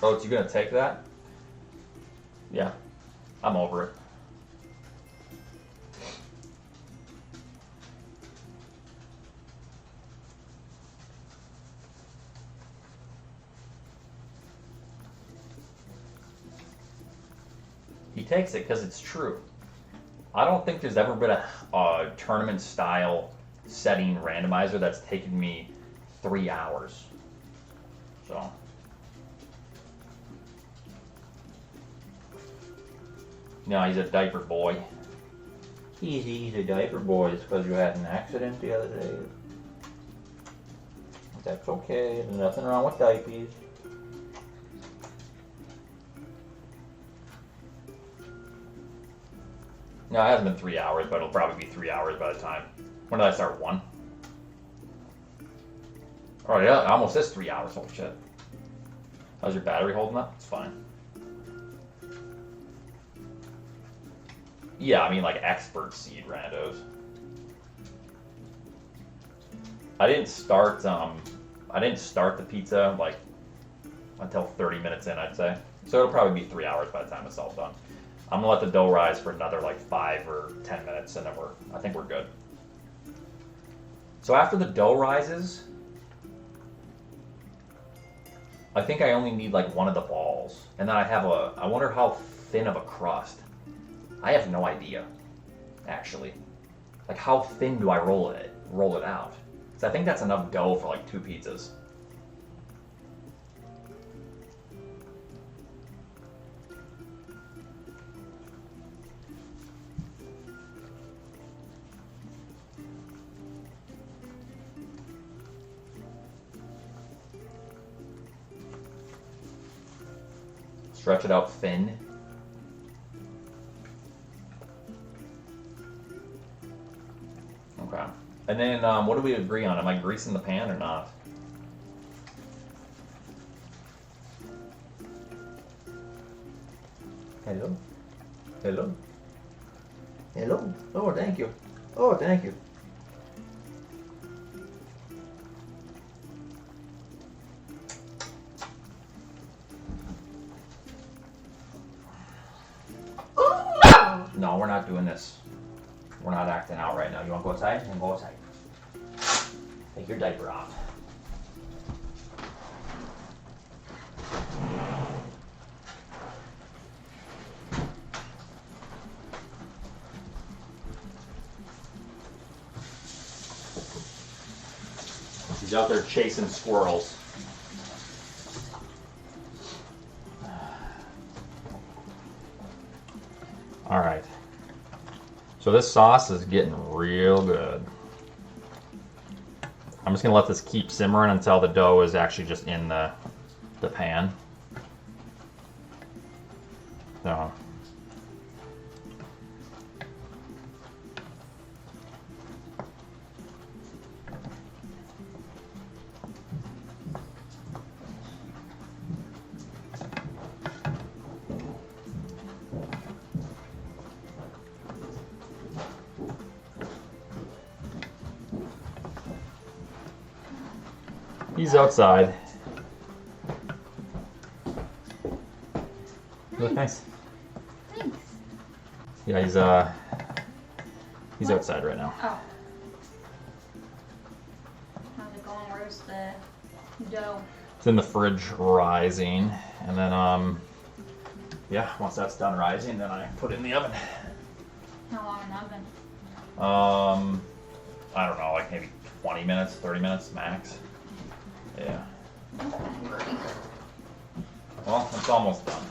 Oh, you gonna take that? Yeah, I'm over it. He takes it because it's true. I don't think there's ever been a tournament style setting randomizer that's taken me 3 hours. So. No, he's a diaper boy. Easy, easy diaper boys, because you had an accident the other day. That's okay, there's nothing wrong with diapers. No, it hasn't been 3 hours, but it'll probably be 3 hours by the time. When did I start? 1? Oh yeah, it almost is 3 hours, holy shit. How's your battery holding up? It's fine. Yeah, I mean like expert seed randos. I didn't start the pizza like until 30 minutes in, I'd say. So it'll probably be 3 hours by the time it's all done. I'm gonna let the dough rise for another like 5 or 10 minutes, and then I think we're good. So after the dough rises, I think I only need like one of the balls, and then I wonder how thin of a crust. I have no idea, actually. Like how thin do I roll it out? So I think that's enough dough for like 2 pizzas. Stretch it out thin. Okay. And then what do we agree on? Am I greasing the pan or not? Hello? Hello? Hello? Oh, thank you. Oh, thank you. No, we're not doing this. We're not acting out right now. You want to go outside? Then go outside. Take your diaper off. He's out there chasing squirrels. All right. So this sauce is getting real good. I'm just gonna let this keep simmering until the dough is actually just in the pan. So. He's outside. Look nice. Thanks. Yeah, he's outside right now. Oh. How's it going? Where's the dough? It's in the fridge rising, and then yeah, once that's done rising, then I put it in the oven. How long in the oven? I don't know, like maybe 20 minutes, 30 minutes max. Yeah. I'm hungry. Well, it's almost done.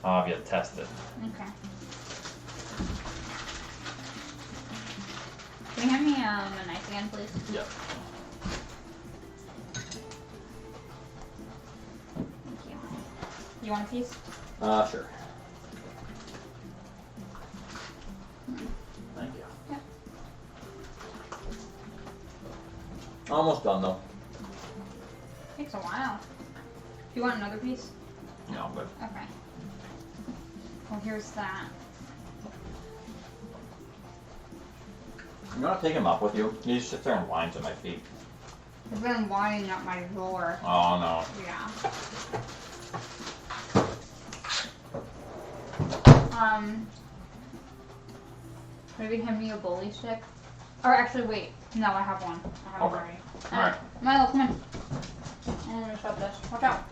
I'll have you test it. Okay. Can you hand me a knife again, please? Yep. Thank you. You want a piece? Sure. Thank you. Yep. Almost done though. Takes a while. Do you want another piece? No, I'm good. Okay. Well, here's that. You want to take him up with you? You just sit there and whine to my feet. I've been winding up my drawer. Oh no. Yeah. Maybe hand me a bully stick. Or actually, wait. No, I have one. I have one Okay. already. Alright. Milo, come on. I'm gonna shove this. Watch out.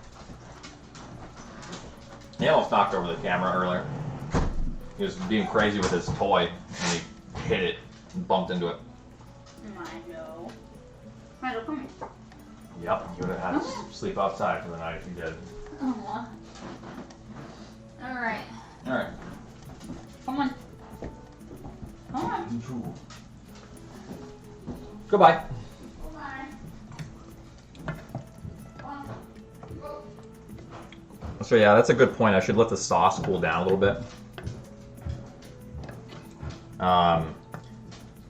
He almost knocked over the camera earlier. He was being crazy with his toy, and he hit it and bumped into it. Milo. Milo, come here. Yep, he would have had to sleep outside for the night if he did. Oh. Alright. Alright. Come on. You too. Goodbye. So yeah, that's a good point. I should let the sauce cool down a little bit.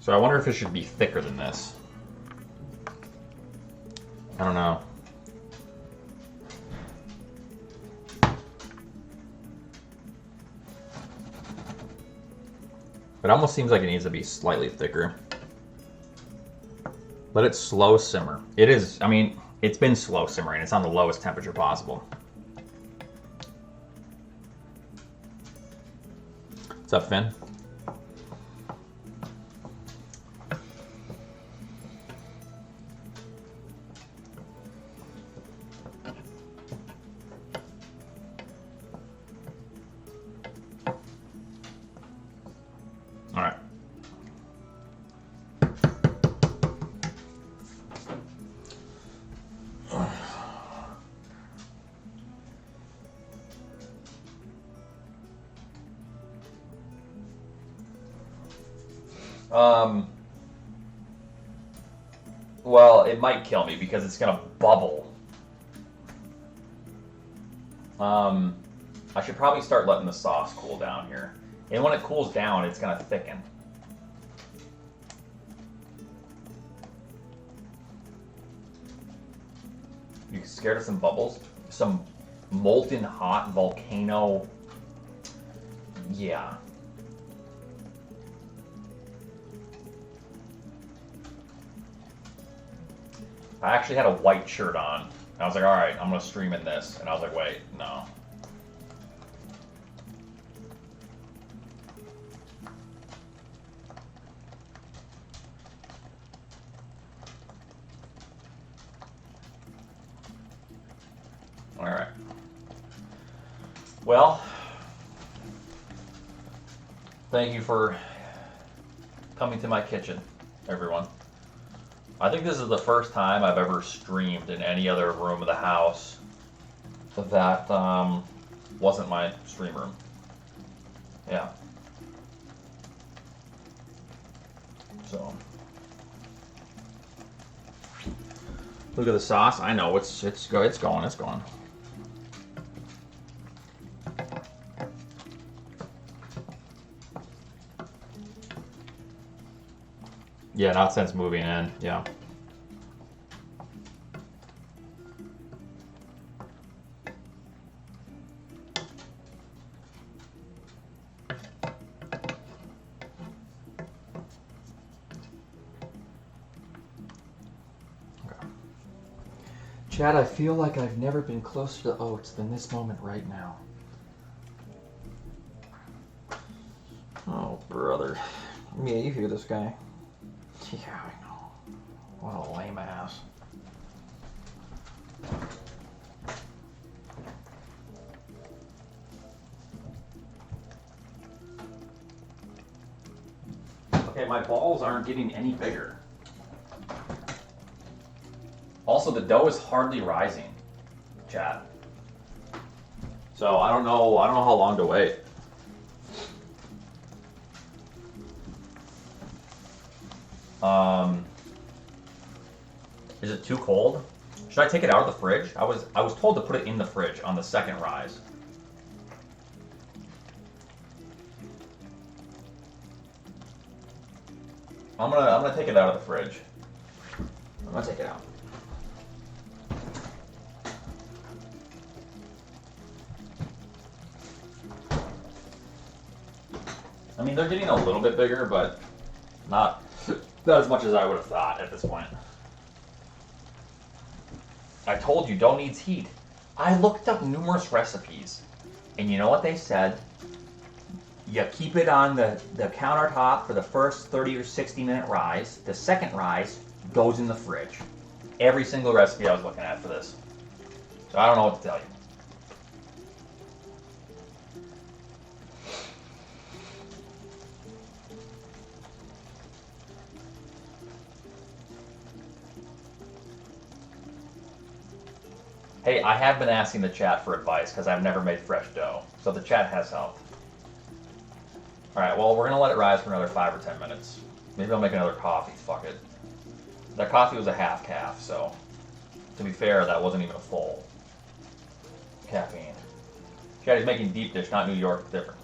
So I wonder if it should be thicker than this. I don't know. It almost seems like it needs to be slightly thicker. Let it slow simmer. It is, I mean, it's been slow simmering. It's on the lowest temperature possible. What's up, Finn? All right. Well, it might kill me because it's gonna bubble. I should probably start letting the sauce cool down here. And when it cools down, it's gonna thicken. You scared of some bubbles? Some molten hot volcano? Yeah. I actually had a white shirt on. I was like, all right, I'm gonna stream in this. And I was like, wait, no. All right. Well, thank you for coming to my kitchen, everyone. I think this is the first time I've ever streamed in any other room of the house that wasn't my stream room. Yeah. So. Look at the sauce. I know it's going. Yeah, not since moving in. Yeah. Okay. Chad, I feel like I've never been closer to oats than this moment right now. Oh, brother. Yeah, you hear this guy. Yeah, I know. What a lame ass. Okay, my balls aren't getting any bigger. Also, the dough is hardly rising, chat. So I don't know how long to wait. Is it too cold? Should I take it out of the fridge? I was told to put it in the fridge on the second rise. I'm gonna take it out of the fridge. I'm gonna take it out. I mean, they're getting a little bit bigger, but not as much as I would have thought at this point. I told you, dough needs heat. I looked up numerous recipes, and you know what they said? You keep it on the countertop for the first 30 or 60 minute rise. The second rise goes in the fridge. Every single recipe I was looking at for this. So I don't know what to tell you. Hey, I have been asking the chat for advice because I've never made fresh dough. So the chat has helped. Alright, well, we're gonna let it rise for another 5 or 10 minutes. Maybe I'll make another coffee, fuck it. That coffee was a half calf, so to be fair, that wasn't even a full caffeine. Chad is making deep dish, not New York, it's different.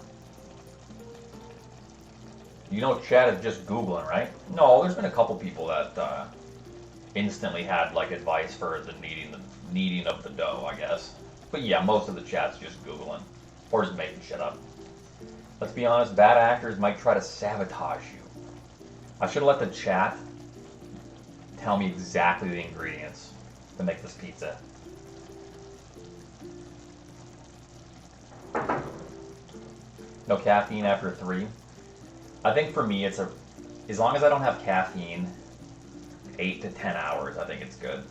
You know Chad is just Googling, right? No, there's been a couple people that instantly had like advice for the kneading of the dough, I guess. But yeah, most of the chat's just Googling or just making shit up. Let's be honest, bad actors might try to sabotage you. I should have let the chat tell me exactly the ingredients to make this pizza. No caffeine after 3. I think for me, it's as long as I don't have caffeine, 8 to 10 hours, I think it's good.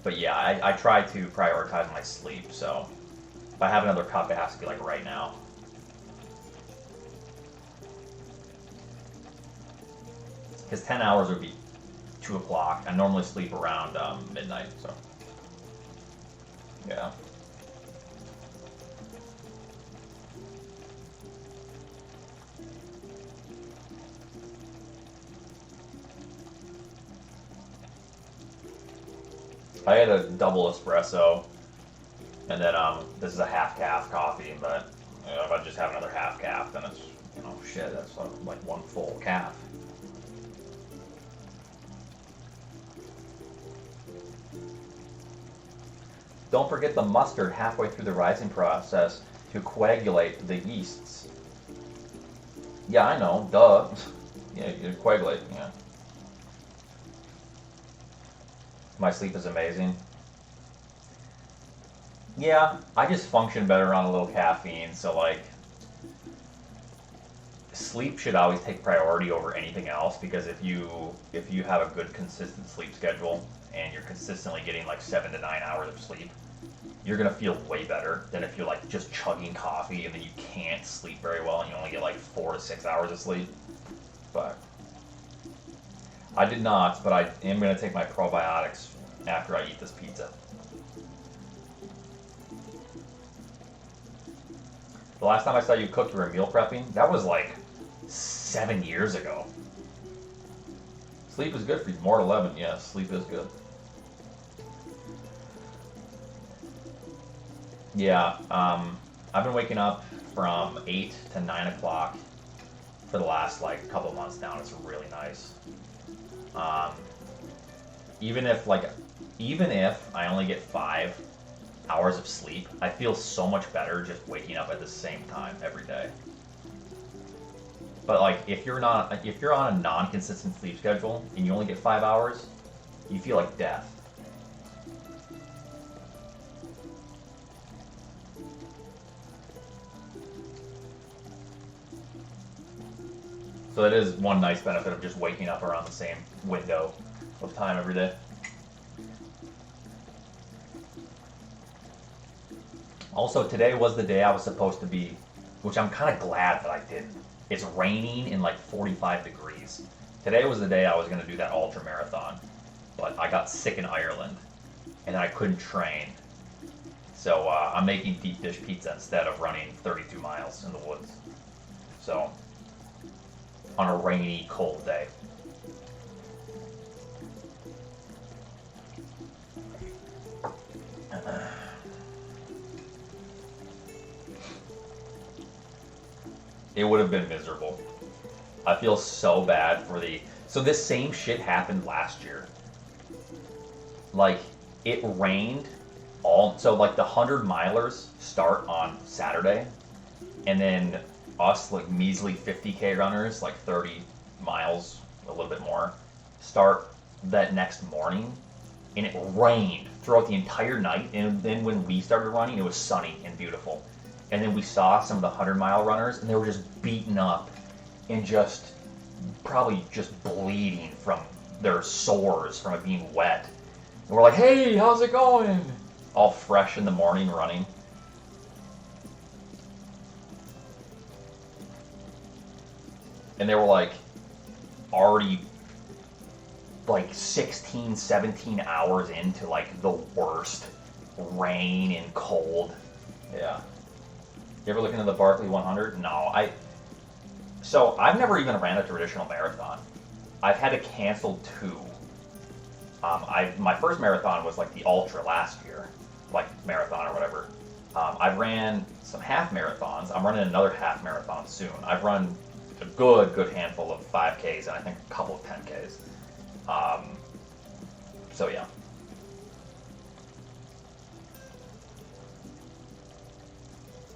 But yeah, I try to prioritize my sleep, so if I have another cup, it has to be like right now. Because 10 hours would be 2 o'clock. I normally sleep around midnight, so yeah. I had a double espresso, and then this is a half calf coffee. But if I just have another half calf, then it's shit. That's like 1 full calf. Don't forget the mustard halfway through the rising process to coagulate the yeasts. Yeah, I know. Duh. Yeah, you coagulate. Yeah. My sleep is amazing. Yeah, I just function better on a little caffeine, so like sleep should always take priority over anything else, because if you have a good consistent sleep schedule and you're consistently getting like 7 to 9 hours of sleep, you're gonna feel way better than if you're like just chugging coffee and then you can't sleep very well and you only get like 4 to 6 hours of sleep. But I did not, but I am gonna take my probiotics after I eat this pizza. The last time I saw you cook, you were meal prepping. That was like 7 years ago. Sleep is good for you. More 11, yes, sleep is good. Yeah, I've been waking up from 8 to 9 o'clock for the last like couple months now. It's really nice. Even if I only get 5 hours of sleep, I feel so much better just waking up at the same time every day. But like if you're on a non-consistent sleep schedule and you only get 5 hours, you feel like death. So that is one nice benefit of just waking up around the same window of time every day. Also, today was the day I was supposed to be, which I'm kind of glad that I didn't. It's raining in like 45 degrees. Today was the day I was going to do that ultra marathon, but I got sick in Ireland, and I couldn't train. So I'm making deep dish pizza instead of running 32 miles in the woods. So, on a rainy, cold day. It would have been miserable. I feel so bad for so this same shit happened last year. Like, it rained so like the 100 milers start on Saturday, and then us, like measly 50K runners, like 30 miles, a little bit more, start that next morning, and it rained throughout the entire night, and then when we started running, it was sunny and beautiful. And then we saw some of the 100-mile runners, and they were just beaten up and just probably just bleeding from their sores from it being wet. And we're like, hey, how's it going? All fresh in the morning running. And they were like already like 16, 17 hours into like the worst rain and cold. Yeah. You ever look into the Barkley 100? No, So I've never even ran a traditional marathon. I've had to cancel 2. My first marathon was like the ultra last year, like marathon or whatever. I've ran some half marathons. I'm running another half marathon soon. I've run a good handful of 5Ks and I think a couple of 10Ks. So yeah.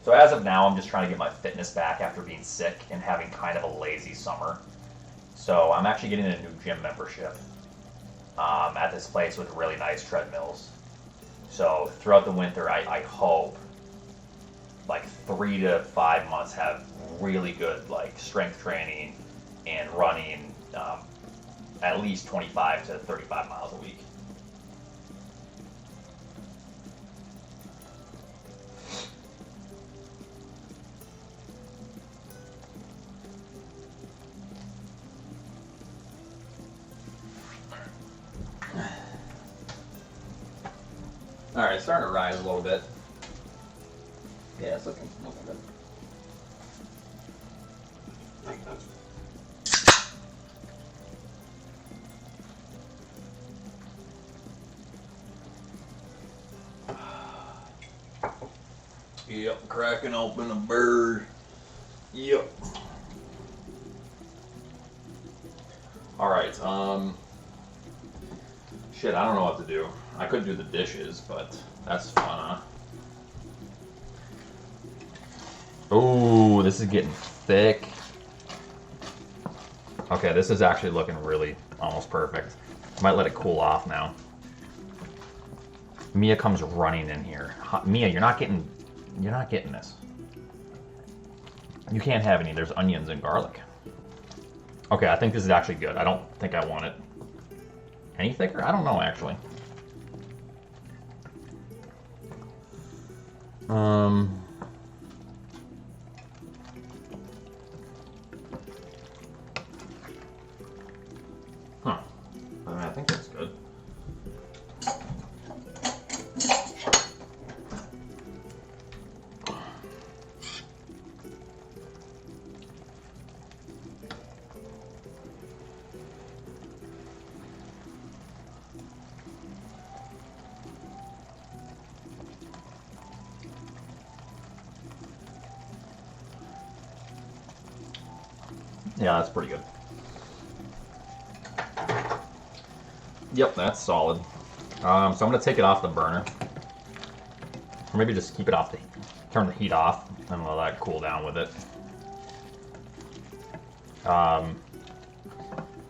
So as of now, I'm just trying to get my fitness back after being sick and having kind of a lazy summer. So I'm actually getting a new gym membership at this place with really nice treadmills. So throughout the winter, I hope like 3 to 5 months have really good like strength training and running at least 25 to 35 miles a week. All right, it's starting to rise a little bit. Yeah, it's looking good. Yep, cracking open a bird. Yep. All right. Shit, I don't know what to do. I could do the dishes, but that's fun, huh? Ooh, this is getting thick. Okay, this is actually looking really almost perfect. Might let it cool off now. Mia comes running in here. Mia, you're not getting this. You can't have any. There's onions and garlic. Okay, I think this is actually good. I don't think I want it any thicker. I don't know, actually. Huh. I mean, I think that's good. Yeah, that's pretty good. Yep, that's solid. So I'm gonna take it off the burner. Or maybe just keep it off turn the heat off and let that cool down with it. Alright,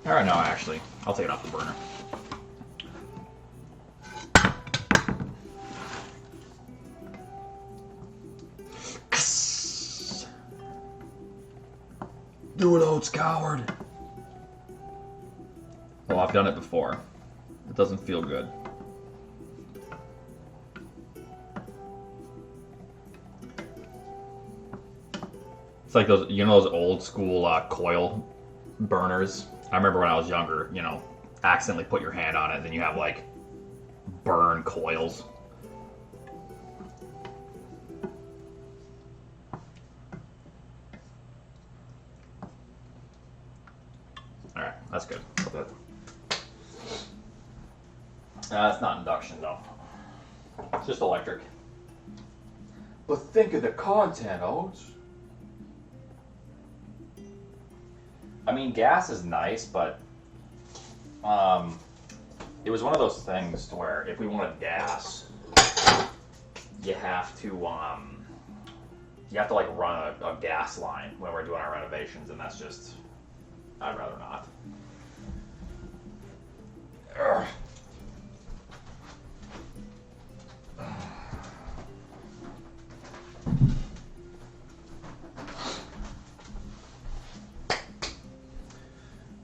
no, actually, I'll take it off the burner. Do it, Oats, coward. Well, I've done it before. It doesn't feel good. It's like those, you know, those old school coil burners. I remember when I was younger, you know, accidentally put your hand on it, then you have like burn coils. Alright, that's good. It's not induction though. It's just electric. But think of the content, Oats. I mean, gas is nice, but it was one of those things to where if we wanted gas, you have to like run a gas line when we're doing our renovations, and that's just, I'd rather not. Urgh.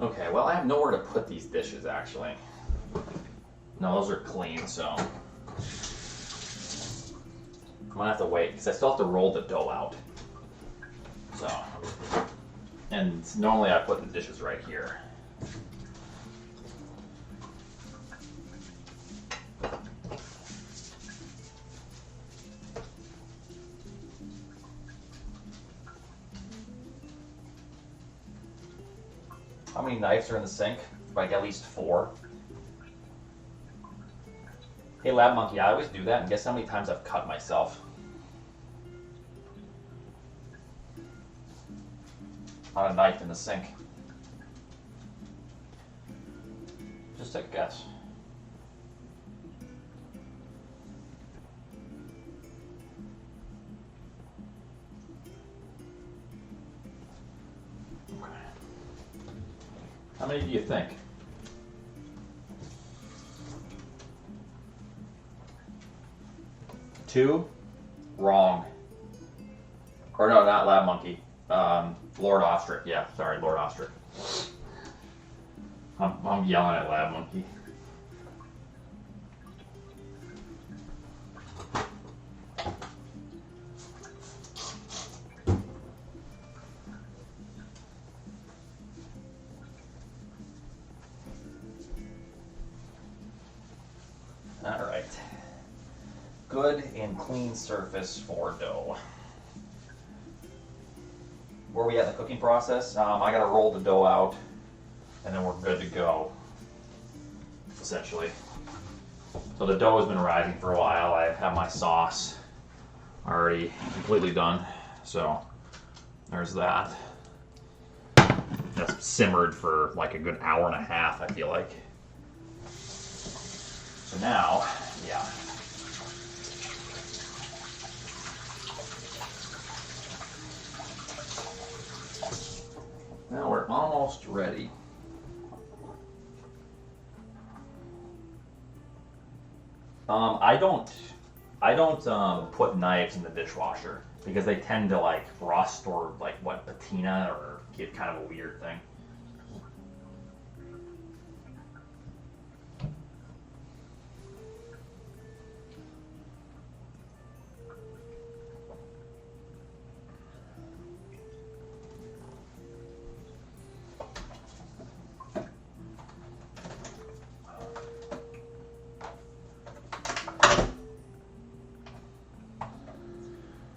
Okay, well, I have nowhere to put these dishes, actually. No, those are clean, so I'm gonna have to wait, because I still have to roll the dough out. So, and normally I put the dishes right here. How many knives are in the sink? Like at least 4. Hey, Lab Monkey, I always do that, and guess how many times I've cut myself? On a knife in the sink. Just take a guess. How many do you think? 2? Wrong. Or no, not Lab Monkey. Lord Ostrich. Yeah, sorry, Lord Ostrich. I'm yelling at Lab Monkey. All right. Good and clean surface for dough. Where are we at in the cooking process? I gotta roll the dough out, and then we're good to go, essentially. So the dough has been rising for a while. I have my sauce already completely done, so there's that. That's simmered for like a good hour and a half, I feel like. So now, yeah. Now we're almost ready. I don't put knives in the dishwasher because they tend to like rust or like what, patina, or get kind of a weird thing.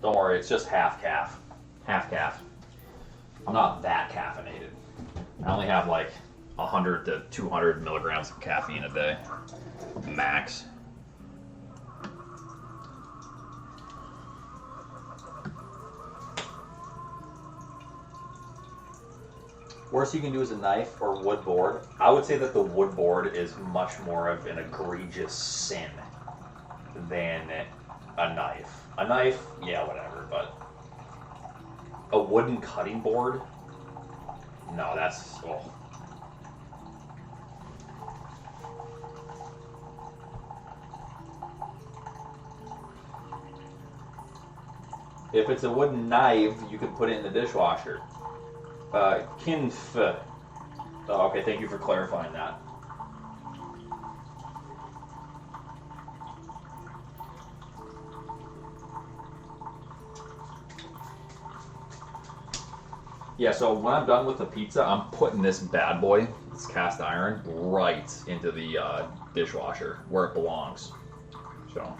Don't worry, it's just half calf. Half calf. I'm not that caffeinated. I only have like 100 to 200 milligrams of caffeine a day, max. Worst you can do is a knife or wood board. I would say that the wood board is much more of an egregious sin than a knife. A knife, yeah, whatever, but a wooden cutting board? No, that's, oh. If it's a wooden knife, you could put it in the dishwasher. Kinf. Oh, okay, thank you for clarifying that. Yeah, so when I'm done with the pizza, I'm putting this bad boy, this cast iron, right into the dishwasher where it belongs. So.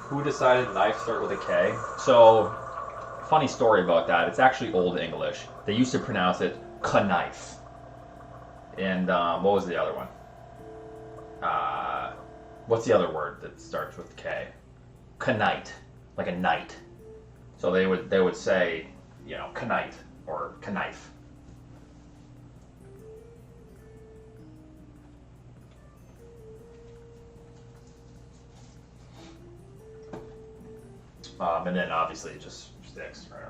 Who decided knives start with a K? So, funny story about that. It's actually Old English. They used to pronounce it knife. And what was the other one? What's the other word that starts with K? Knight, like a knight. So they would say, you know, knight or knife. And then obviously it just sticks, right?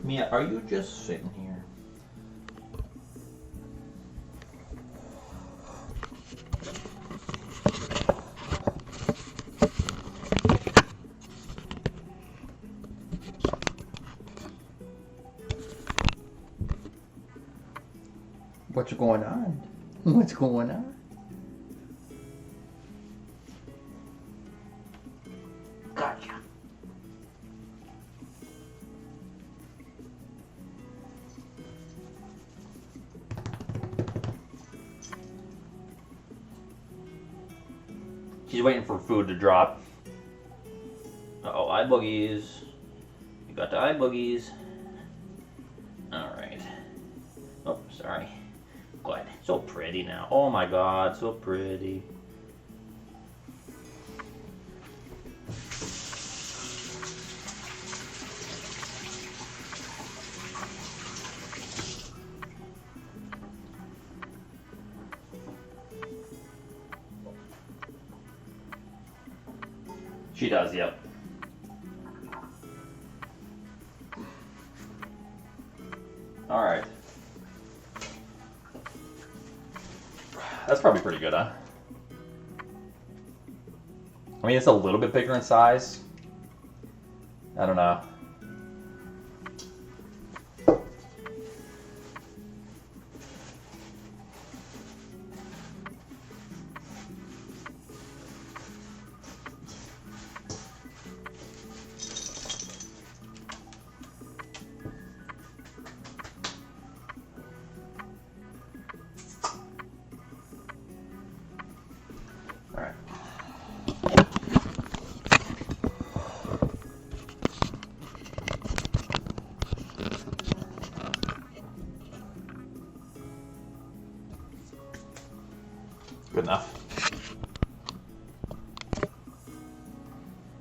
Mia, are you just sitting here? What's going on? What's going on? Gotcha. She's waiting for food to drop. Uh-oh, eye boogies. You got the eye boogies. Alright. Oh, sorry. Good. So pretty now. Oh my god, so pretty. She does, yep. Alright. That's probably pretty good, huh? I mean, it's a little bit bigger in size. I don't know. Alright. Good enough.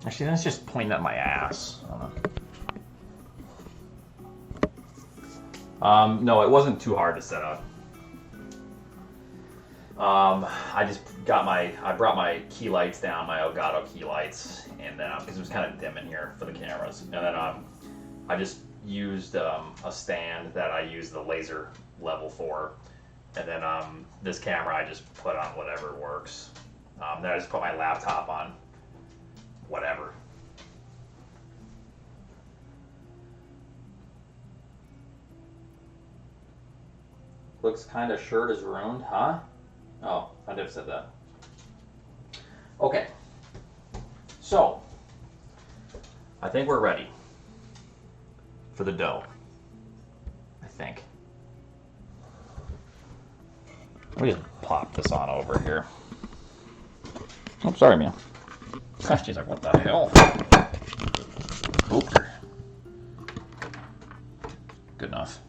Actually, that's just pointing at my ass. I don't know. No, it wasn't too hard to set up. I just got I brought my key lights down, my Elgato key lights, and then because it was kind of dim in here for the cameras, and then I just used a stand that I use the laser level for, and then this camera I just put on whatever works. Then I just put my laptop on whatever. Looks kind of shirt is ruined, huh? Oh, I did have said that. Okay. So, I think we're ready for the dough. I think. Let me just plop this on over here. Oh, sorry, man. She's like, what the hell? Oops. Good enough.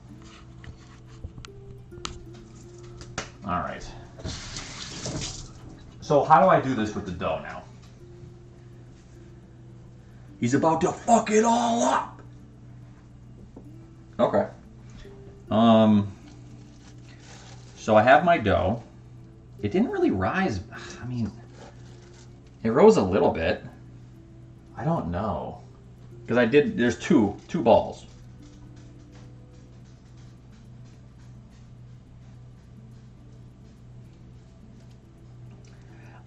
All right. So how do I do this with the dough now? He's about to fuck it all up. Okay. So I have my dough. It didn't really rise. I mean, it rose a little bit. I don't know. Because there's two balls.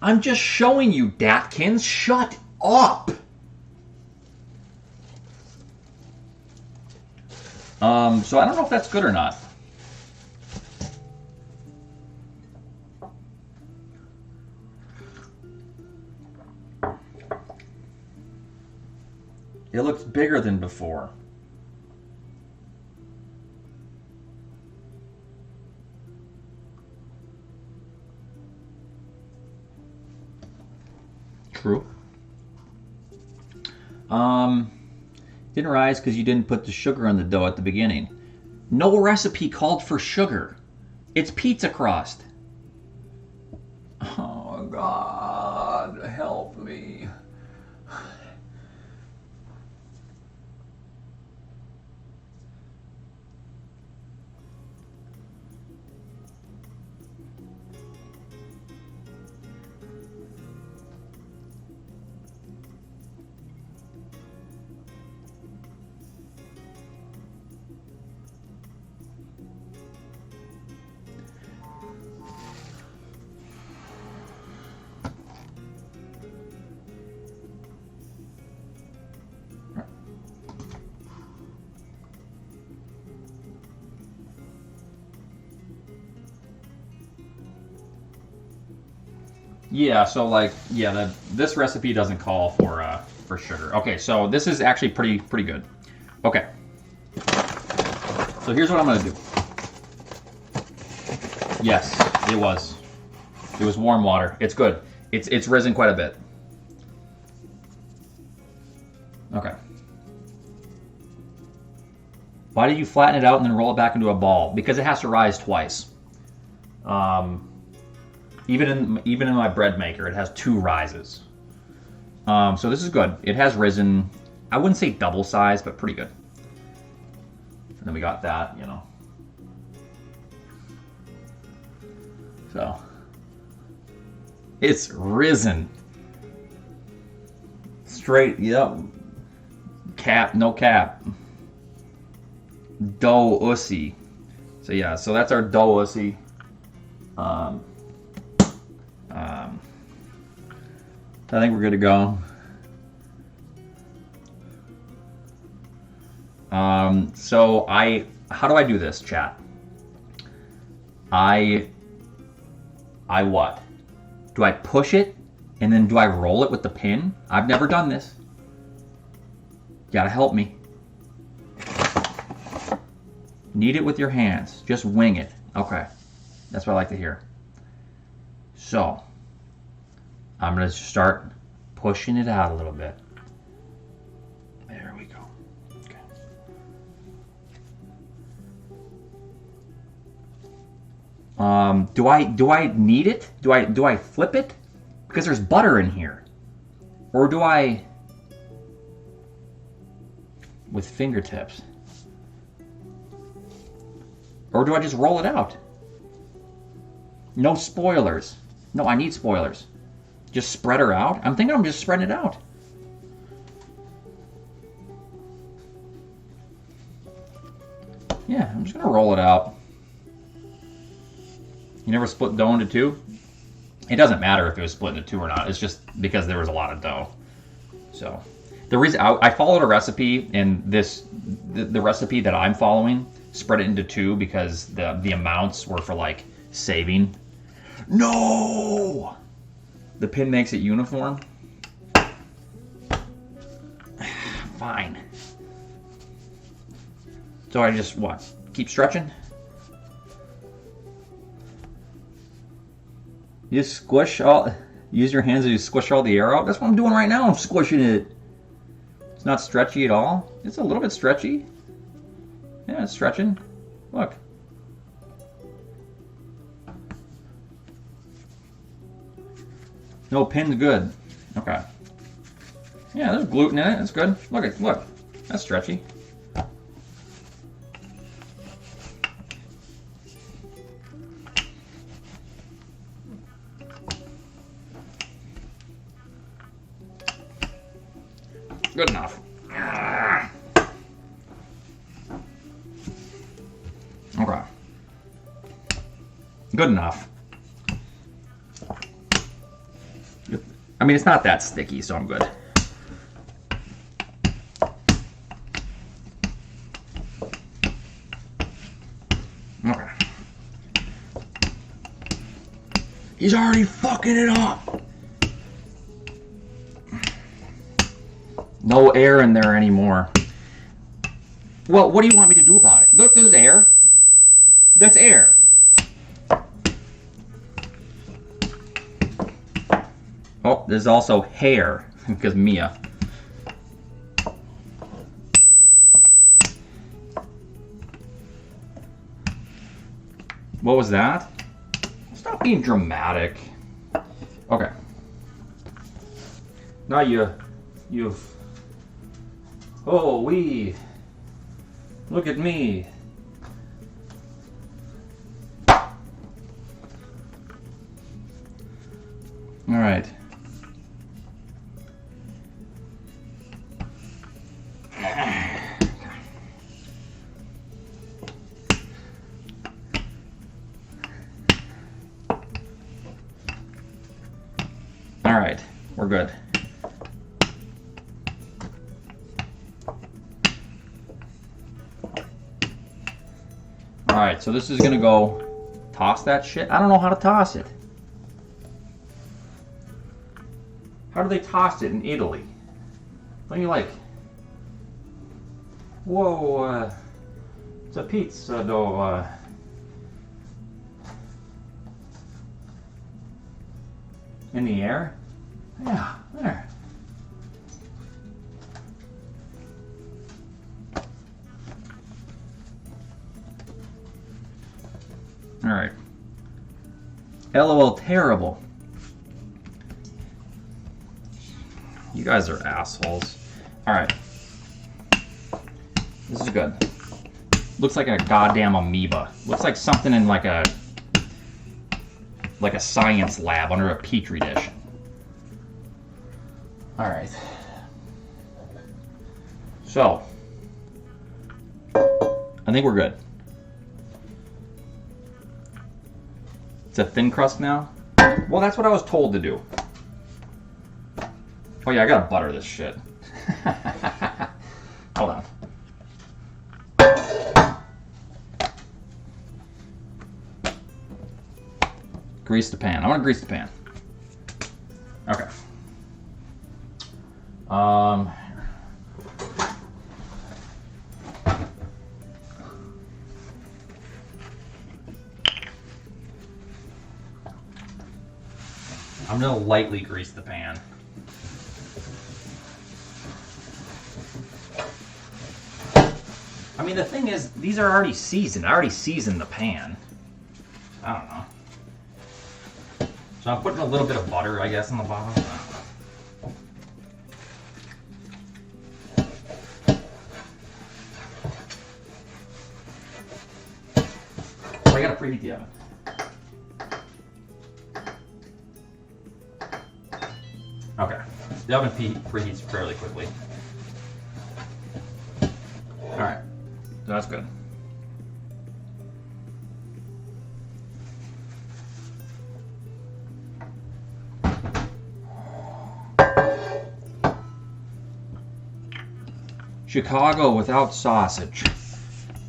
I'm just showing you, Datkins. Shut up. So I don't know if that's good or not. It looks bigger than before. True. Didn't rise because you didn't put the sugar on the dough at the beginning. No recipe called for sugar. It's pizza crust. Oh God, help me. Yeah, so like, yeah, this recipe doesn't call for sugar. Okay, so this is actually pretty good. Okay. So here's what I'm gonna do. Yes, it was. It was warm water. It's good. It's risen quite a bit. Okay. Why did you flatten it out and then roll it back into a ball? Because it has to rise twice. Even in my bread maker, it has 2 rises. So this is good. It has risen, I wouldn't say double size, but pretty good. And then we got that, you know. So it's risen. Straight, yep. Cap, no cap. Dough ussy. So yeah, so that's our dough ussy. I think we're good to go. So how do I do this, chat? I what? Do I push it and then do I roll it with the pin? I've never done this. You gotta help me. Knead it with your hands. Just wing it. Okay. That's what I like to hear. So, I'm going to start pushing it out a little bit. There we go. Okay. Do I knead it? Do I flip it? Because there's butter in here. Or do I with fingertips? Or do I just roll it out? No spoilers. No, I need spoilers. Just spread her out? I'm thinking I'm just spreading it out. Yeah, I'm just gonna roll it out. You never split dough into 2? It doesn't matter if it was split into 2 or not. It's just because there was a lot of dough. So the reason I followed a recipe, and the recipe that I'm following spread it into 2 because the amounts were for like saving. No! The pin makes it uniform. Fine. So I just, what? Keep stretching? You use your hands to squish all the air out? That's what I'm doing right now. I'm squishing it. It's not stretchy at all. It's a little bit stretchy. Yeah, it's stretching. Look. No, pin's good. Okay. Yeah, there's gluten in it. That's good. Look. That's stretchy. Good enough. Okay. Good enough. I mean, it's not that sticky, so I'm good. Okay. He's already fucking it up. No air in there anymore. Well, what do you want me to do about it? Look, there's air. That's air. Oh, there's also hair, because Mia. What was that? Stop being dramatic. Okay. Now you've... Oh, look at me. All right. All right, we're good. All right, so this is gonna go toss that shit. I don't know how to toss it. How do they toss it in Italy? Don't you like? Whoa, it's a pizza dough. In the air? Yeah, there. All right. LOL, terrible. You guys are assholes. All right. This is good. Looks like a goddamn amoeba. Looks like something in like a science lab under a petri dish. All right. So, I think we're good. It's a thin crust now? Well, that's what I was told to do. Oh yeah, I gotta butter this shit. Hold on. Grease the pan. I want to grease the pan. Okay. I'm gonna lightly grease the pan. I mean, the thing is, these are already seasoned. I already seasoned the pan. I don't know. So I'm putting a little bit of butter, I guess, on the bottom. So I gotta preheat the oven. Okay, the oven preheats fairly quickly. All right, so that's good. Chicago without sausage.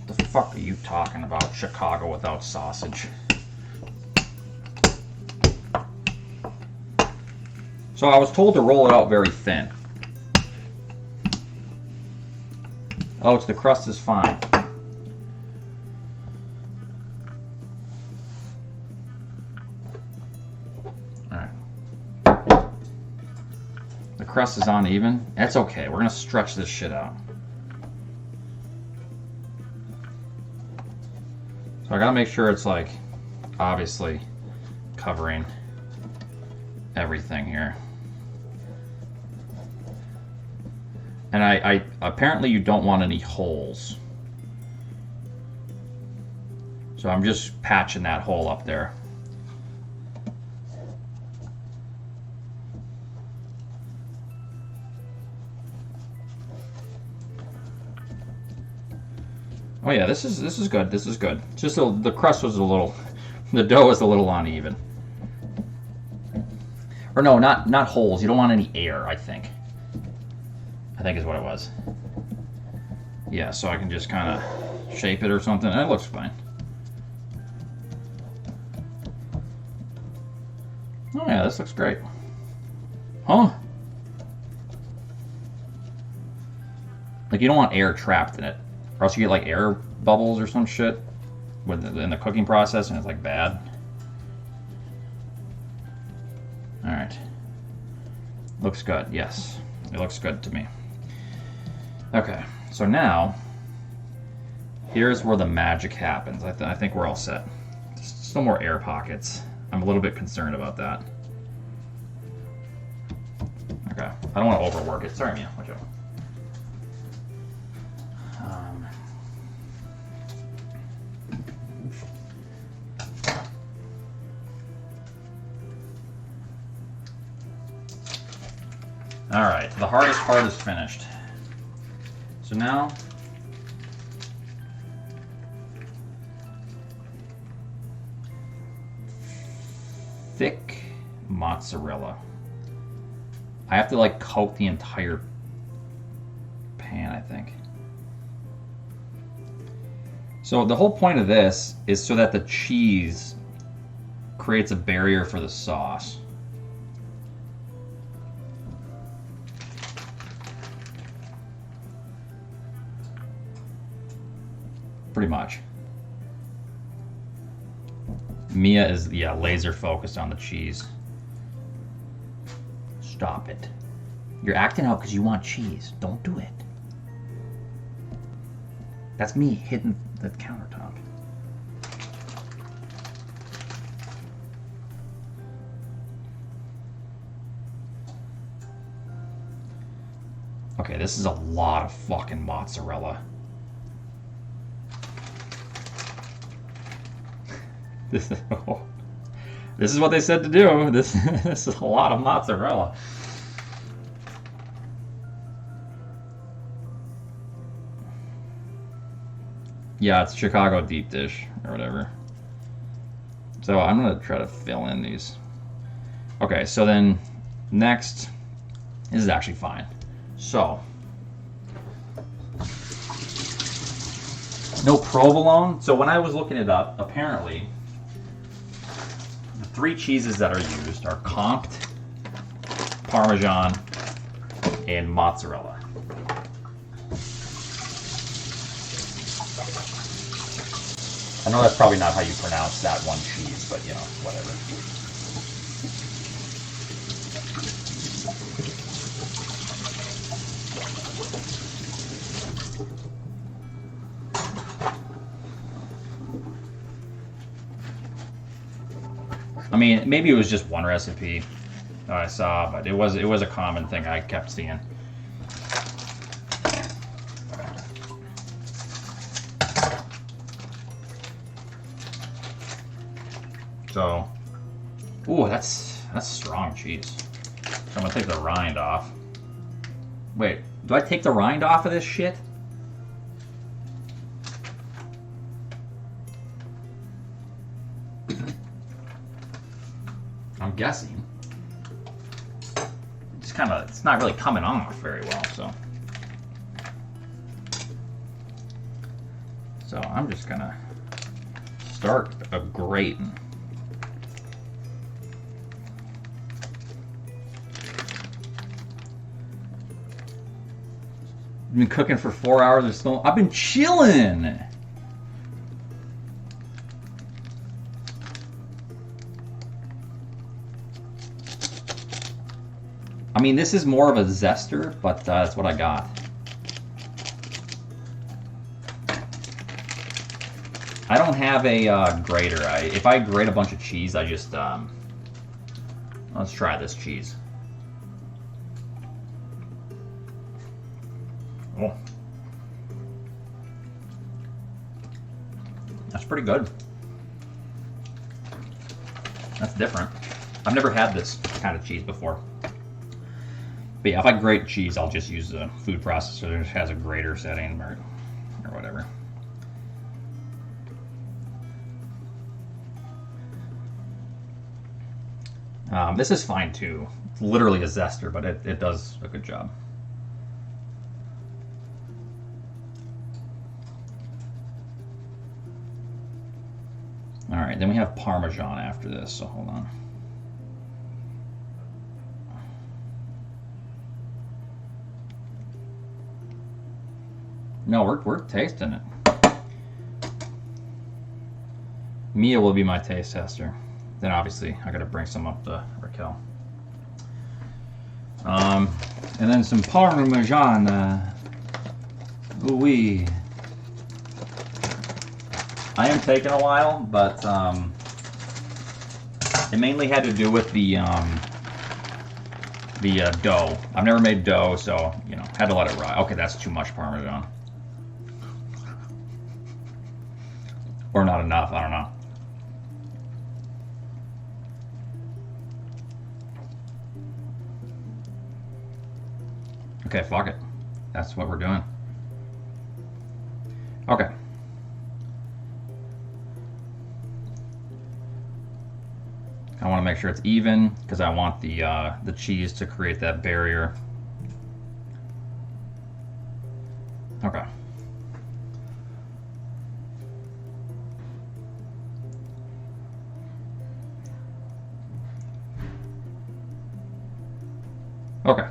What the fuck are you talking about? Chicago without sausage. So I was told to roll it out very thin. Oh, it's the crust is fine. Alright. The crust is uneven. That's okay. We're gonna stretch this shit out. So I gotta make sure it's like obviously covering everything here. And I apparently you don't want any holes. So I'm just patching that hole up there. Oh yeah, this is good. This is good. Just the crust was a little, the dough is a little uneven. Or no, not holes. You don't want any air, I think is what it was. Yeah, so I can just kind of shape it or something. It looks fine. Oh yeah, this looks great. Huh? Like you don't want air trapped in it, or else you get like air bubbles or some shit in the cooking process, and it's like bad. All right. Looks good. Yes, it looks good to me. Okay, so now here's where the magic happens. I think we're all set. Still more air pockets. I'm a little bit concerned about that. Okay, I don't want to overwork it. Sorry, Mia. Watch out. All right, the hardest part is finished. So now, thick mozzarella. I have to like coat the entire pan, I think. So the whole point of this is so that the cheese creates a barrier for the sauce. pretty much. Mia is, yeah, laser focused on the cheese. Stop it. You're acting out because you want cheese. Don't do it. That's me hitting the countertop. Okay, this is a lot of fucking mozzarella. This is what they said to do. This is a lot of mozzarella. Yeah, it's Chicago deep dish or whatever. So I'm gonna try to fill in these. Okay, so then next, this is actually fine. So, no provolone. So when I was looking it up, apparently the 3 cheeses that are used are Compt, Parmesan, and mozzarella. I know that's probably not how you pronounce that one cheese, but you know, whatever. I mean, maybe it was just one recipe that I saw, but it was a common thing I kept seeing. So, ooh, that's strong cheese. So I'm gonna take the rind off. Wait, do I take the rind off of this shit? I'm guessing. Just kind of, it's not really coming off very well, so. So I'm just gonna start grating. Been cooking for 4 hours or so. I've been chilling. I mean, this is more of a zester, but that's what I got. I don't have a grater. If I grate a bunch of cheese, I just let's try this cheese. Oh, that's pretty good. That's different. I've never had this kind of cheese before. But yeah, if I grate cheese, I'll just use the food processor that has a grater setting or whatever. This is fine too. It's literally a zester, but it does a good job. All right, then we have Parmesan after this, so hold on. No, we're tasting it. Mia will be my taste tester. Then obviously I gotta bring some up to Raquel. And then some Parmesan. Ooh-wee. I am taking a while, but it mainly had to do with the dough. I've never made dough, so you know, had to let it ride. Okay, that's too much Parmesan, or not enough. I don't know. Okay, fuck it. That's what we're doing. Okay. I want to make sure it's even because I want the cheese to create that barrier. Okay. Okay.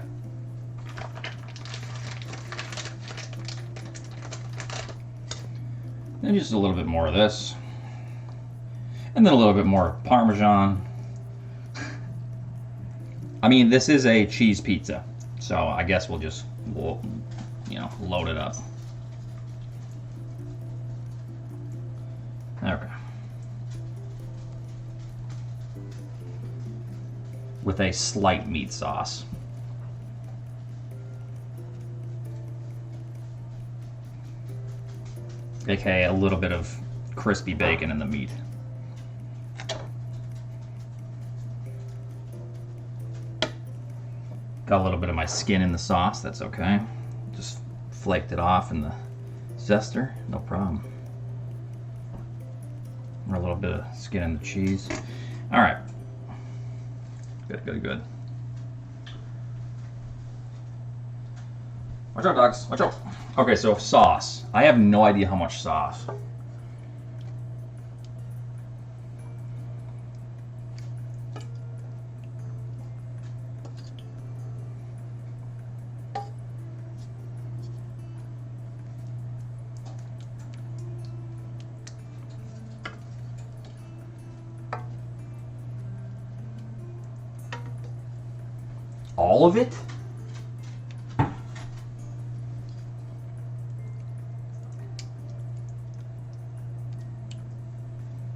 And just a little bit more of this. And then a little bit more Parmesan. I mean, this is a cheese pizza, so I guess we'll you know, load it up. Okay. With a slight meat sauce. AKA a little bit of crispy bacon in the meat. Got a little bit of my skin in the sauce, that's okay. Just flaked it off in the zester, no problem. Or a little bit of skin in the cheese. All right. Good, good, good. Watch out, dogs, watch out. Okay, so sauce. I have no idea how much sauce. All of it?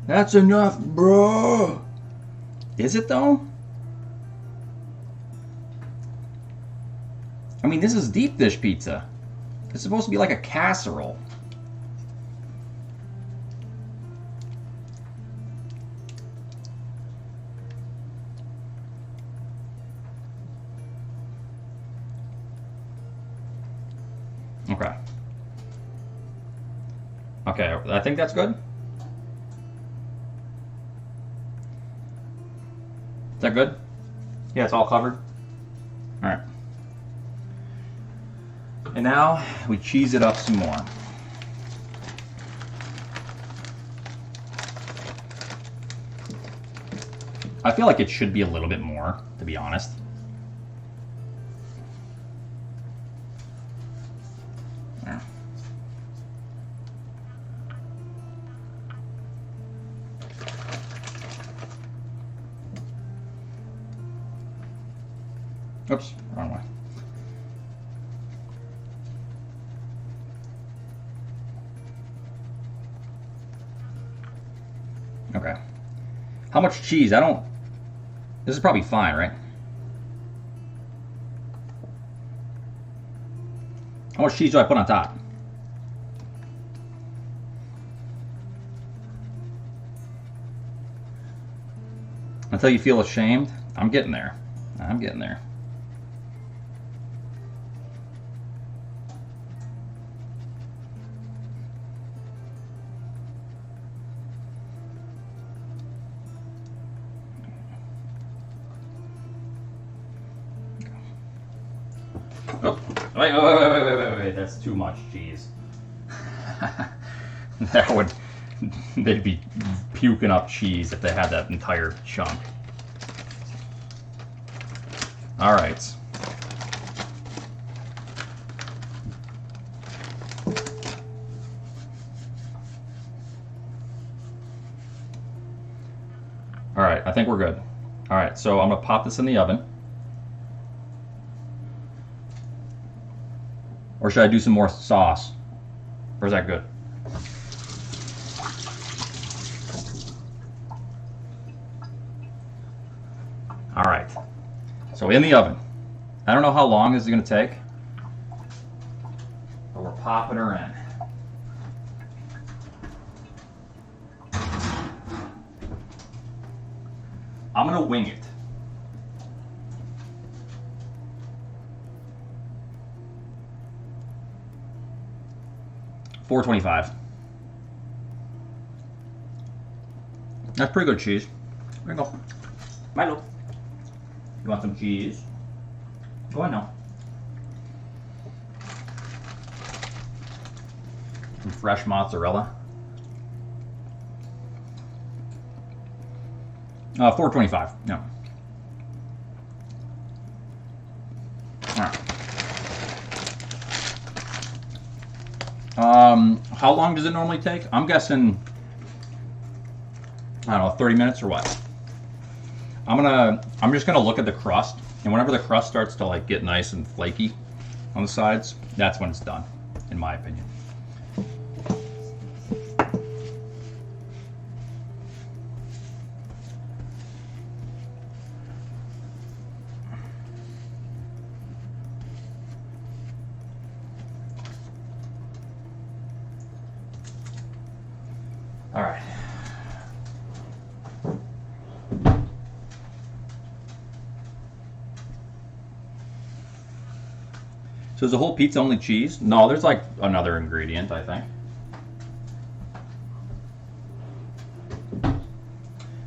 That's enough, bro. Is it though? I mean, this is deep dish pizza. It's supposed to be like a casserole. Okay. Okay, I think that's good. Is that good? Yeah, it's all covered. All right. And now we cheese it up some more. I feel like it should be a little bit more, to be honest. Yeah. Oops, wrong way. Okay. How much cheese? I don't... This is probably fine, right? How much cheese do I put on top? Until you feel ashamed? I'm getting there. I'm getting there. Oh, wait, that's too much cheese. That would, they'd be puking up cheese if they had that entire chunk. All right. All right, I think we're good. All right, so I'm gonna pop this in the oven. Or should I do some more sauce? Or is that good? All right. So in the oven. I don't know how long this is going to take, but we're popping her in. I'm going to wing it. $4.25. That's pretty good cheese. There you go. Milo. You want some cheese? Go on now. Some fresh mozzarella. $4.25. No. All right. How long does it normally take? I'm guessing, I don't know, 30 minutes or what? I'm just gonna look at the crust, and whenever the crust starts to like get nice and flaky on the sides, that's when it's done, in my opinion. All right. So is the whole pizza only cheese? No, there's like another ingredient, I think.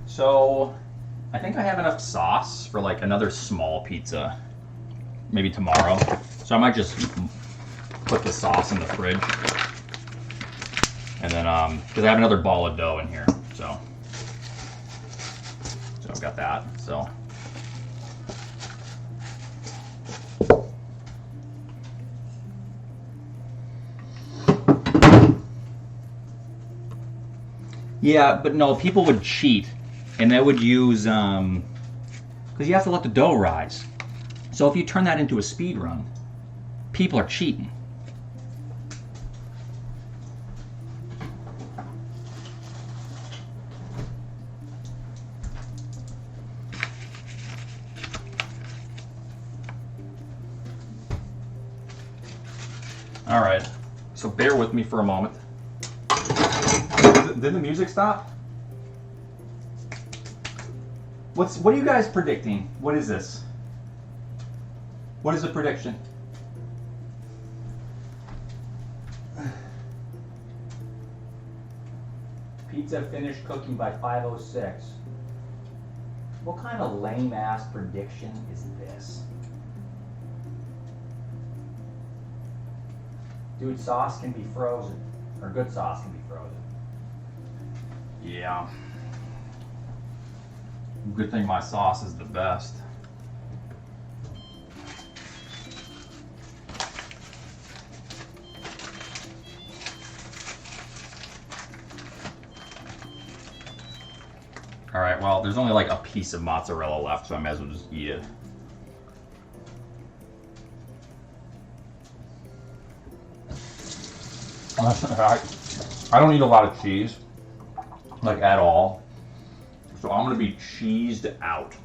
So I think I have enough sauce for like another small pizza, maybe tomorrow. So I might just put the sauce in the fridge. And then, because I have another ball of dough in here, so I've got that, so. Yeah, but no, people would cheat, and they would use, because you have to let the dough rise. So if you turn that into a speed run, people are cheating. All right, so bear with me for a moment. Did the music stop? What are you guys predicting? What is this? What is the prediction? Pizza finished cooking by 5:06. What kind of lame ass prediction is this? Dude, sauce can be frozen. Or good sauce can be frozen. Yeah. Good thing my sauce is the best. Alright, well, there's only like a piece of mozzarella left, so I may as well just eat it. I don't eat a lot of cheese, like at all, so I'm gonna be cheesed out.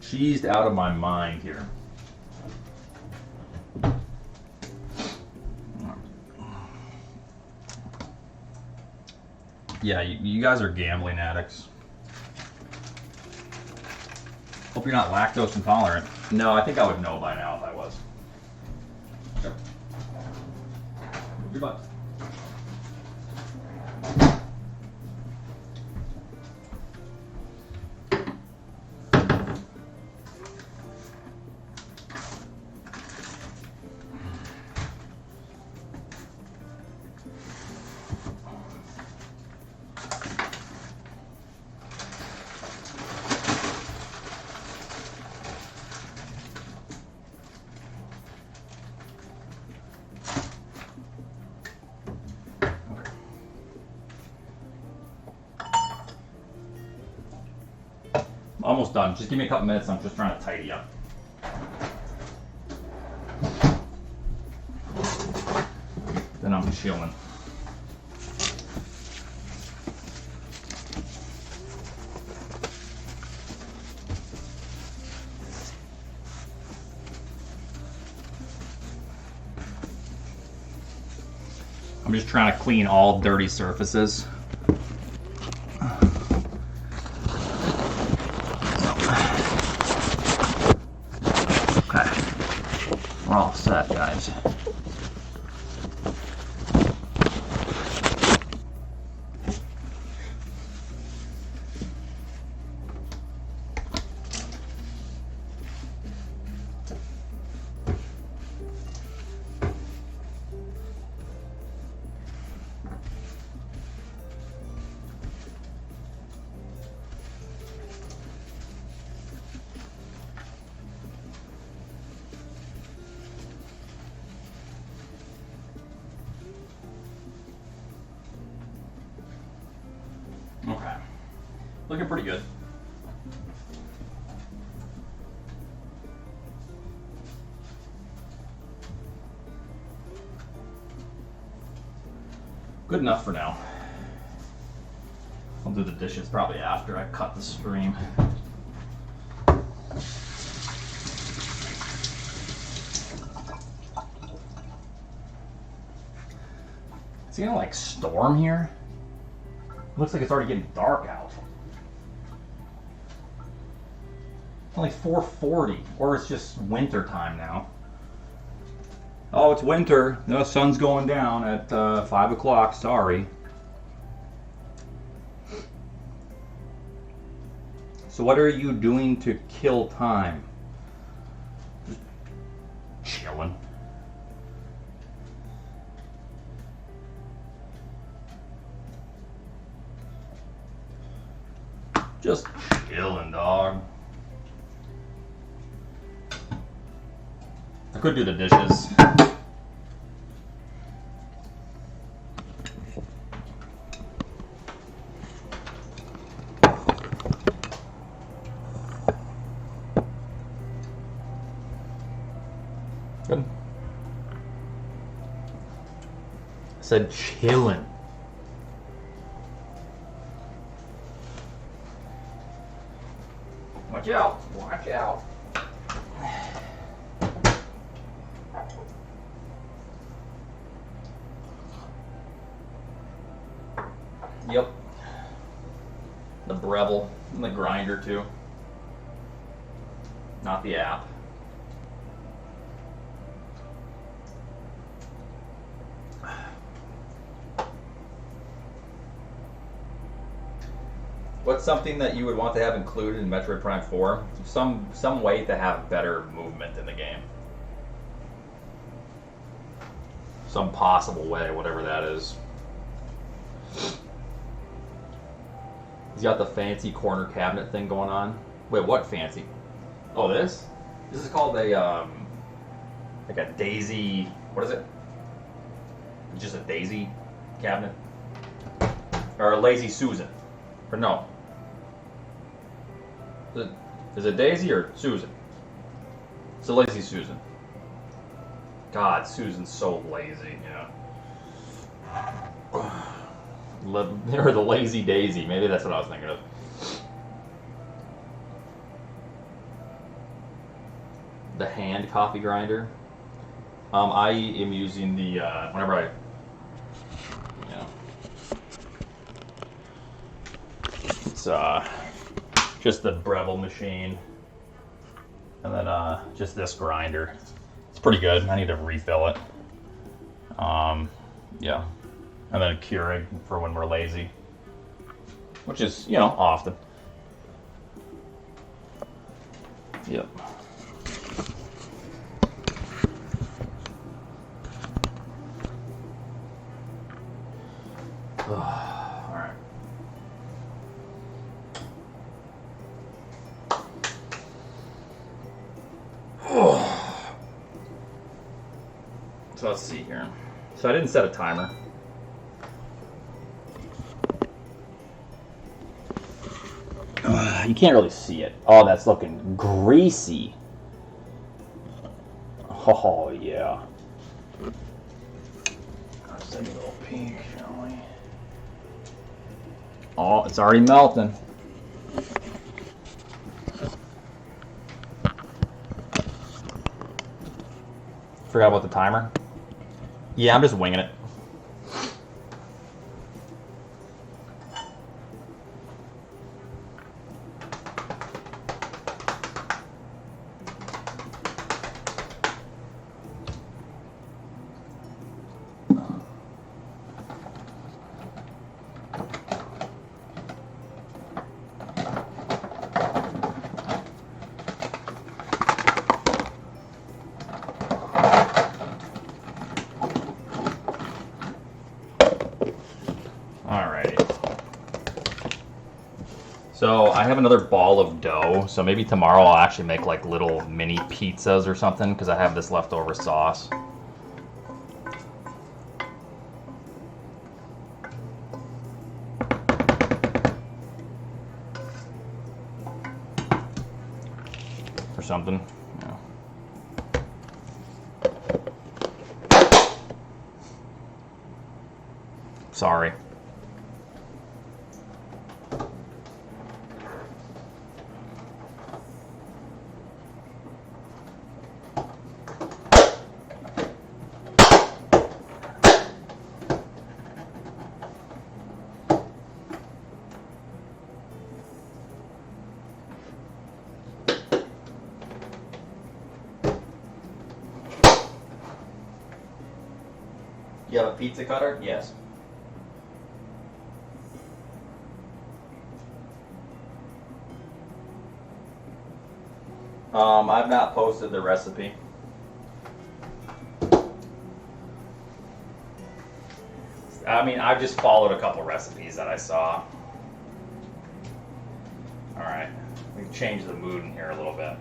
Cheesed out of my mind here. Yeah, you guys are gambling addicts. Hope you're not lactose intolerant. No, I think I would know by now if I was. Sure. Move your butt. Almost done. Just give me a couple minutes. I'm just trying to tidy up. Then I'm chilling. I'm just trying to clean all dirty surfaces. We're all set, guys. Okay. Looking pretty good. Good enough for now. I'll do the dishes probably after I cut the stream. Is it gonna like storm here? Looks like it's already getting dark out. It's only 4:40, or it's just winter time now. Oh, it's winter. The sun's going down at 5 o'clock. Sorry. So what are you doing to kill time? Just chilling. Just chilling, dog. I could do the dishes. Good. I said chillin'. Watch out! Watch out! Yep. The Breville and the grinder too. Not the app. What's something that you would want to have included in Metroid Prime 4? Some way to have better movement in the game. Some possible way, whatever that is. He's got the fancy corner cabinet thing going on. Wait, what fancy? Oh, this? This is called a like a daisy. What is it? Just a daisy cabinet, or a lazy Susan? Or no? Is it Daisy or Susan? It's a lazy Susan. God, Susan's so lazy. Yeah. Or the lazy Daisy. Maybe that's what I was thinking of. The hand coffee grinder. I am using the whenever I, it's just the Breville machine, and then just this grinder. It's pretty good. I need to refill it. Yeah, and then a Keurig for when we're lazy, which is often. Yep. Alright. So let's see here. So I didn't set a timer. You can't really see it. Oh, that's looking greasy. Oh, yeah. Let's take a little peek, shall we? Oh, it's already melting. Forgot about the timer? Yeah, I'm just winging it. So I have another ball of dough, so maybe tomorrow I'll actually make like little mini pizzas or something because I have this leftover sauce. something. Yeah. Sorry. You have a pizza cutter? Yes. I've not posted the recipe. I mean, I've just followed a couple recipes that I saw. Alright, we can change the mood in here a little bit.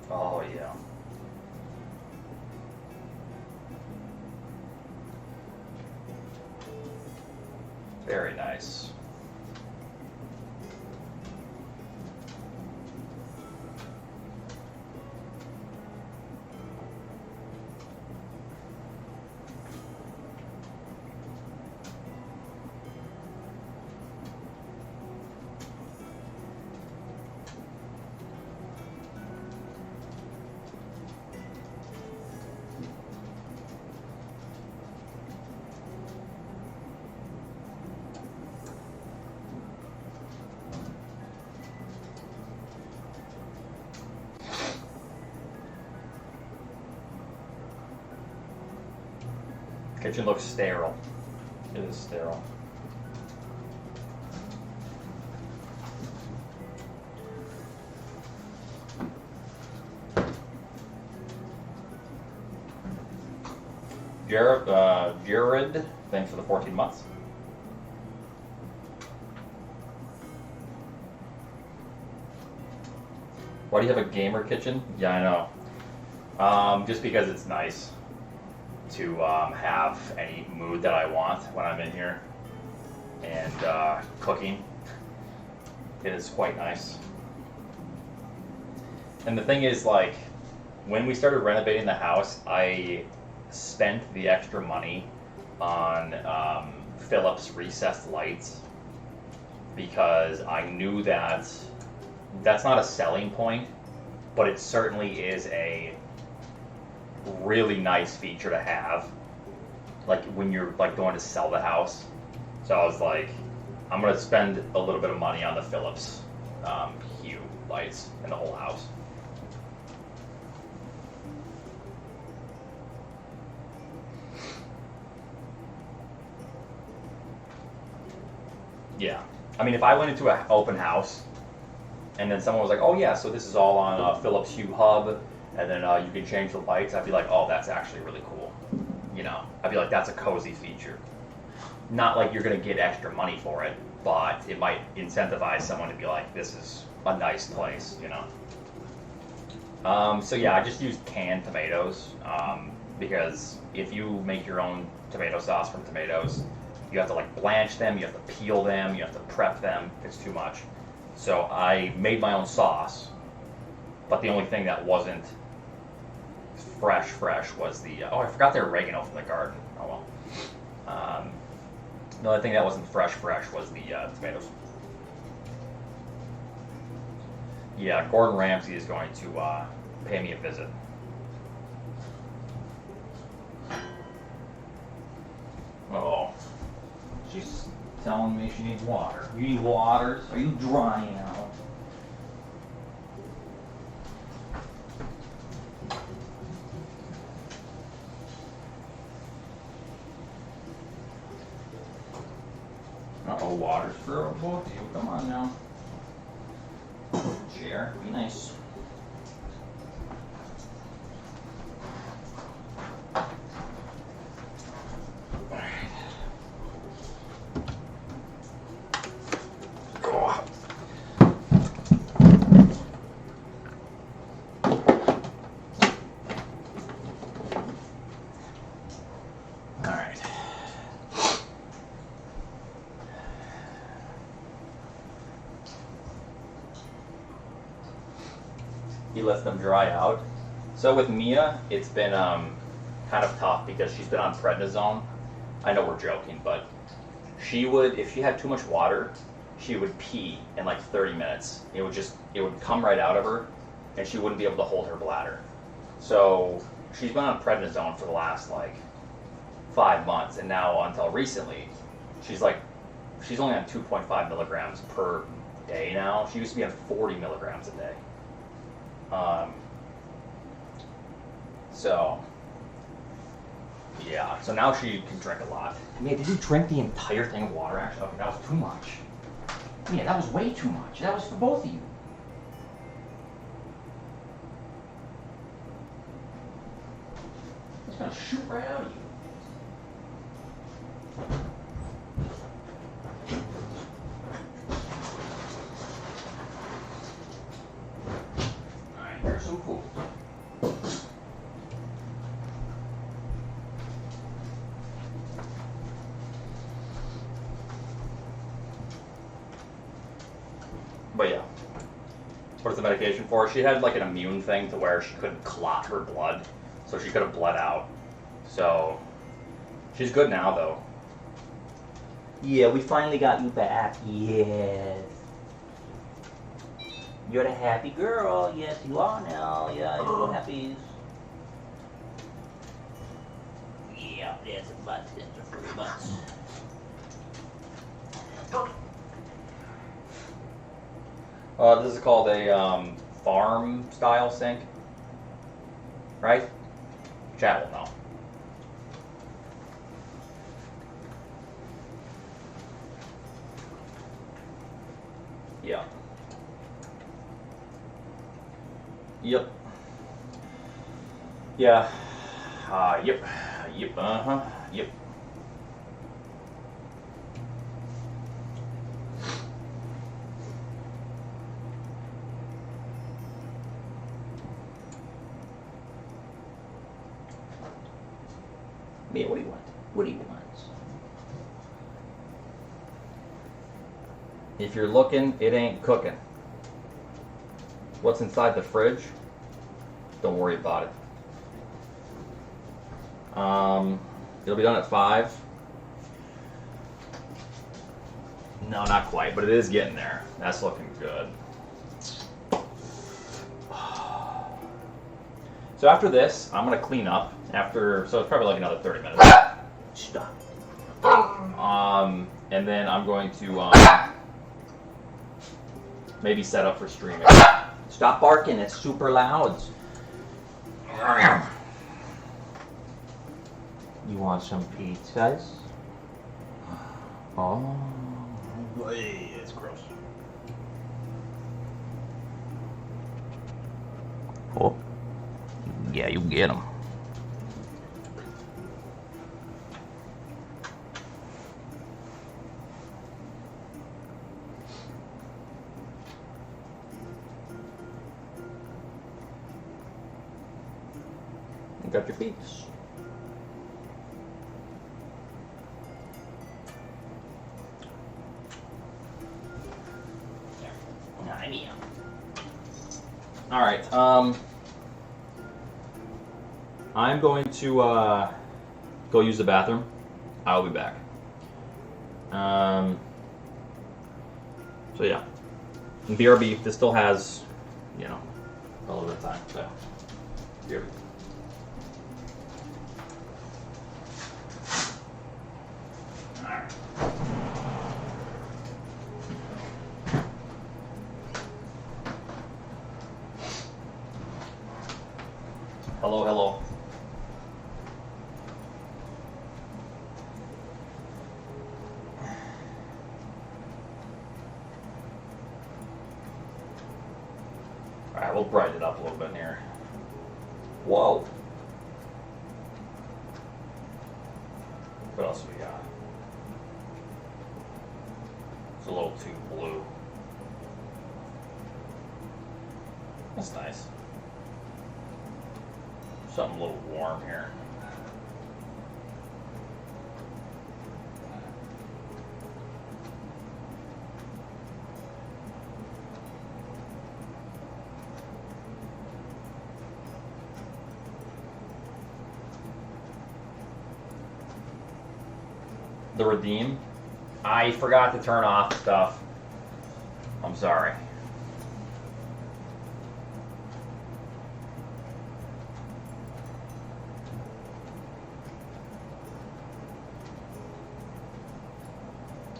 Oh, yeah. Very nice. Kitchen looks sterile. It is sterile. Jared, thanks for the 14 months. Why do you have a gamer kitchen? Yeah, I know. Just because it's nice to have any mood that I want when I'm in here and cooking. It is quite nice. And the thing is, like, when we started renovating the house, I spent the extra money on Philips recessed lights because I knew that that's not a selling point, but it certainly is a really nice feature to have, like when you're like going to sell the house. So I was like, I'm gonna spend a little bit of money on the Philips Hue lights in the whole house. Yeah, I mean, if I went into an open house and then someone was like, oh yeah, so this is all on a Philips Hue hub, and then you can change the lights, I'd be like, oh, that's actually really cool. You know, I'd be like, that's a cozy feature. Not like you're gonna get extra money for it, but it might incentivize someone to be like, this is a nice place, you know? So yeah, I just used canned tomatoes, because if you make your own tomato sauce from tomatoes, you have to like blanch them, you have to peel them, you have to prep them. It's too much. So I made my own sauce, but the only thing that wasn't fresh was the, oh, I forgot the oregano from the garden. Oh well. The only thing that wasn't fresh was the tomatoes. Yeah, Gordon Ramsay is going to pay me a visit. Oh, she's telling me she needs water. You need waters? Are you drying out? Uh-oh, water's for both of you. Come on now. Chair, be nice. Alright. lets them dry out. So with Mia, it's been kind of tough because she's been on prednisone. I know we're joking, but she would, if she had too much water, she would pee in like 30 minutes. It would come right out of her, and she wouldn't be able to hold her bladder. So she's been on prednisone for the last like 5 months, and now until recently, she's only on 2.5 milligrams per day now. She used to be on 40 milligrams a day. So yeah, so now she can drink a lot. Yeah, did you drink the entire thing of water actually? Okay, that was too much. Yeah, that was way too much. That was for both of you. It's gonna shoot right out of you. Alright, here's some food. But yeah, what's the medication for? She had like an immune thing to where she couldn't clot her blood, so she could have bled out. So she's good now though. Yeah, we finally got you back. Yes. You're the happy girl. Yes, you are now. Yeah, you're happy. Yeah, there's a butt. There's a free butt. This is called a farm style sink, right? Chad will know. Yeah. Yep. Yeah. Yep. Yep. Yep. Yeah, what do you want? What do you want? If you're looking, it ain't cooking. What's inside the fridge? Don't worry about it. It'll be done at 5. No, not quite, but it is getting there. That's looking good. So after this, I'm gonna clean up. So it's probably like another 30 minutes. Stop. And then I'm going to maybe set up for streaming. Stop barking, it's super loud. You want some pizzas? Oh, it's gross. Oh, yeah, you get them. You got your feet. All right. I'm going to go use the bathroom. I'll be back. So yeah, and BRB. This still has, a little bit of time. So BRB. Hello, hello. Alright, we'll brighten it up a little bit here. Whoa. What else we got? It's a little too blue. That's nice. Something a little warm here. the redeem. I forgot to turn off stuff. I'm sorry.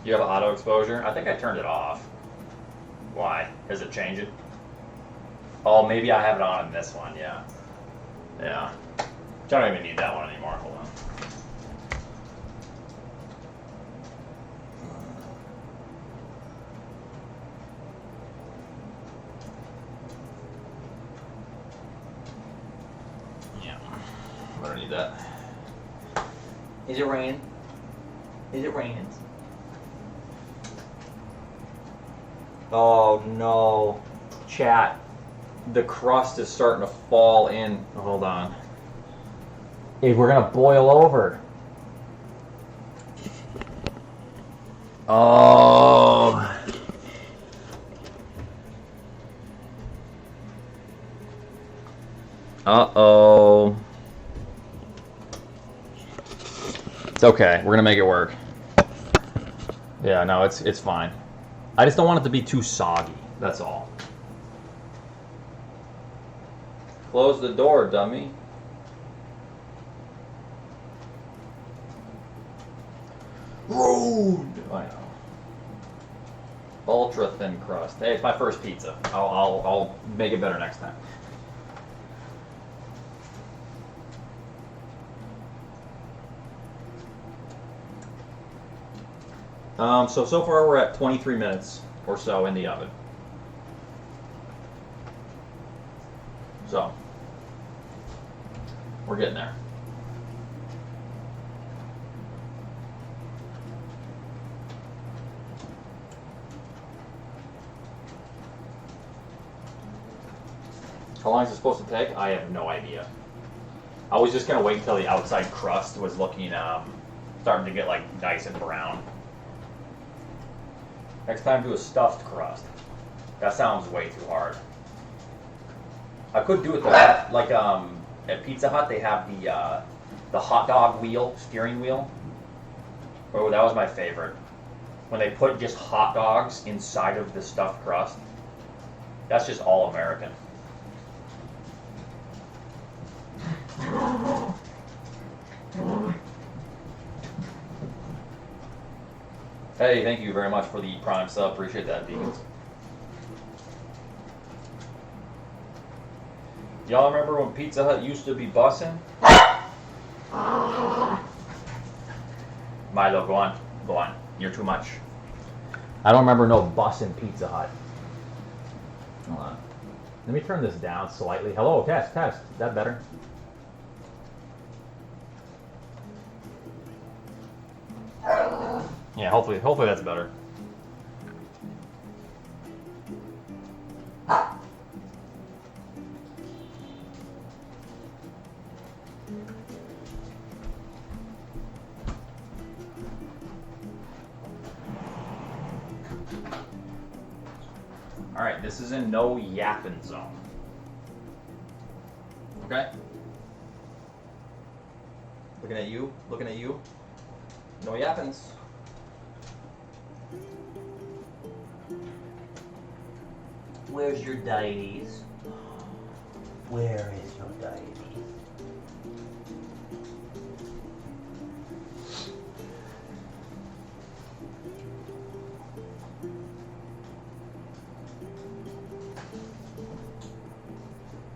You have auto exposure? I think I turned it off. Why? Is it changing? Oh, maybe I have it on in this one, yeah. Yeah. I don't even need that one anymore. Hold on. Yeah. I don't need that. Is it raining? Is it raining? Oh no. Chat. The crust is starting to fall in. Oh, hold on. Hey, we're gonna boil over. Oh. Uh-oh. It's okay. We're gonna make it work. Yeah, no, it's fine. I just don't want it to be too soggy. That's all. Close the door, dummy. Rude. I know. Ultra thin crust. Hey, it's my first pizza. I'll make it better next time. So far we're at 23 minutes or so in the oven. So, we're getting there. How long is it supposed to take? I have no idea. I was just gonna wait until the outside crust was looking, starting to get like nice and brown. Next time do a stuffed crust. That sounds way too hard. I could do it though. Like at Pizza Hut, they have the hot dog wheel, steering wheel. Oh, that was my favorite. When they put just hot dogs inside of the stuffed crust. That's just all American. Hey, thank you very much for the Prime sub. Appreciate that, vegans. Y'all remember when Pizza Hut used to be bussin'? Milo, go on. Go on. You're too much. I don't remember no bussin' Pizza Hut. Hold on. Let me turn this down slightly. Hello, test. Is that better? Yeah, hopefully that's better. All right, this is in no yapping zone. Okay? Looking at you. No yappins. Where's your diabetes? Where is your diabetes?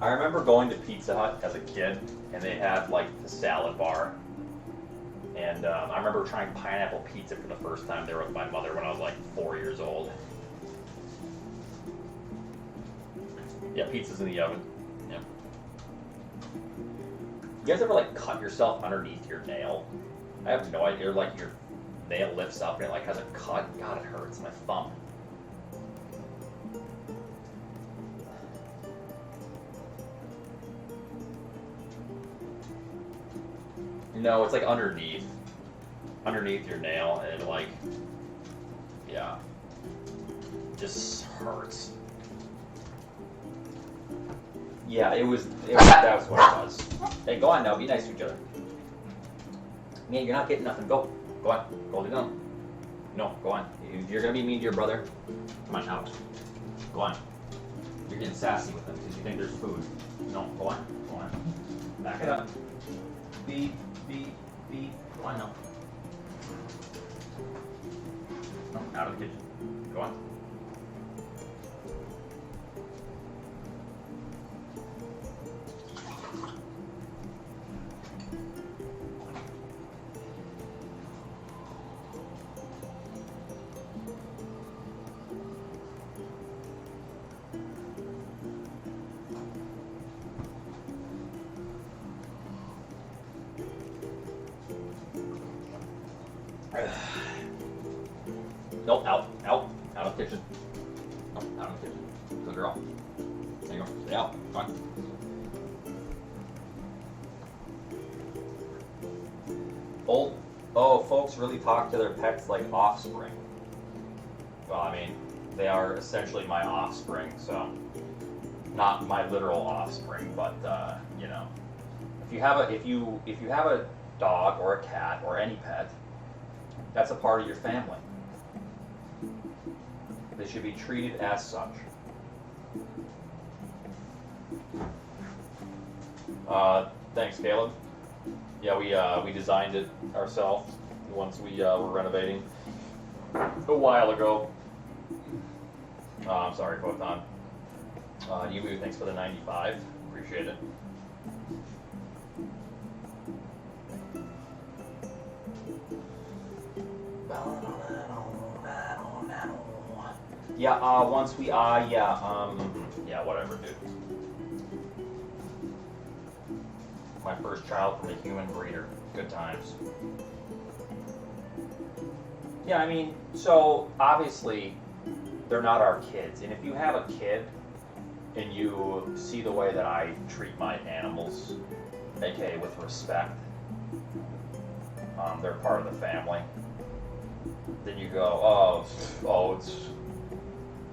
I remember going to Pizza Hut as a kid, and they had like the salad bar. And I remember trying pineapple pizza for the first time there with my mother when I was like 4 years old. Yeah, pizza's in the oven. Yeah. You guys ever like cut yourself underneath your nail? I have no idea. Like your nail lifts up and it like has a cut. God, it hurts my thumb. No, it's like underneath your nail, and it like, yeah, just hurts. Yeah, that was what it was. Hey, go on now, be nice to each other. Man, you're not getting nothing, go. Go on. Hold it down. No, go on. You're gonna be mean to your brother. Come on, out. Go on. You're getting sassy with them because you think there's food. No, go on. Go on. Back it up. Beep, beep, beep. Go on now. No, out of the kitchen. Go on. Nope, out of the kitchen. Nope, out of the kitchen. Good girl. There you go. Stay out. Come on. Folks really talk to their pets like offspring. Well, I mean, they are essentially my offspring, so not my literal offspring, but you know, if you have a dog or a cat or any pet, that's a part of your family. They should be treated as such. Thanks, Caleb. Yeah, we designed it ourselves once we were renovating a while ago. I'm sorry, Photon. Emu, thanks for the 95. Appreciate it. Yeah, once we, yeah, whatever, dude. My first child from a human breeder. Good times. Yeah, I mean, so obviously they're not our kids. And if you have a kid and you see the way that I treat my animals, aka with respect, they're part of the family, then you go, oh, it's,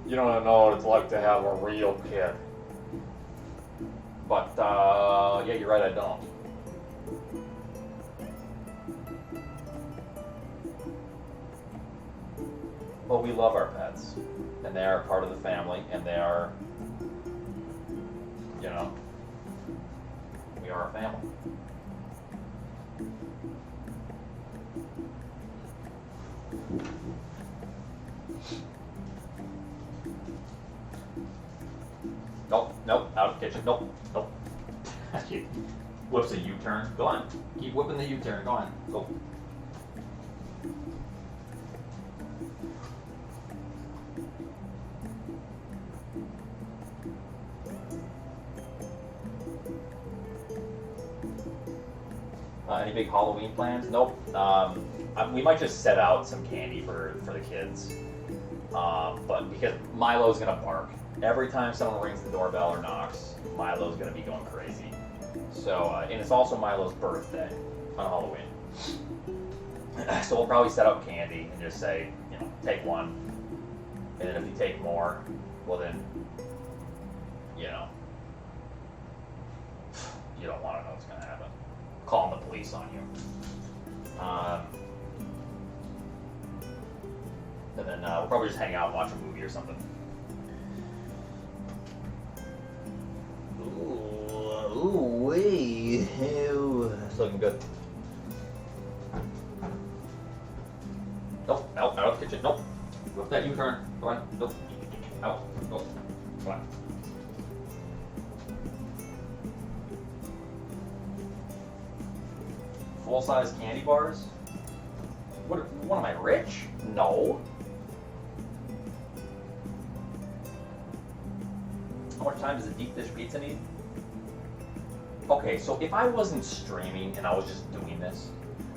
you don't know what it's like to have a real kid. But, yeah, you're right, I don't. But we love our pets, and they are part of the family, and they are, you know, we are a family. Nope, out of the kitchen, nope. He whips a U-turn, go on. Keep whipping the U-turn, go on, go. Any big Halloween plans? Nope. We might just set out some candy for the kids. But because Milo's gonna bark. Every time someone rings the doorbell or knocks, Milo's gonna be going crazy. So, and it's also Milo's birthday on Halloween. So we'll probably set up candy and just say, you know, take one. And then if you take more, well then, you know, you don't want to know what's gonna happen. Calling the police on you. And then we'll probably just hang out and watch a movie or something. Ooh, it's looking good. Nope, out of the kitchen. Nope. Whip that U-turn. Go on. Nope. Out. Nope. Come on. Full-size candy bars? What am I, rich? No. How much time does a deep dish pizza need? Okay, so if I wasn't streaming and I was just doing this,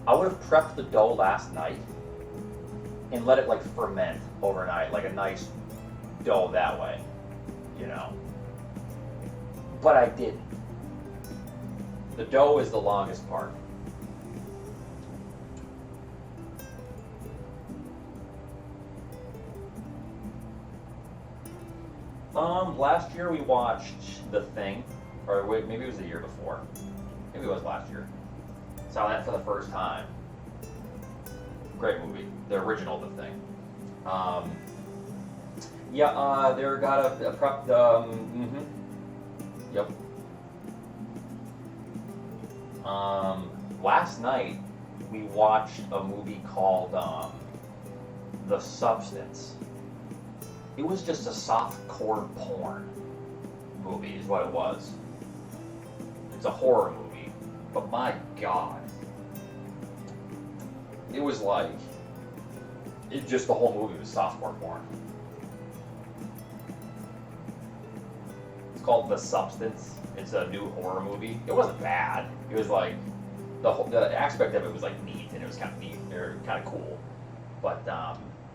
I would have prepped the dough last night and let it like ferment overnight, like a nice dough that way, you know. But I didn't. The dough is the longest part. Last year we watched The Thing, or wait, maybe it was the year before. Maybe it was last year. Saw that for the first time. Great movie. The original The Thing. Yeah, they're got a prep. Yep. Last night we watched a movie called The Substance. It was just a soft-core porn movie, is what it was. It's a horror movie, but my God, it was like just the whole movie was softcore porn. It's called The Substance. It's a new horror movie. It wasn't bad. It was like the aspect of it was like neat, and it was kind of neat. They're kind of cool, but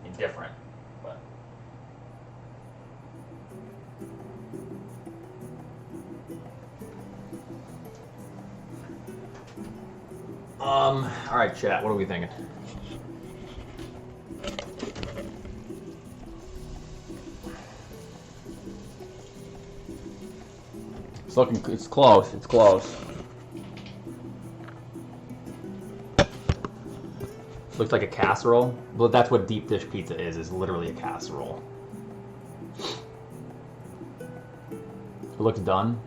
indifferent. But all right, chat. What are we thinking? It's looking. It's close. It's close. Looks like a casserole. Well, that's what deep dish pizza is literally a casserole. It looks done.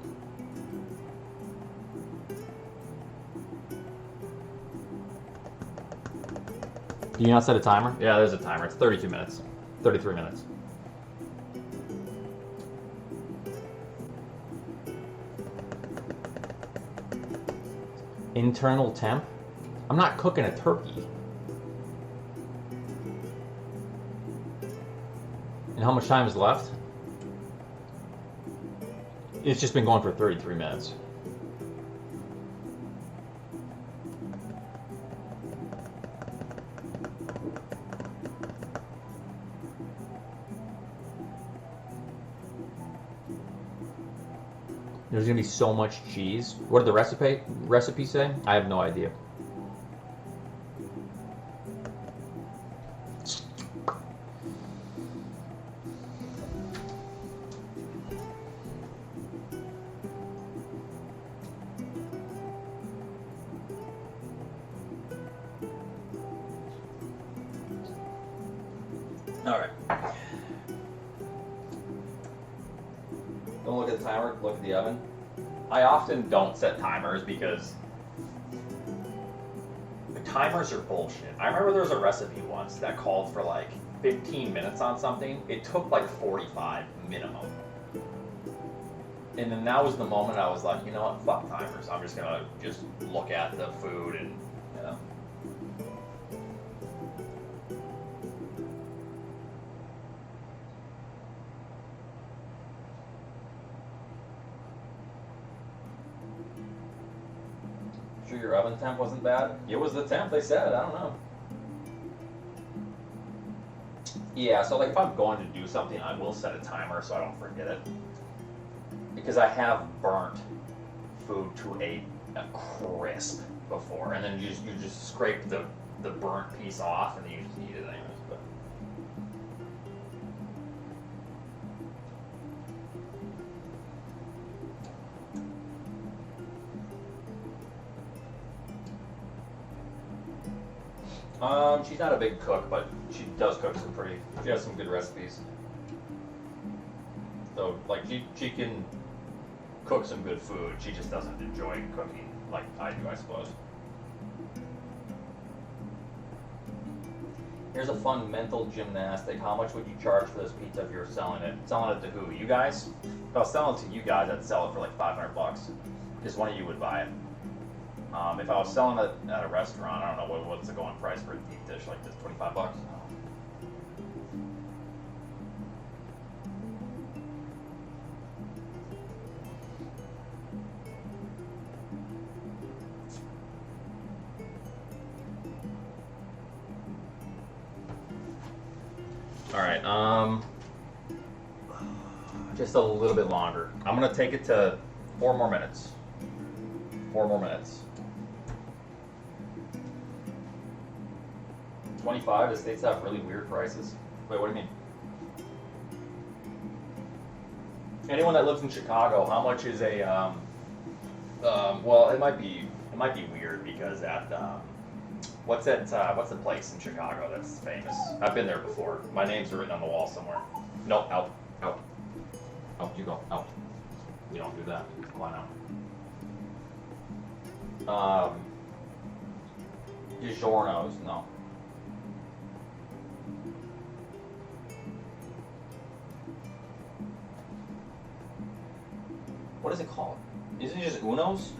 Do you not set a timer? Yeah, there's a timer. It's 32 minutes. 33 minutes. Internal temp? I'm not cooking a turkey. And how much time is left? It's just been going for 33 minutes. There's gonna be so much cheese. What did the recipe say? I have no idea. All right. Don't look at the timer, look at the oven. I often don't set timers because the timers are bullshit. I remember there was a recipe once that called for like 15 minutes on something. It took like 45 minimum. And then that was the moment I was like, you know what, fuck timers. I'm just gonna just look at the food and, you know. Sure your oven temp wasn't bad? It was the temp, they said. I don't know. Yeah, so like if I'm going to do something, I will set a timer so I don't forget it. Because I have burnt food to a crisp before, and then you just scrape the burnt piece off, and then you just eat it anyways. But she's not a big cook, but she does cook she has some good recipes. So, like, she can cook some good food, she just doesn't enjoy cooking like I do, I suppose. Here's a fun mental gymnastic. How much would you charge for this pizza if you were selling it? Selling it to who? You guys? If I was selling it to you guys, I'd sell it for like $500. Because one of you would buy it. If I was selling it at a restaurant, I don't know, what's the going price for a deep dish like this? $25? All right, just a little bit longer. I'm gonna take it to 4 more minutes. 4 more minutes. 25, the states have really weird prices. Wait, what do you mean? Anyone that lives in Chicago, how much is a, well, it might be weird because at, What's that? What's the place in Chicago that's famous? I've been there before. My name's written on the wall somewhere. No, out, out, out. You go out. We don't do that. Why not? DiGiorno's, no. What is it called? Isn't it just Uno's?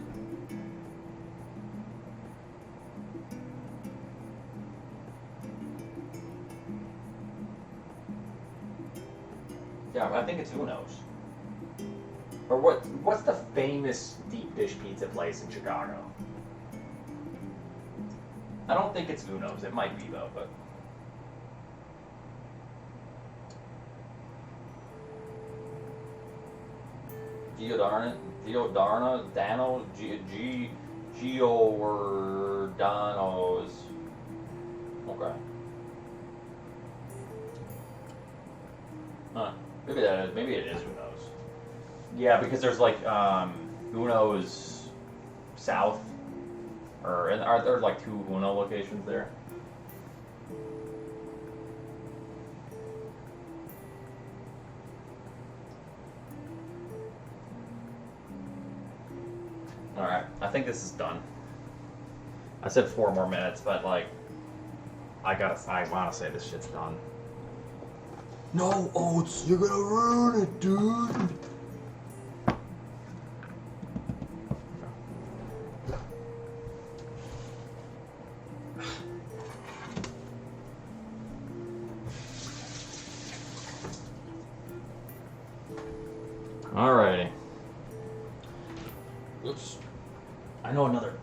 Yeah, I think it's Uno's. Or what's the famous deep dish pizza place in Chicago? I don't think it's Uno's. It might be though, but Giordano's. Okay. Huh. Maybe it is Uno's. Yeah, because there's like Uno's South, and are there like 2 Uno locations there? Alright, I think this is done. I said 4 more minutes, but like, I want to say this shit's done. No, Oats, you're gonna ruin it, dude. Alrighty. Oops. I know one of the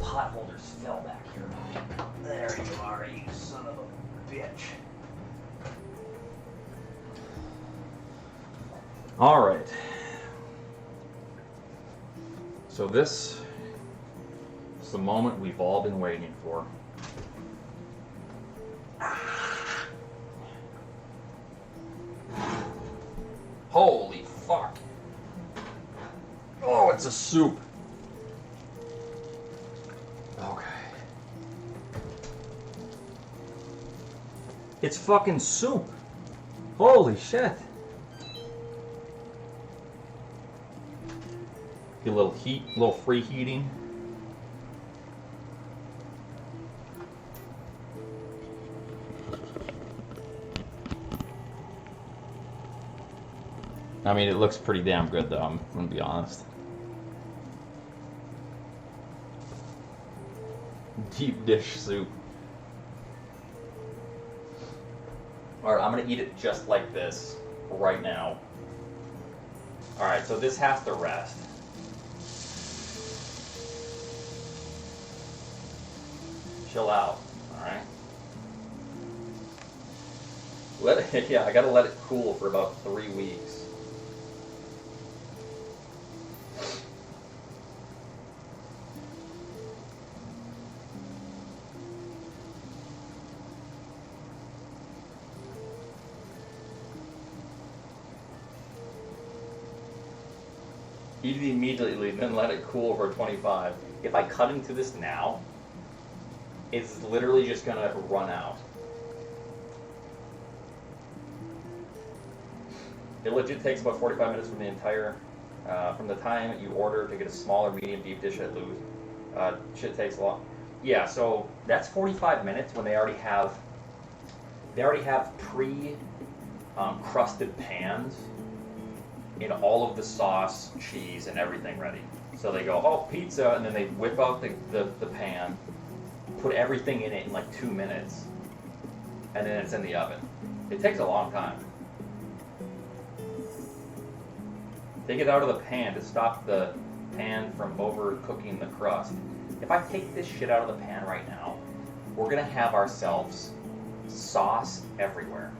pot holders fell back here. There you are, you son of a bitch. Alright. So this is the moment we've all been waiting for. Holy fuck. Oh, it's a soup. Okay. It's fucking soup. Holy shit. Get a little heat, a little free heating. I mean, it looks pretty damn good though, I'm gonna be honest. Deep dish soup. Alright, I'm gonna eat it just like this right now. Alright, so this has to rest. Chill out, alright? Yeah, I gotta let it cool for about 3 weeks. Eat it immediately, then let it cool for 25. If I cut into this now, it's literally just gonna run out. It legit takes about 45 minutes from the time you order to get a smaller medium deep dish at Lou's. Shit takes a lot. Yeah, so that's 45 minutes when they already have crusted pans in all of the sauce, cheese, and everything ready. So they go, oh, pizza, and then they whip out the pan, put everything in it in like 2 minutes, and then it's in the oven. It takes a long time. Take it out of the pan to stop the pan from overcooking the crust. If I take this shit out of the pan right now, we're gonna have ourselves sauce everywhere.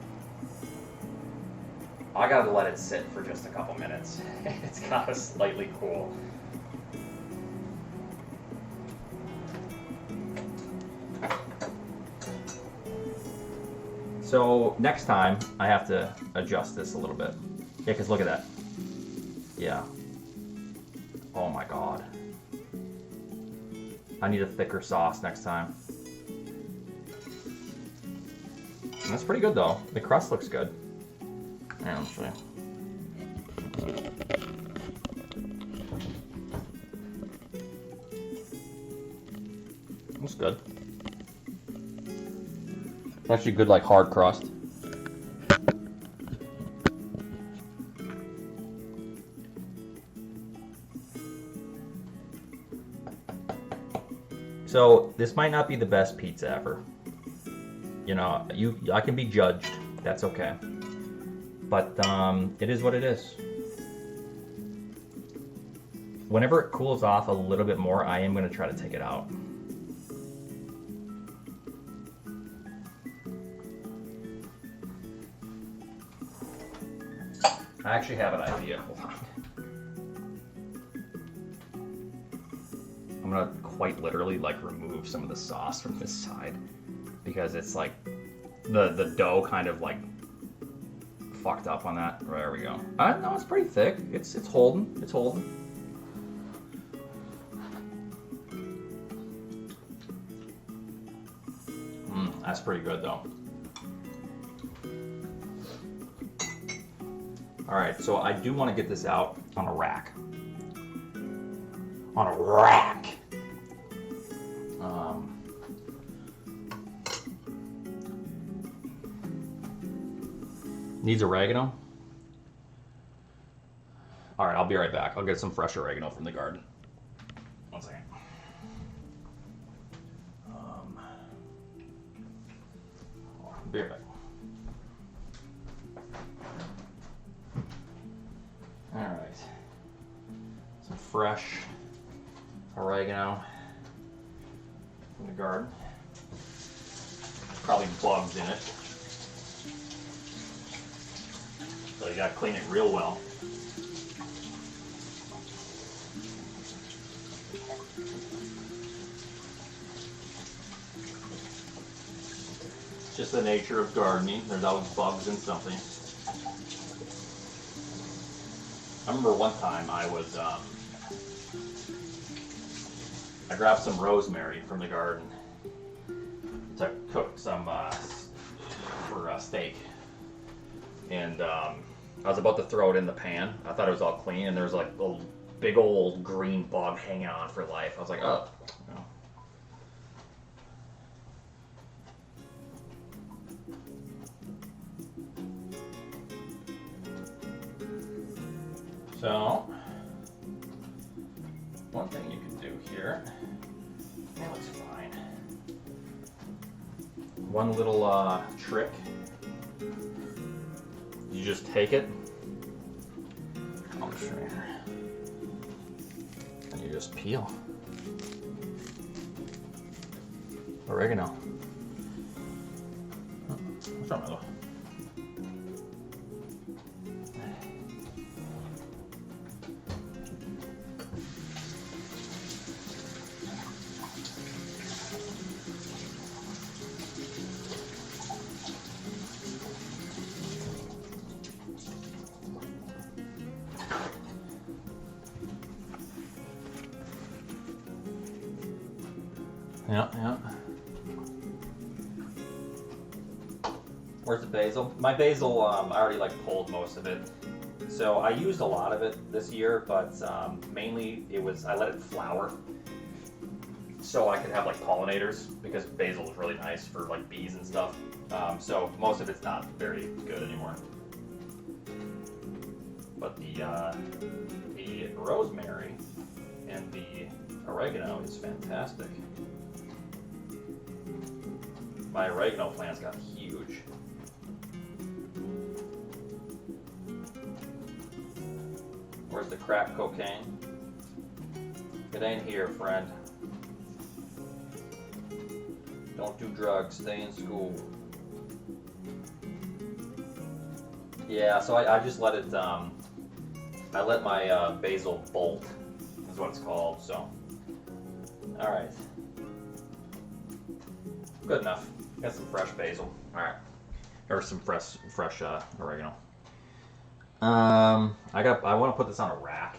I gotta let it sit for just a couple minutes. It's gotta slightly cool. So next time I have to adjust this a little bit. Yeah, cause look at that. Yeah. Oh my god. I need a thicker sauce next time. That's pretty good though. The crust looks good. Here, let me show you. Looks good. It's actually good, like hard crust. So this might not be the best pizza ever. You know, I can be judged. That's okay. But it is what it is. Whenever it cools off a little bit more, I am going to try to take it out. I actually have an idea. Hold on. I'm gonna quite literally like remove some of the sauce from this side because it's like the dough kind of like fucked up on that. There we go. No, it's pretty thick. It's holding. It's holding. That's pretty good though. All right, so I do want to get this out on a rack. On a rack. Needs oregano. All right, I'll be right back. I'll get some fresh oregano from the garden. One second. I'll be right back. All right. Some fresh oregano from the garden. Probably bugs in it. So you gotta clean it real well. It's just the nature of gardening. There's always bugs in something. I remember one time I grabbed some rosemary from the garden to cook some for steak, and I was about to throw it in the pan. I thought it was all clean, and there was like a big old green bug hanging on for life. I was like, oh. No. So, one thing you can do here, that looks fine. One little trick, you just take it, I'll show you here, and you just peel. Oregano. Oh, what's wrong with it? Yeah. Where's the basil? My basil, I already like pulled most of it. So I used a lot of it this year, but mainly I let it flower so I could have like pollinators, because basil is really nice for like bees and stuff. So most of it's not very good anymore. But the rosemary and the oregano is fantastic. My oregano plants got huge. Where's the crack cocaine? It ain't here, friend. Don't do drugs, stay in school. Yeah, so I just let it, I let my basil bolt, is what it's called, so. Alright. Good enough. Got some fresh basil. Alright. Or some fresh oregano. I want to put this on a rack.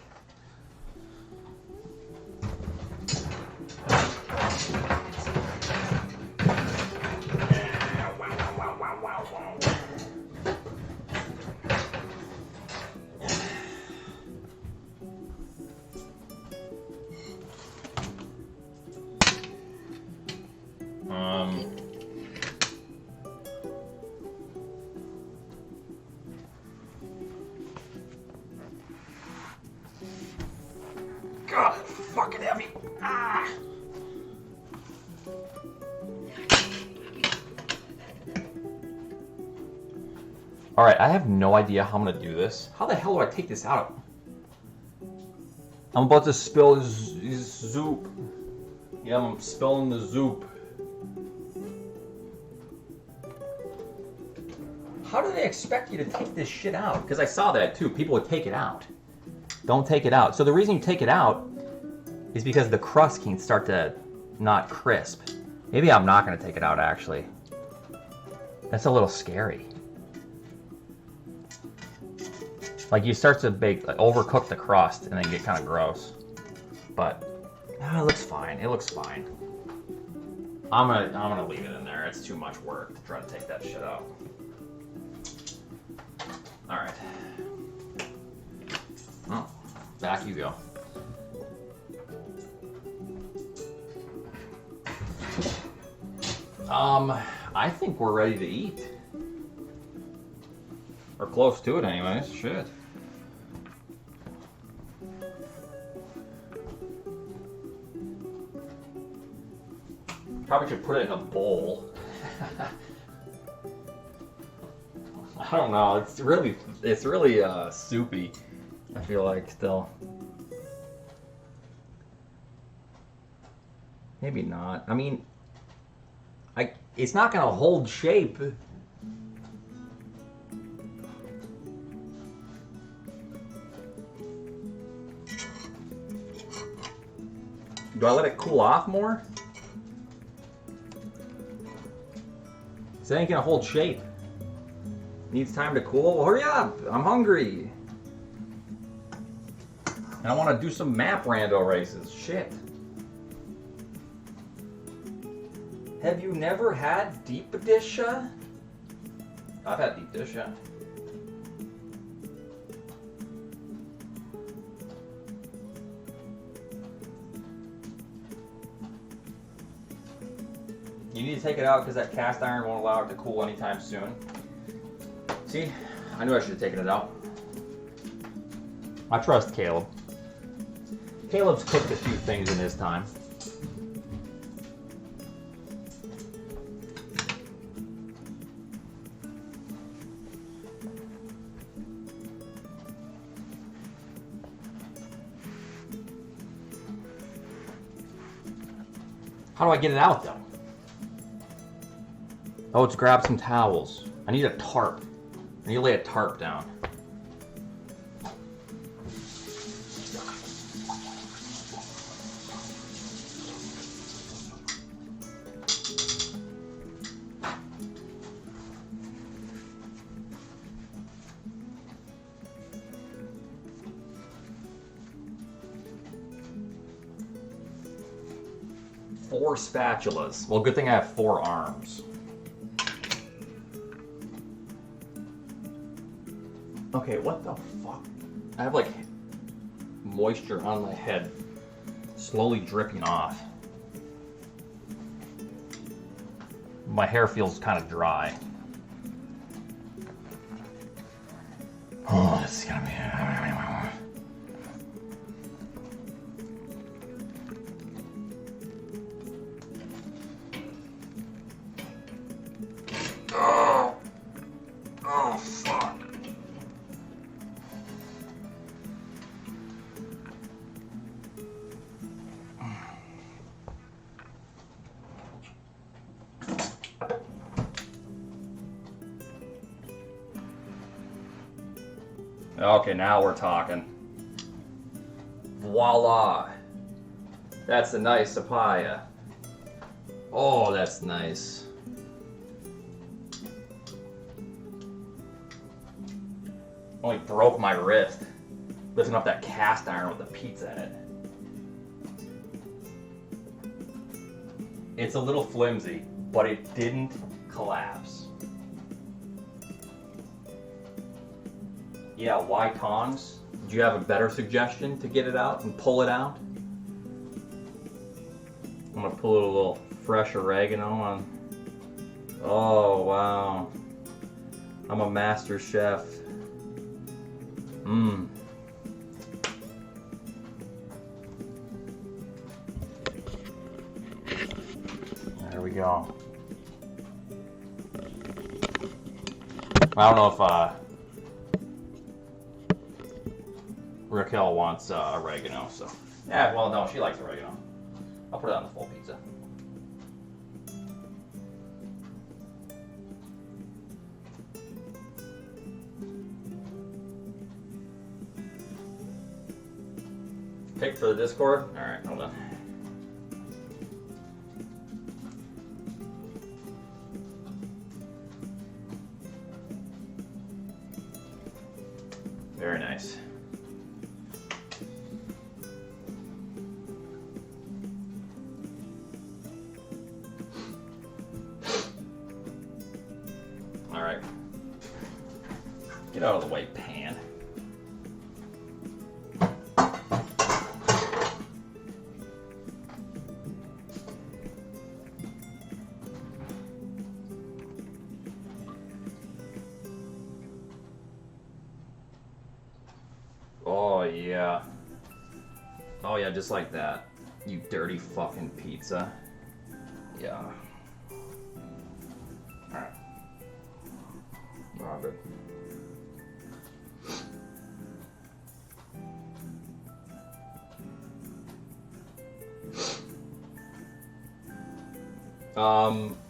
Wow. God, fucking heavy. Ah. All right, I have no idea how I'm gonna do this. How the hell do I take this out? I'm about to spill this soup. Yeah, I'm spilling the soup. How do they expect you to take this shit out? Because I saw that too. People would take it out. Don't take it out. So the reason you take it out is because the crust can start to not crisp. Maybe I'm not going to take it out actually. That's a little scary. Like you start to bake, like, overcook the crust and then get kind of gross. But it looks fine. It looks fine. I'm gonna leave it in there. It's too much work to try to take that shit out. All right. Oh, back you go. I think we're ready to eat. Or close to it anyways, shit. Probably should put it in a bowl. I don't know, it's really soupy, I feel like, still. Maybe not. I mean, it's not gonna hold shape. Do I let it cool off more? This ain't gonna hold shape. Needs time to cool. Well, hurry up! I'm hungry. And I want to do some map rando races. Shit. Have you never had deep dish? I've had deep dish, yeah. You need to take it out because that cast iron won't allow it to cool anytime soon. See, I knew I should have taken it out. I trust Caleb. Caleb's cooked a few things in his time. How do I get it out though? Oh, let's grab some towels. I need a tarp. I need to lay a tarp down. Four spatulas. Well, good thing I have 4 arms. Okay, what the fuck? I have like moisture on my head, slowly dripping off. My hair feels kind of dry. Oh, this is gonna be... Oh, fuck. Okay, now we're talking. Voila. That's a nice papaya. Oh, that's nice. Only broke my wrist lifting up that cast iron with the pizza in it. It's a little flimsy, but it didn't collapse. Yeah, why tongs? Do you have a better suggestion to get it out and pull it out? I'm gonna pull it a little fresh oregano on. Oh wow. I'm a master chef. Mmm. There we go. I don't know if Raquel wants oregano, so. Yeah, well, no, she likes oregano. I'll put it on the full pizza. Pick for the Discord? Alright, hold on. Very nice. All right. Get out of the way, pan. Oh yeah. Oh yeah, just like that. You dirty fucking pizza. Yeah. Alright. All good.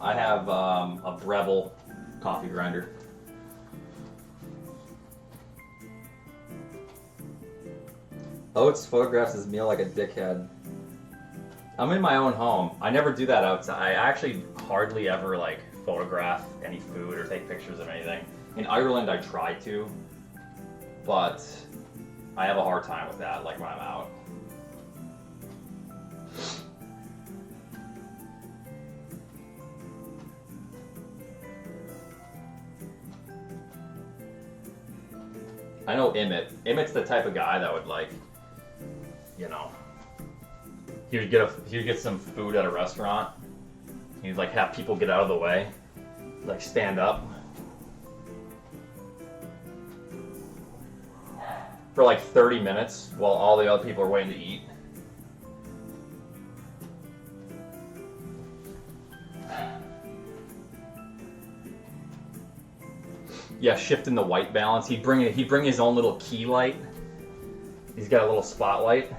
I have a Breville coffee grinder. Oates photographs his meal like a dickhead. I'm in my own home. I never do that outside. I actually hardly ever like photograph any food or take pictures of anything. In Ireland I try to, but I have a hard time with that, like when I'm out. I know Emmett. Emmett's the type of guy that would like, you know, he would get some food at a restaurant. He'd like have people get out of the way, like stand up for like 30 minutes while all the other people are waiting to eat. Yeah, shifting the white balance. He'd bring his own little key light. He's got a little spotlight.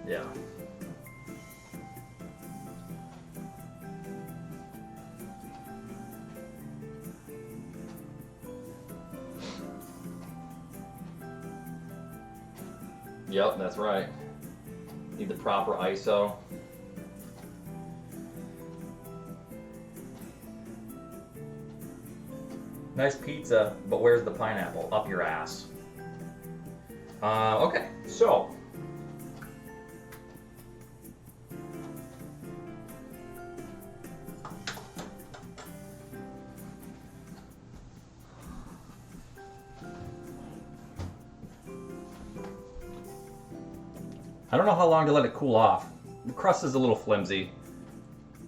Yeah. Yep, that's right. Need the proper ISO. Nice pizza, but where's the pineapple? Up your ass. Okay, so. I don't know how long to let it cool off. The crust is a little flimsy.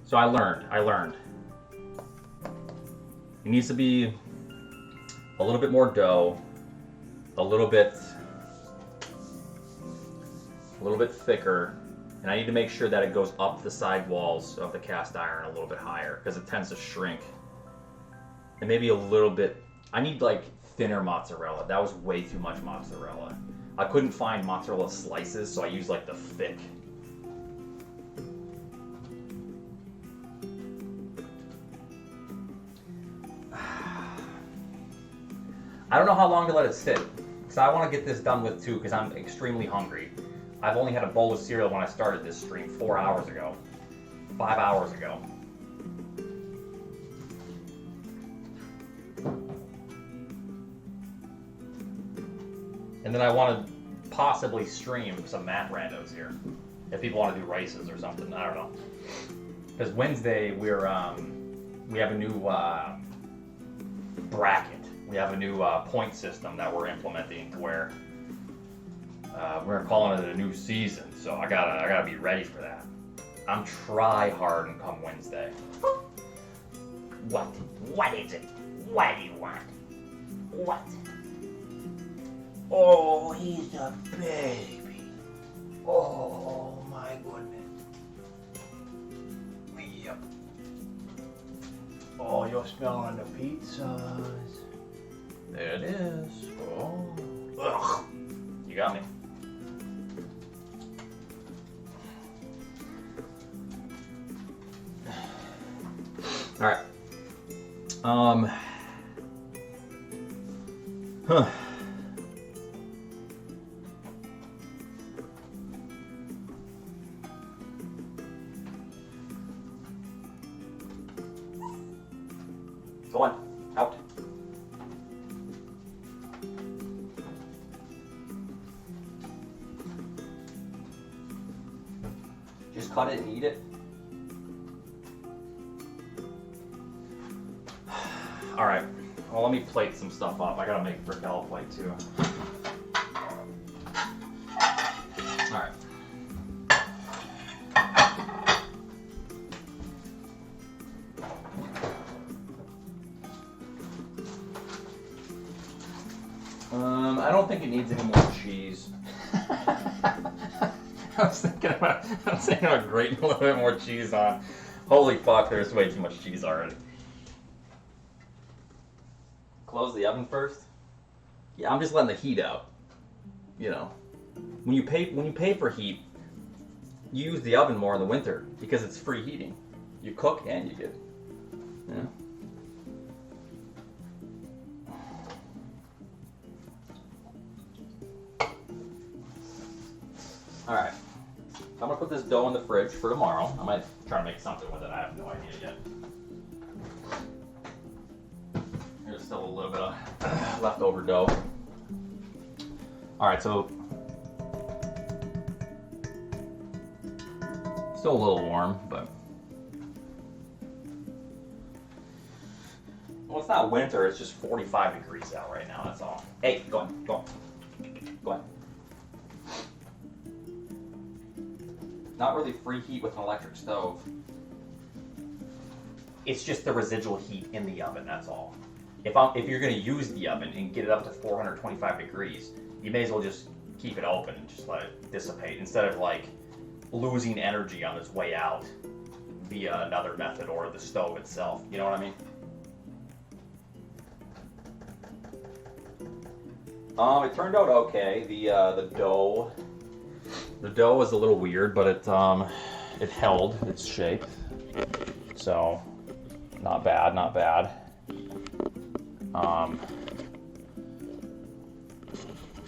So I learned. It needs to be a little bit more dough, a little bit thicker, and I need to make sure that it goes up the side walls of the cast iron a little bit higher because it tends to shrink. And maybe a little bit, I need like thinner mozzarella. That was way too much mozzarella. I couldn't find mozzarella slices, so I used like the thick. I don't know how long to let it sit, because I want to get this done with too, because I'm extremely hungry. I've only had a bowl of cereal when I started this stream 4 hours ago, 5 hours ago. And then I want to possibly stream some math randos here, if people want to do races or something. I don't know. Because Wednesday we have a new bracket. We have a new point system that we're implementing where we're calling it a new season, so I gotta be ready for that. I'm try hard and come Wednesday. What? What is it? What do you want? What? Oh, he's a baby. Oh, my goodness. Yep. Oh, you're smelling the pizzas. There it is. Oh. Ugh. You got me. All right. Huh. Go on. Out. Just cut it and eat it. All right. Well, let me plate some stuff up. I gotta make Raquel a plate too. All right. I don't think it needs any more cheese. I was thinking about grating a little bit more cheese on. Holy fuck, there's way too much cheese already. Close the oven first? Yeah, I'm just letting the heat out. You know, when you pay for heat, you use the oven more in the winter because it's free heating. You cook and you get, yeah. All right, I'm gonna put this dough in the fridge for tomorrow. I might try to make something with it. I have no idea yet. There's still a little bit of leftover dough. All right, so still a little warm, but well, it's not winter. It's just 45 degrees out right now. That's all. Hey, go on, go on, go on. Not really free heat with an electric stove. It's just the residual heat in the oven. That's all. If you're going to use the oven and get it up to 425 degrees, you may as well just keep it open and just let it dissipate instead of like losing energy on its way out via another method or the stove itself. You know what I mean? It turned out okay. The dough was a little weird, but it held its shape, so not bad, not bad.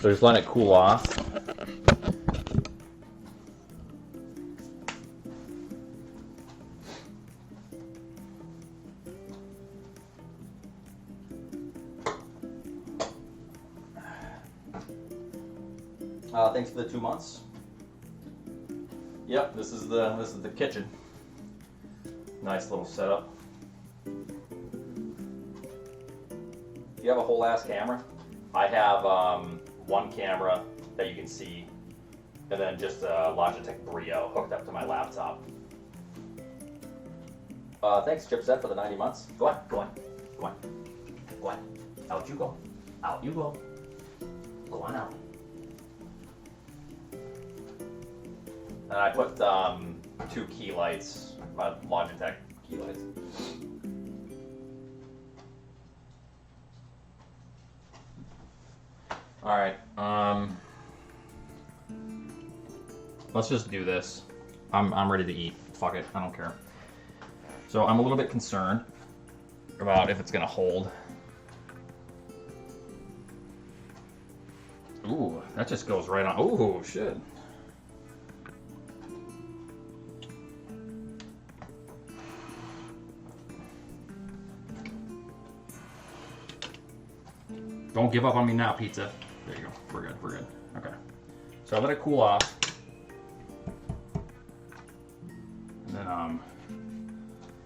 So just letting it cool off. Thanks for the 2 months. Yep, this is the kitchen. Nice little setup. You have a whole ass camera? I have one camera that you can see, and then just a Logitech Brio hooked up to my laptop. Thanks, Chipset, for the 90 months. Go on, go on, go on, go on. Out you go. Out you go. Go on out. And I put 2 key lights, my Logitech key lights. All right, let's just do this. I'm ready to eat. Fuck it, I don't care. So I'm a little bit concerned about if it's gonna hold. Ooh, that just goes right on. Ooh, shit. Don't give up on me now, pizza. There you go. We're good. We're good. Okay. So I let it cool off. And then,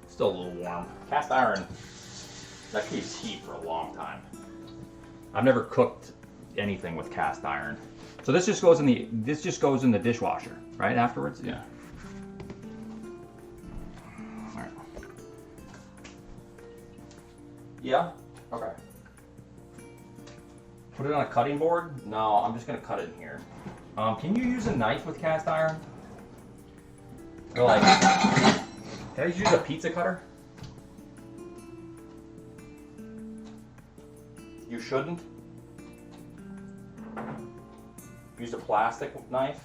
still a little warm. Cast iron, that keeps heat for a long time. I've never cooked anything with cast iron. So this just goes in the dishwasher, right? Afterwards. Yeah. All right. Yeah. Okay. Put it on a cutting board? No, I'm just gonna cut it in here. Can you use a knife with cast iron? Or like, can I just use a pizza cutter? You shouldn't. Use a plastic knife.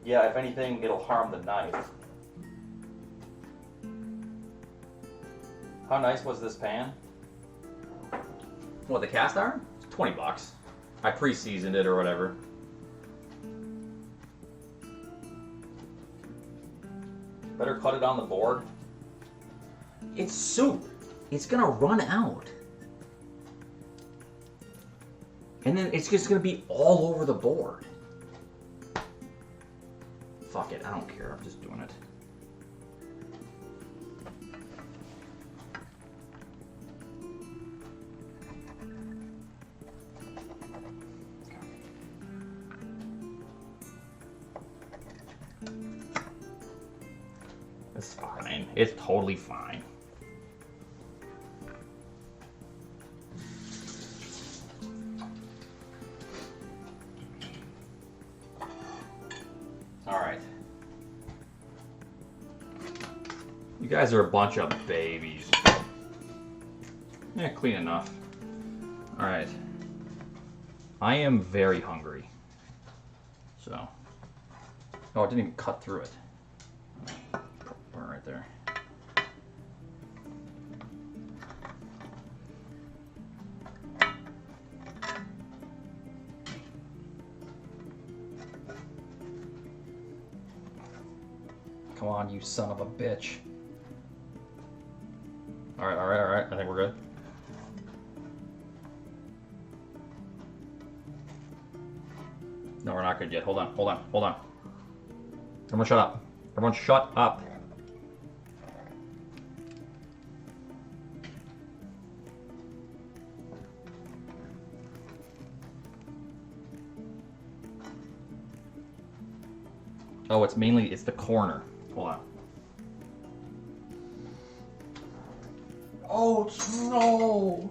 Yeah, if anything, it'll harm the knife. How nice was this pan? What, the cast iron? It's $20. I pre-seasoned it or whatever. Better cut it on the board. It's soup. It's gonna run out. And then it's just gonna be all over the board. Fuck it, I don't care. I'm just doing it. It's fine. It's totally fine. All right. You guys are a bunch of babies. Yeah, clean enough. All right. I am very hungry. So. Oh, it didn't even cut through it. Burn right there. Come on, you son of a bitch. All right, all right, all right. I think we're good. No, we're not good yet. Hold on, hold on, hold on. Everyone shut up. Everyone shut up. Oh, it's the corner. Hold on. Oh no!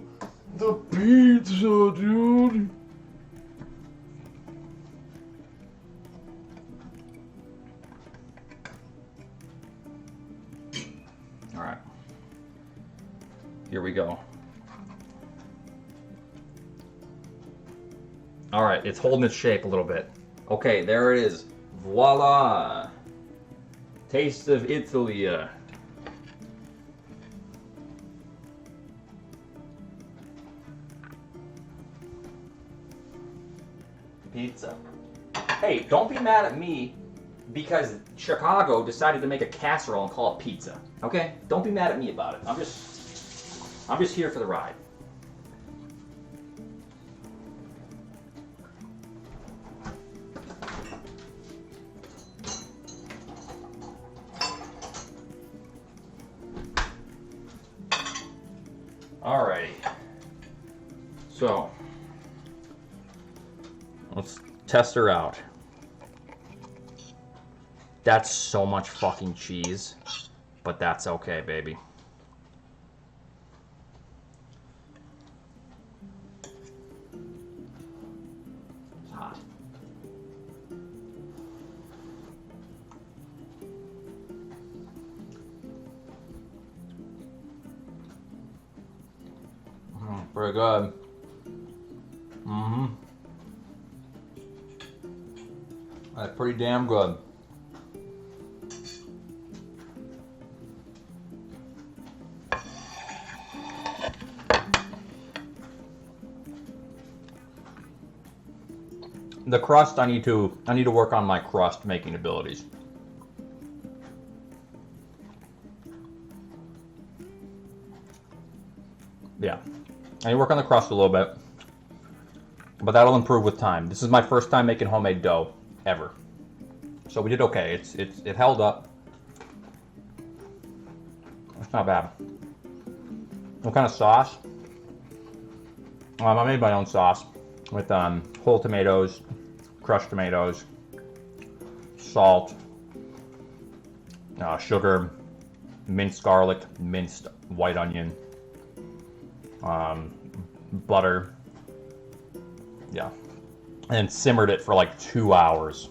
The pizza, dude! Alright. Here we go. Alright, it's holding its shape a little bit. Okay, there it is. Voila! Taste of Italy. Pizza. Hey, don't be mad at me because Chicago decided to make a casserole and call it pizza. Okay? Don't be mad at me about it. I'm just here for the ride. Alrighty. So, let's test her out. That's so much fucking cheese, but that's okay, baby. It's hot. Pretty good. Mm-hmm. That's pretty damn good. The crust, I need to work on my crust making abilities. Yeah. I need to work on the crust a little bit. But that'll improve with time. This is my first time making homemade dough ever. So we did okay. It held up. It's not bad. What kind of sauce? I made my own sauce with whole tomatoes, crushed tomatoes, salt, sugar, minced garlic, minced white onion, butter. Yeah. And simmered it for like 2 hours.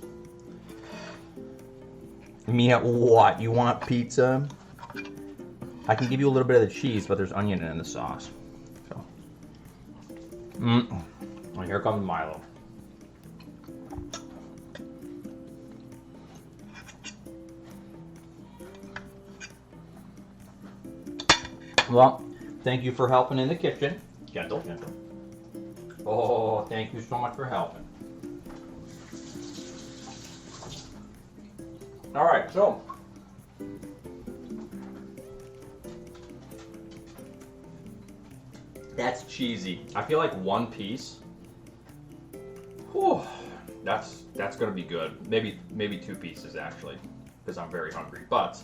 Mia, what? You want pizza? I can give you a little bit of the cheese, but there's onion in the sauce. So. Well, here comes Milo. Well, thank you for helping in the kitchen. Gentle, gentle. Oh, thank you so much for helping. All right, so that's cheesy. I feel like one piece. Whew, that's gonna be good. Maybe 2 pieces actually, because I'm very hungry. But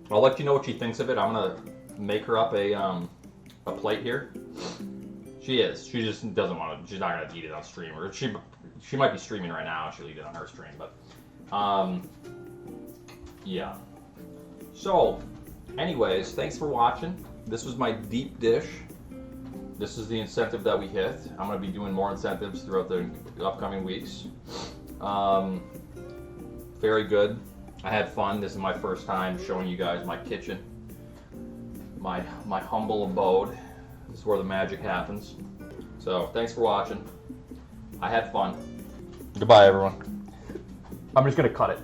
I'll let you know what she thinks of it. I'm gonna make her up a plate here. She just doesn't want to. She's not gonna eat it on stream, or she might be streaming right now. She'll eat it on her stream, but yeah. So, anyways, thanks for watching. This was my deep dish. This is the incentive that we hit. I'm gonna be doing more incentives throughout the upcoming weeks. Very good. I had fun. This is my first time showing you guys my kitchen, my humble abode. This is where the magic happens. So thanks for watching. I had fun. Goodbye, everyone. I'm just gonna cut it.